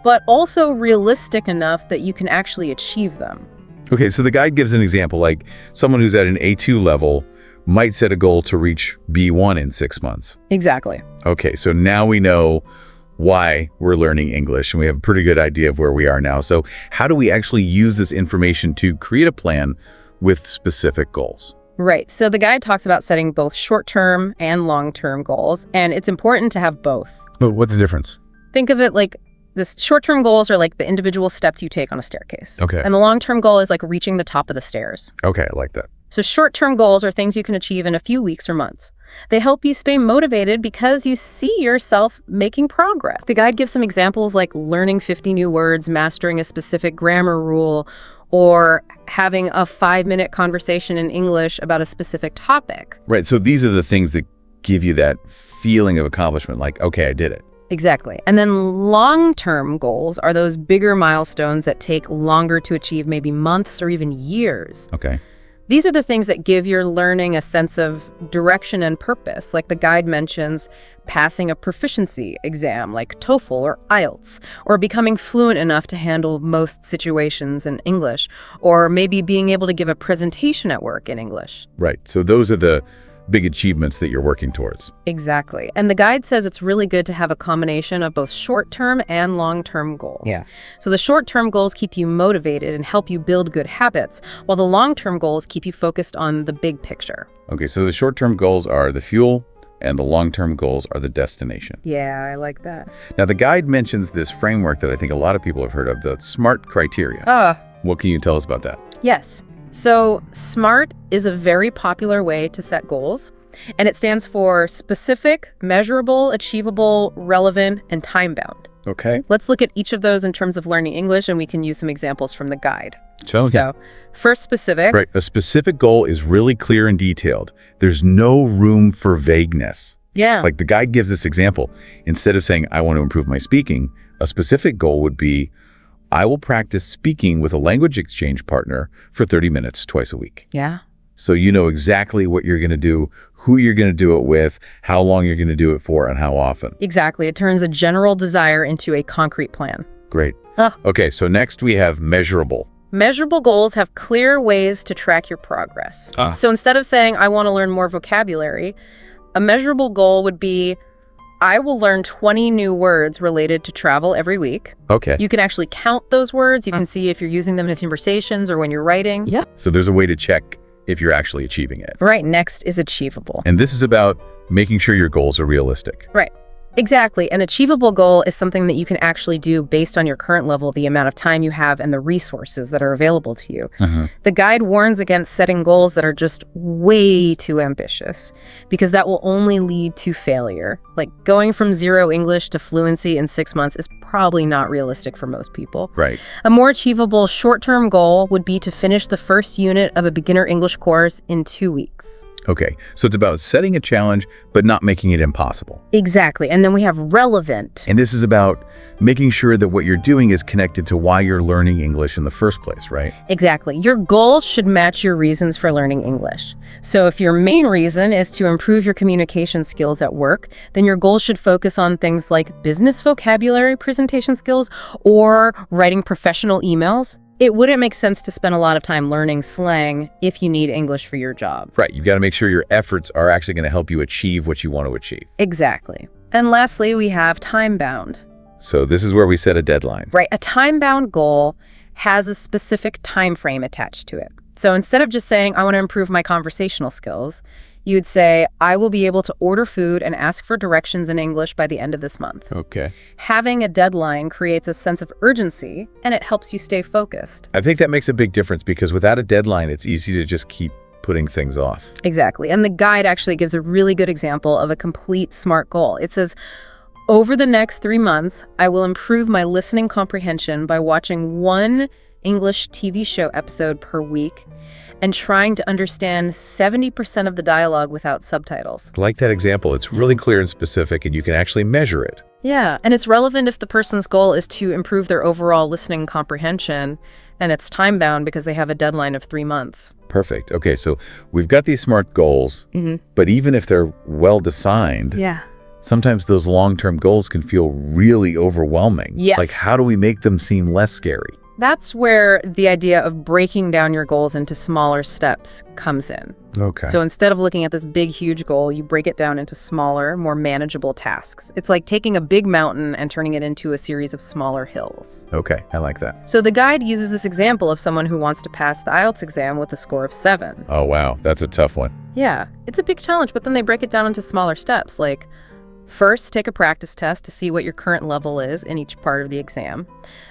A: but also realistic enough that you can actually achieve them.
B: Okay, so the guide gives an example, like someone who's at an A2 level might set a goal to reach B1 in 6 months.
A: Exactly.
B: Okay, so now we know why we're learning English, and we have a pretty good idea of where we are now. So how do we actually use this information to create a plan with specific goals?
A: Right. So the guide talks about setting both short-term and long-term goals, and it's important to have both.
B: But what's the difference?
A: Think of it like this: short-term goals are like the individual steps you take on a staircase.
B: Okay.
A: And the long-term goal is like reaching the top of the stairs.
B: Okay, I like that.
A: So short-term goals are things you can achieve in a few weeks or months. They help you stay motivated because you see yourself making progress. The guide gives some examples like learning 50 new words, mastering a specific grammar rule, or having a 5-minute conversation in English about a specific topic.
B: Right, so these are the things that give you that feeling of accomplishment, like, okay, I did it.
A: Exactly. And then long-term goals are those bigger milestones that take longer to achieve, maybe months or even years.
B: Okay.
A: These are the things that give your learning a sense of direction and purpose, like the guide mentions passing a proficiency exam like TOEFL or IELTS, or becoming fluent enough to handle most situations in English, or maybe being able to give a presentation at work in English.
B: Right, so those are the big achievements that you're working towards.
A: Exactly. And the guide says it's really good to have a combination of both short-term and long-term goals.
B: Yeah.
A: So the short-term goals keep you motivated and help you build good habits, while the long-term goals keep you focused on the big picture.
B: Okay, so the short-term goals are the fuel, and the long-term goals are the destination.
A: Yeah, I like that.
B: Now, the guide mentions this framework that I think a lot of people have heard of, the SMART criteria. What can you tell us about that?
A: Yes. So SMART is a very popular way to set goals, and it stands for specific, measurable, achievable, relevant, and time-bound.
B: Okay.
A: Let's look at each of those in terms of learning English, and we can use some examples from the guide. So, first, specific.
B: Right. A specific goal is really clear and detailed. There's no room for vagueness.
A: Yeah.
B: Like the guide gives this example. Instead of saying, I want to improve my speaking, a specific goal would be, I will practice speaking with a language exchange partner for 30 minutes twice a week.
A: Yeah.
B: So you know exactly what you're going to do, who you're going to do it with, how long you're going to do it for, and how often.
A: Exactly. It turns a general desire into a concrete plan.
B: Great. Okay, so next we have measurable.
A: Measurable goals have clear ways to track your progress. So instead of saying, I want to learn more vocabulary, a measurable goal would be, I will learn 20 new words related to travel every week.
B: Okay.
A: You can actually count those words. You can see if you're using them in conversations or when you're writing.
C: Yeah.
B: So there's a way to check if you're actually achieving it.
A: Right. Next is achievable.
B: And this is about making sure your goals are realistic.
A: Right. Exactly. An achievable goal is something that you can actually do based on your current level, the amount of time you have, and the resources that are available to you. The guide warns against setting goals that are just way too ambitious, because that will only lead to failure. Like going from zero English to fluency in 6 months is probably not realistic for most people.
B: Right.
A: A more achievable short-term goal would be to finish the first unit of a beginner English course in 2 weeks.
B: Okay, so it's about setting a challenge, but not making it impossible.
A: Exactly. And then we have relevant.
B: And this is about making sure that what you're doing is connected to why you're learning English in the first place, right?
A: Exactly. Your goals should match your reasons for learning English. So if your main reason is to improve your communication skills at work, then your goals should focus on things like business vocabulary presentation skills or writing professional emails. It wouldn't make sense to spend a lot of time learning slang if you need English for your job.
B: Right, you've got to make sure your efforts are actually going to help you achieve what you want to achieve.
A: Exactly. And lastly, we have time-bound.
B: So this is where we set a deadline.
A: Right, a time-bound goal has a specific time frame attached to it. So instead of just saying, I want to improve my conversational skills, you'd say, I will be able to order food and ask for directions in English by the end of this month.
B: Okay.
A: Having a deadline creates a sense of urgency, and it helps you stay focused.
B: I think that makes a big difference because without a deadline, it's easy to just keep putting things off.
A: Exactly. And the guide actually gives a really good example of a complete SMART goal. It says, over the next 3 months, I will improve my listening comprehension by watching 1 English TV show episode per week and trying to understand 70% of the dialogue without subtitles.
B: I like that example. It's really clear and specific, and you can actually measure it.
A: Yeah, and it's relevant if the person's goal is to improve their overall listening comprehension, and it's time-bound because they have a deadline of 3 months.
B: Perfect. Okay, so we've got these SMART goals, but even if they're well-defined, sometimes those long-term goals can feel really overwhelming.
A: Yes.
B: Like, how do we make them seem less scary?
A: That's where the idea of breaking down your goals into smaller steps comes in.
B: Okay.
A: So instead of looking at this big, huge goal, you break it down into smaller, more manageable tasks. It's like taking a big mountain and turning it into a series of smaller hills.
B: Okay, I like that.
A: So the guide uses this example of someone who wants to pass the IELTS exam with a score of 7.
B: Oh, wow. That's a tough one.
A: Yeah, it's a big challenge, but then they break it down into smaller steps, like first, take a practice test to see what your current level is in each part of the exam.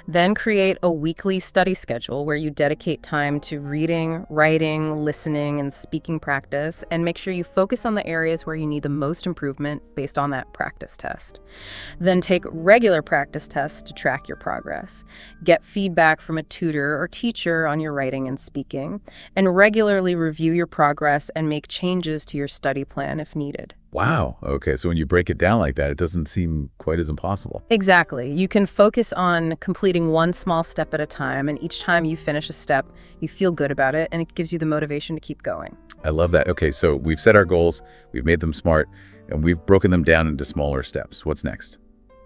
A: Then create a weekly study schedule where you dedicate time to reading, writing, listening, and speaking practice, and make sure you focus on the areas where you need the most improvement based on that practice test. Then take regular practice tests to track your progress. Get feedback from a tutor or teacher on your writing and speaking, and regularly review your progress and make changes to your study plan if needed.
B: Wow. Okay, so when you break it down like that, it doesn't seem quite as impossible.
A: Exactly. You can focus on completing one small step at a time, and each time you finish a step, you feel good about it, and it gives you the motivation to keep going.
B: I love that. Okay, so we've set our goals, we've made them SMART, and we've broken them down into smaller steps. What's next?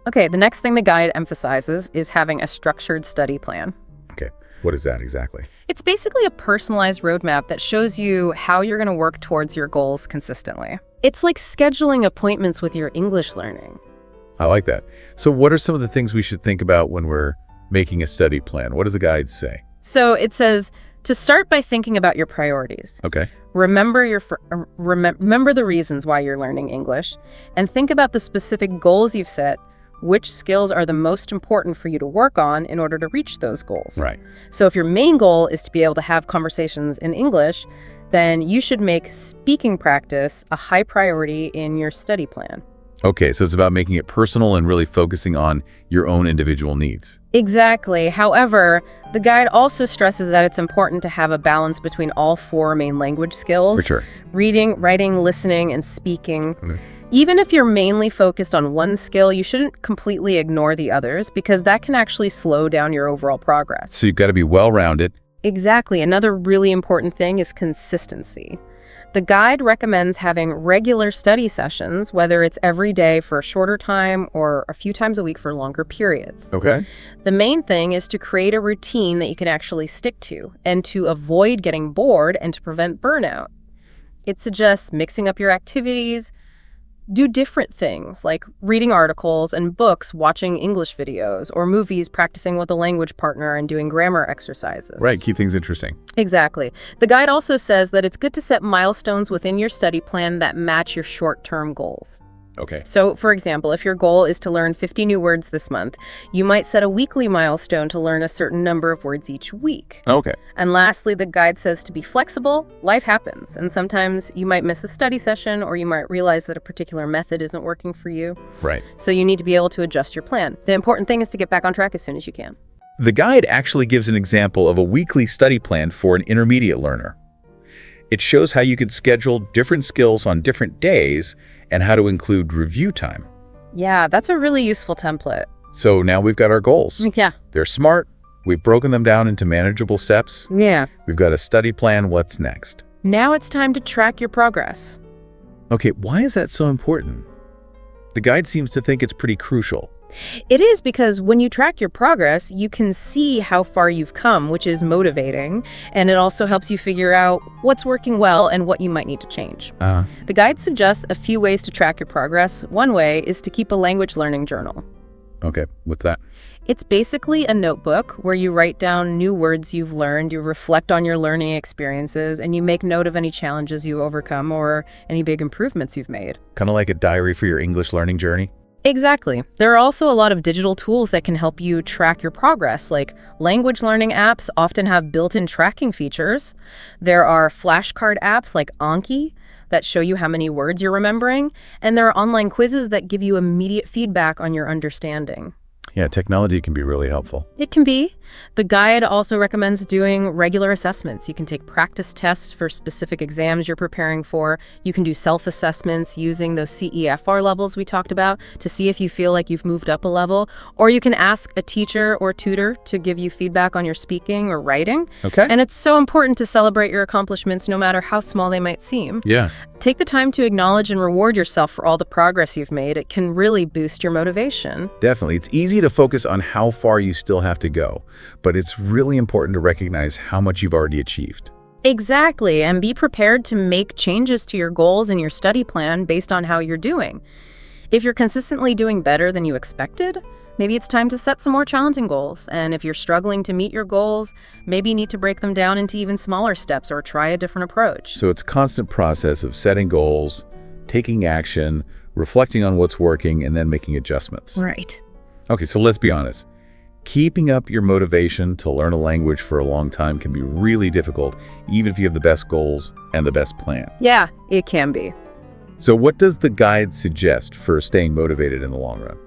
A: Okay, the next thing the guide emphasizes is having a structured study plan.
B: Okay, what is that exactly?
A: It's basically a personalized roadmap that shows you how you're going to work towards your goals consistently. It's like scheduling appointments with your English learning.
B: I like that. So what are some of the things we should think about when we're making a study plan? What does the guide say?
A: So it says to start by thinking about your priorities.
B: Okay.
A: Remember the reasons why you're learning English, and think about the specific goals you've set. Which skills are the most important for you to work on in order to reach those goals?
B: Right.
A: So if your main goal is to be able to have conversations in English, then you should make speaking practice a high priority in your study plan.
B: Okay, so it's about making it personal and really focusing on your own individual needs.
A: Exactly. However, the guide also stresses that it's important to have a balance between all 4 main language skills.
B: For sure.
A: Reading, writing, listening, and speaking.
B: Okay.
A: Even if you're mainly focused on one skill, you shouldn't completely ignore the others because that can actually slow down your overall progress.
B: So you've got to be well-rounded.
A: Exactly. Another really important thing is consistency. The guide recommends having regular study sessions, whether it's every day for a shorter time or a few times a week for longer periods.
B: Okay.
A: The main thing is to create a routine that you can actually stick to and to avoid getting bored and to prevent burnout. It suggests mixing up your activities. Do different things like reading articles and books, watching English videos, or movies, practicing with a language partner and doing grammar exercises.
B: Right, keep things interesting.
A: Exactly. The guide also says that it's good to set milestones within your study plan that match your short-term goals.
B: Okay.
A: So, for example, if your goal is to learn 50 new words this month, you might set a weekly milestone to learn a certain number of words each week.
B: Okay.
A: And lastly, the guide says to be flexible. Life happens, and sometimes you might miss a study session or you might realize that a particular method isn't working for you.
B: Right.
A: So you need to be able to adjust your plan. The important thing is to get back on track as soon as you can.
B: The guide actually gives an example of a weekly study plan for an intermediate learner. It shows how you could schedule different skills on different days and how to include review time.
A: Yeah, that's a really useful template.
B: So now we've got our goals.
A: Yeah.
B: They're SMART. We've broken them down into manageable steps.
A: Yeah.
B: We've got a study plan. What's next?
A: Now it's time to track your progress.
B: Okay, why is that so important? The guide seems to think it's pretty crucial.
A: It is because when you track your progress, you can see how far you've come, which is motivating, and it also helps you figure out what's working well and what you might need to change. The guide suggests a few ways to track your progress. One way is to keep a language learning journal.
B: Okay, what's that?
A: It's basically a notebook where you write down new words you've learned, you reflect on your learning experiences, and you make note of any challenges you overcome or any big improvements you've made.
B: Kind of like a diary for your English learning journey?
A: Exactly. There are also a lot of digital tools that can help you track your progress, like language learning apps often have built-in tracking features. There are flashcard apps like Anki that show you how many words you're remembering, and there are online quizzes that give you immediate feedback on your understanding.
B: Yeah, technology can be really helpful.
A: It can be. The guide also recommends doing regular assessments. You can take practice tests for specific exams you're preparing for. You can do self-assessments using those CEFR levels we talked about to see if you feel like you've moved up a level. Or you can ask a teacher or tutor to give you feedback on your speaking or writing.
B: Okay.
A: And it's so important to celebrate your accomplishments no matter how small they might seem.
B: Yeah.
A: Take the time to acknowledge and reward yourself for all the progress you've made. It can really boost your motivation.
B: Definitely. It's easy to focus on how far you still have to go, but it's really important to recognize how much you've already achieved.
A: Exactly, and be prepared to make changes to your goals and your study plan based on how you're doing. If you're consistently doing better than you expected, maybe it's time to set some more challenging goals. And if you're struggling to meet your goals, maybe you need to break them down into even smaller steps or try a different approach.
B: So it's a constant process of setting goals, taking action, reflecting on what's working, and then making adjustments.
A: Right.
B: Okay, so let's be honest. Keeping up your motivation to learn a language for a long time can be really difficult, even if you have the best goals and the best plan.
A: Yeah, it can be.
B: So what does the guide suggest for staying motivated in the long run?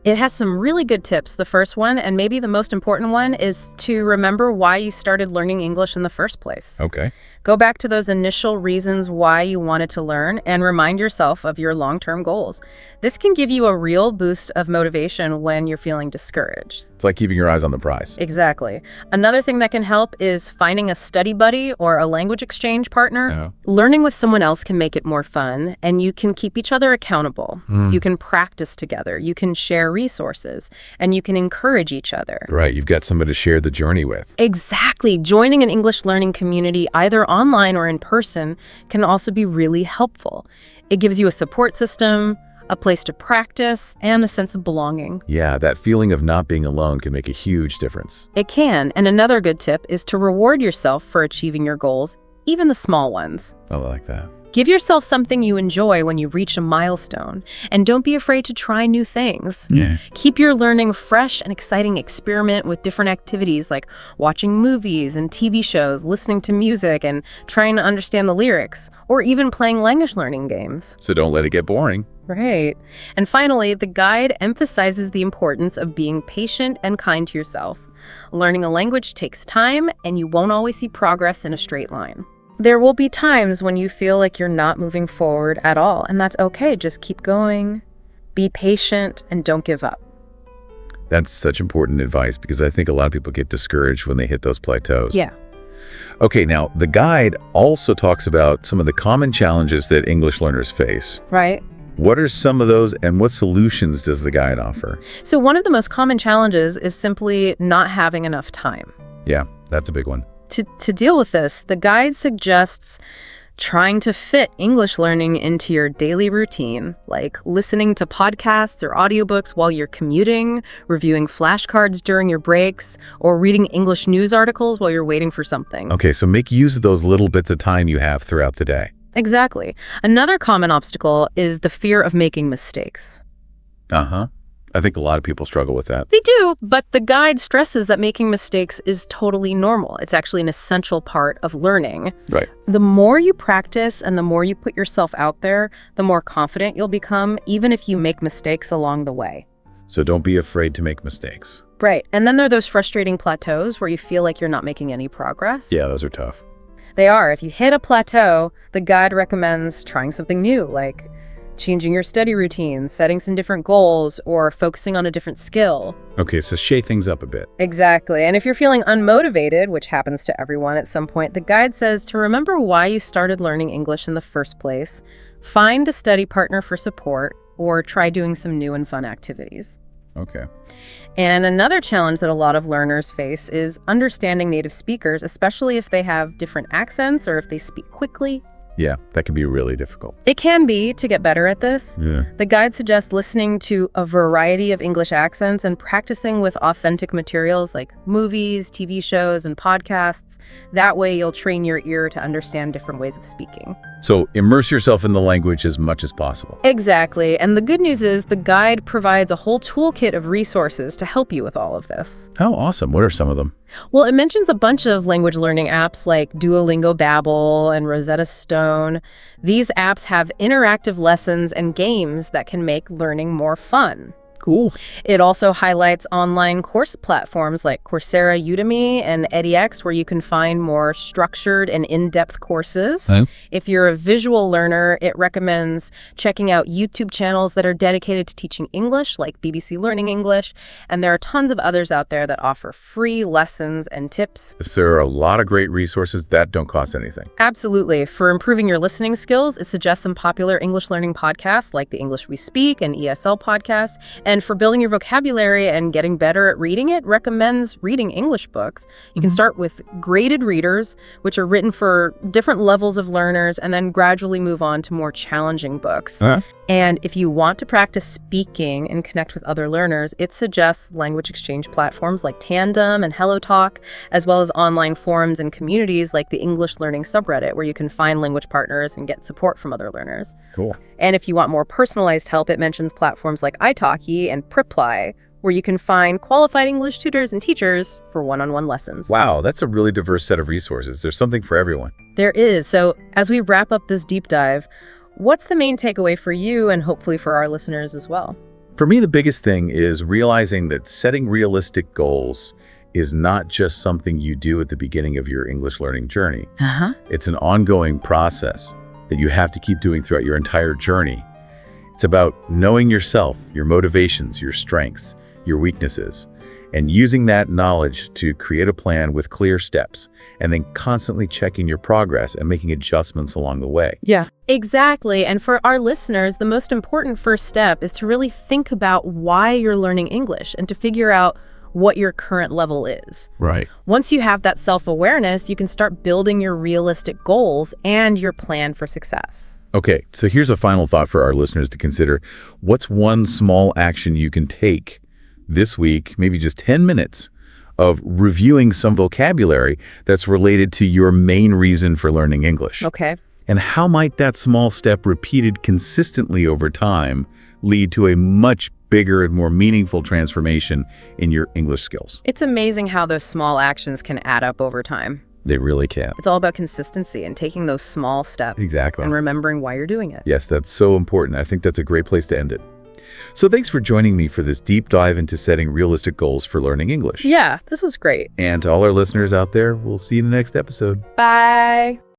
A: It has some really good tips. The first one, and maybe the most important one, is to remember why you started learning English in the first place.
B: Okay.
A: Go back to those initial reasons why you wanted to learn and remind yourself of your long-term goals. This can give you a real boost of motivation when you're feeling discouraged.
B: It's like keeping your eyes on the prize.
A: Exactly. Another thing that can help is finding a study buddy or a language exchange partner.
B: Oh.
A: Learning with someone else can make it more fun, and you can keep each other accountable. You can practice together, you can share resources, and you can encourage each other.
B: Right, you've got somebody to share the journey with.
A: Exactly. Joining an English learning community, either online or in person, can also be really helpful. It gives you a support system, a place to practice, and a sense of belonging.
B: Yeah, that feeling of not being alone can make a huge difference.
A: It can, and another good tip is to reward yourself for achieving your goals, even the small ones.
B: I like that.
A: Give yourself something you enjoy when you reach a milestone, and don't be afraid to try new things.
B: Yeah.
A: Keep your learning fresh and exciting. Experiment with different activities like watching movies and TV shows, listening to music, and trying to understand the lyrics, or even playing language learning games.
B: So don't let it get boring.
A: Right. And finally, the guide emphasizes the importance of being patient and kind to yourself. Learning a language takes time, and you won't always see progress in a straight line. There will be times when you feel like you're not moving forward at all, and that's okay. Just keep going, be patient, and don't give up.
B: That's such important advice because I think a lot of people get discouraged when they hit those plateaus.
A: Yeah.
B: Okay, now the guide also talks about some of the common challenges that English learners face.
A: Right.
B: What are some of those and what solutions does the guide offer?
A: So one of the most common challenges is simply not having enough time.
B: Yeah, that's a big one.
A: To deal with this, the guide suggests trying to fit English learning into your daily routine, like listening to podcasts or audiobooks while you're commuting, reviewing flashcards during your breaks, or reading English news articles while you're waiting for something.
B: Okay, so make use of those little bits of time you have throughout the day.
A: Exactly. Another common obstacle is the fear of making mistakes.
B: Uh-huh. I think a lot of people struggle with that.
A: They do, but the guide stresses that making mistakes is totally normal. It's actually an essential part of learning.
B: Right.
A: The more you practice and the more you put yourself out there, the more confident you'll become, even if you make mistakes along the way.
B: So don't be afraid to make mistakes.
A: Right. And then there are those frustrating plateaus where you feel like you're not making any progress.
B: Yeah, those are tough.
A: They are. If you hit a plateau, the guide recommends trying something new, like changing your study routine, setting some different goals, or focusing on a different skill.
B: Okay, so shake things up a bit.
A: Exactly. And if you're feeling unmotivated, which happens to everyone at some point, the guide says to remember why you started learning English in the first place, find a study partner for support, or try doing some new and fun activities.
B: Okay.
A: And another challenge that a lot of learners face is understanding native speakers, especially if they have different accents or if they speak quickly.
B: Yeah, that can be really difficult.
A: It can be to get better at this.
B: Yeah.
A: The guide suggests listening to a variety of English accents and practicing with authentic materials like movies, TV shows, and podcasts. That way you'll train your ear to understand different ways of speaking.
B: So immerse yourself in the language as much as possible.
A: Exactly. And the good news is the guide provides a whole toolkit of resources to help you with all of this.
B: Oh, awesome. What are some of them?
A: Well, it mentions a bunch of language learning apps like Duolingo Babbel and Rosetta Stone. These apps have interactive lessons and games that can make learning more fun.
B: Cool.
A: It also highlights online course platforms like Coursera, Udemy, and edX, where you can find more structured and in-depth courses. If you're a visual learner, it recommends checking out YouTube channels that are dedicated to teaching English, like BBC Learning English, and there are tons of others out there that offer free lessons and tips.
B: So there are a lot of great resources that don't cost anything.
A: Absolutely. For improving your listening skills, it suggests some popular English learning podcasts like The English We Speak and ESL podcast. And for building your vocabulary and getting better at reading it, recommends reading English books. You can start with graded readers, which are written for different levels of learners, and then gradually move on to more challenging books. And if you want to practice speaking and connect with other learners, it suggests language exchange platforms like Tandem and HelloTalk, as well as online forums and communities like the English Learning subreddit, where you can find language partners and get support from other learners.
B: Cool.
A: And if you want more personalized help, it mentions platforms like italki and Preply, where you can find qualified English tutors and teachers for one-on-one lessons.
B: Wow, that's a really diverse set of resources. There's something for everyone.
A: There is. So as we wrap up this deep dive, what's the main takeaway for you and hopefully for our listeners as well?
B: For me, the biggest thing is realizing that setting realistic goals is not just something you do at the beginning of your English learning journey. It's an ongoing process that you have to keep doing throughout your entire journey. It's about knowing yourself, your motivations, your strengths, your weaknesses, and using that knowledge to create a plan with clear steps, and then constantly checking your progress and making adjustments along the way.
A: Yeah, exactly. And for our listeners, the most important first step is to really think about why you're learning English and to figure out what your current level is.
B: Right.
A: Once you have that self-awareness, you can start building your realistic goals and your plan for success.
B: Okay, so here's a final thought for our listeners to consider. What's one small action you can take this week, maybe just 10 minutes, of reviewing some vocabulary that's related to your main reason for learning English?
A: Okay.
B: And how might that small step repeated consistently over time lead to a much bigger and more meaningful transformation in your English skills?
A: It's amazing how those small actions can add up over time.
B: They really can.
A: It's all about consistency and taking those small steps.
B: Exactly.
A: And remembering why you're doing it.
B: Yes, that's so important. I think that's a great place to end it. So thanks for joining me for this deep dive into setting realistic goals for learning English.
A: Yeah, this was great.
B: And to all our listeners out there, we'll see you in the next episode.
A: Bye.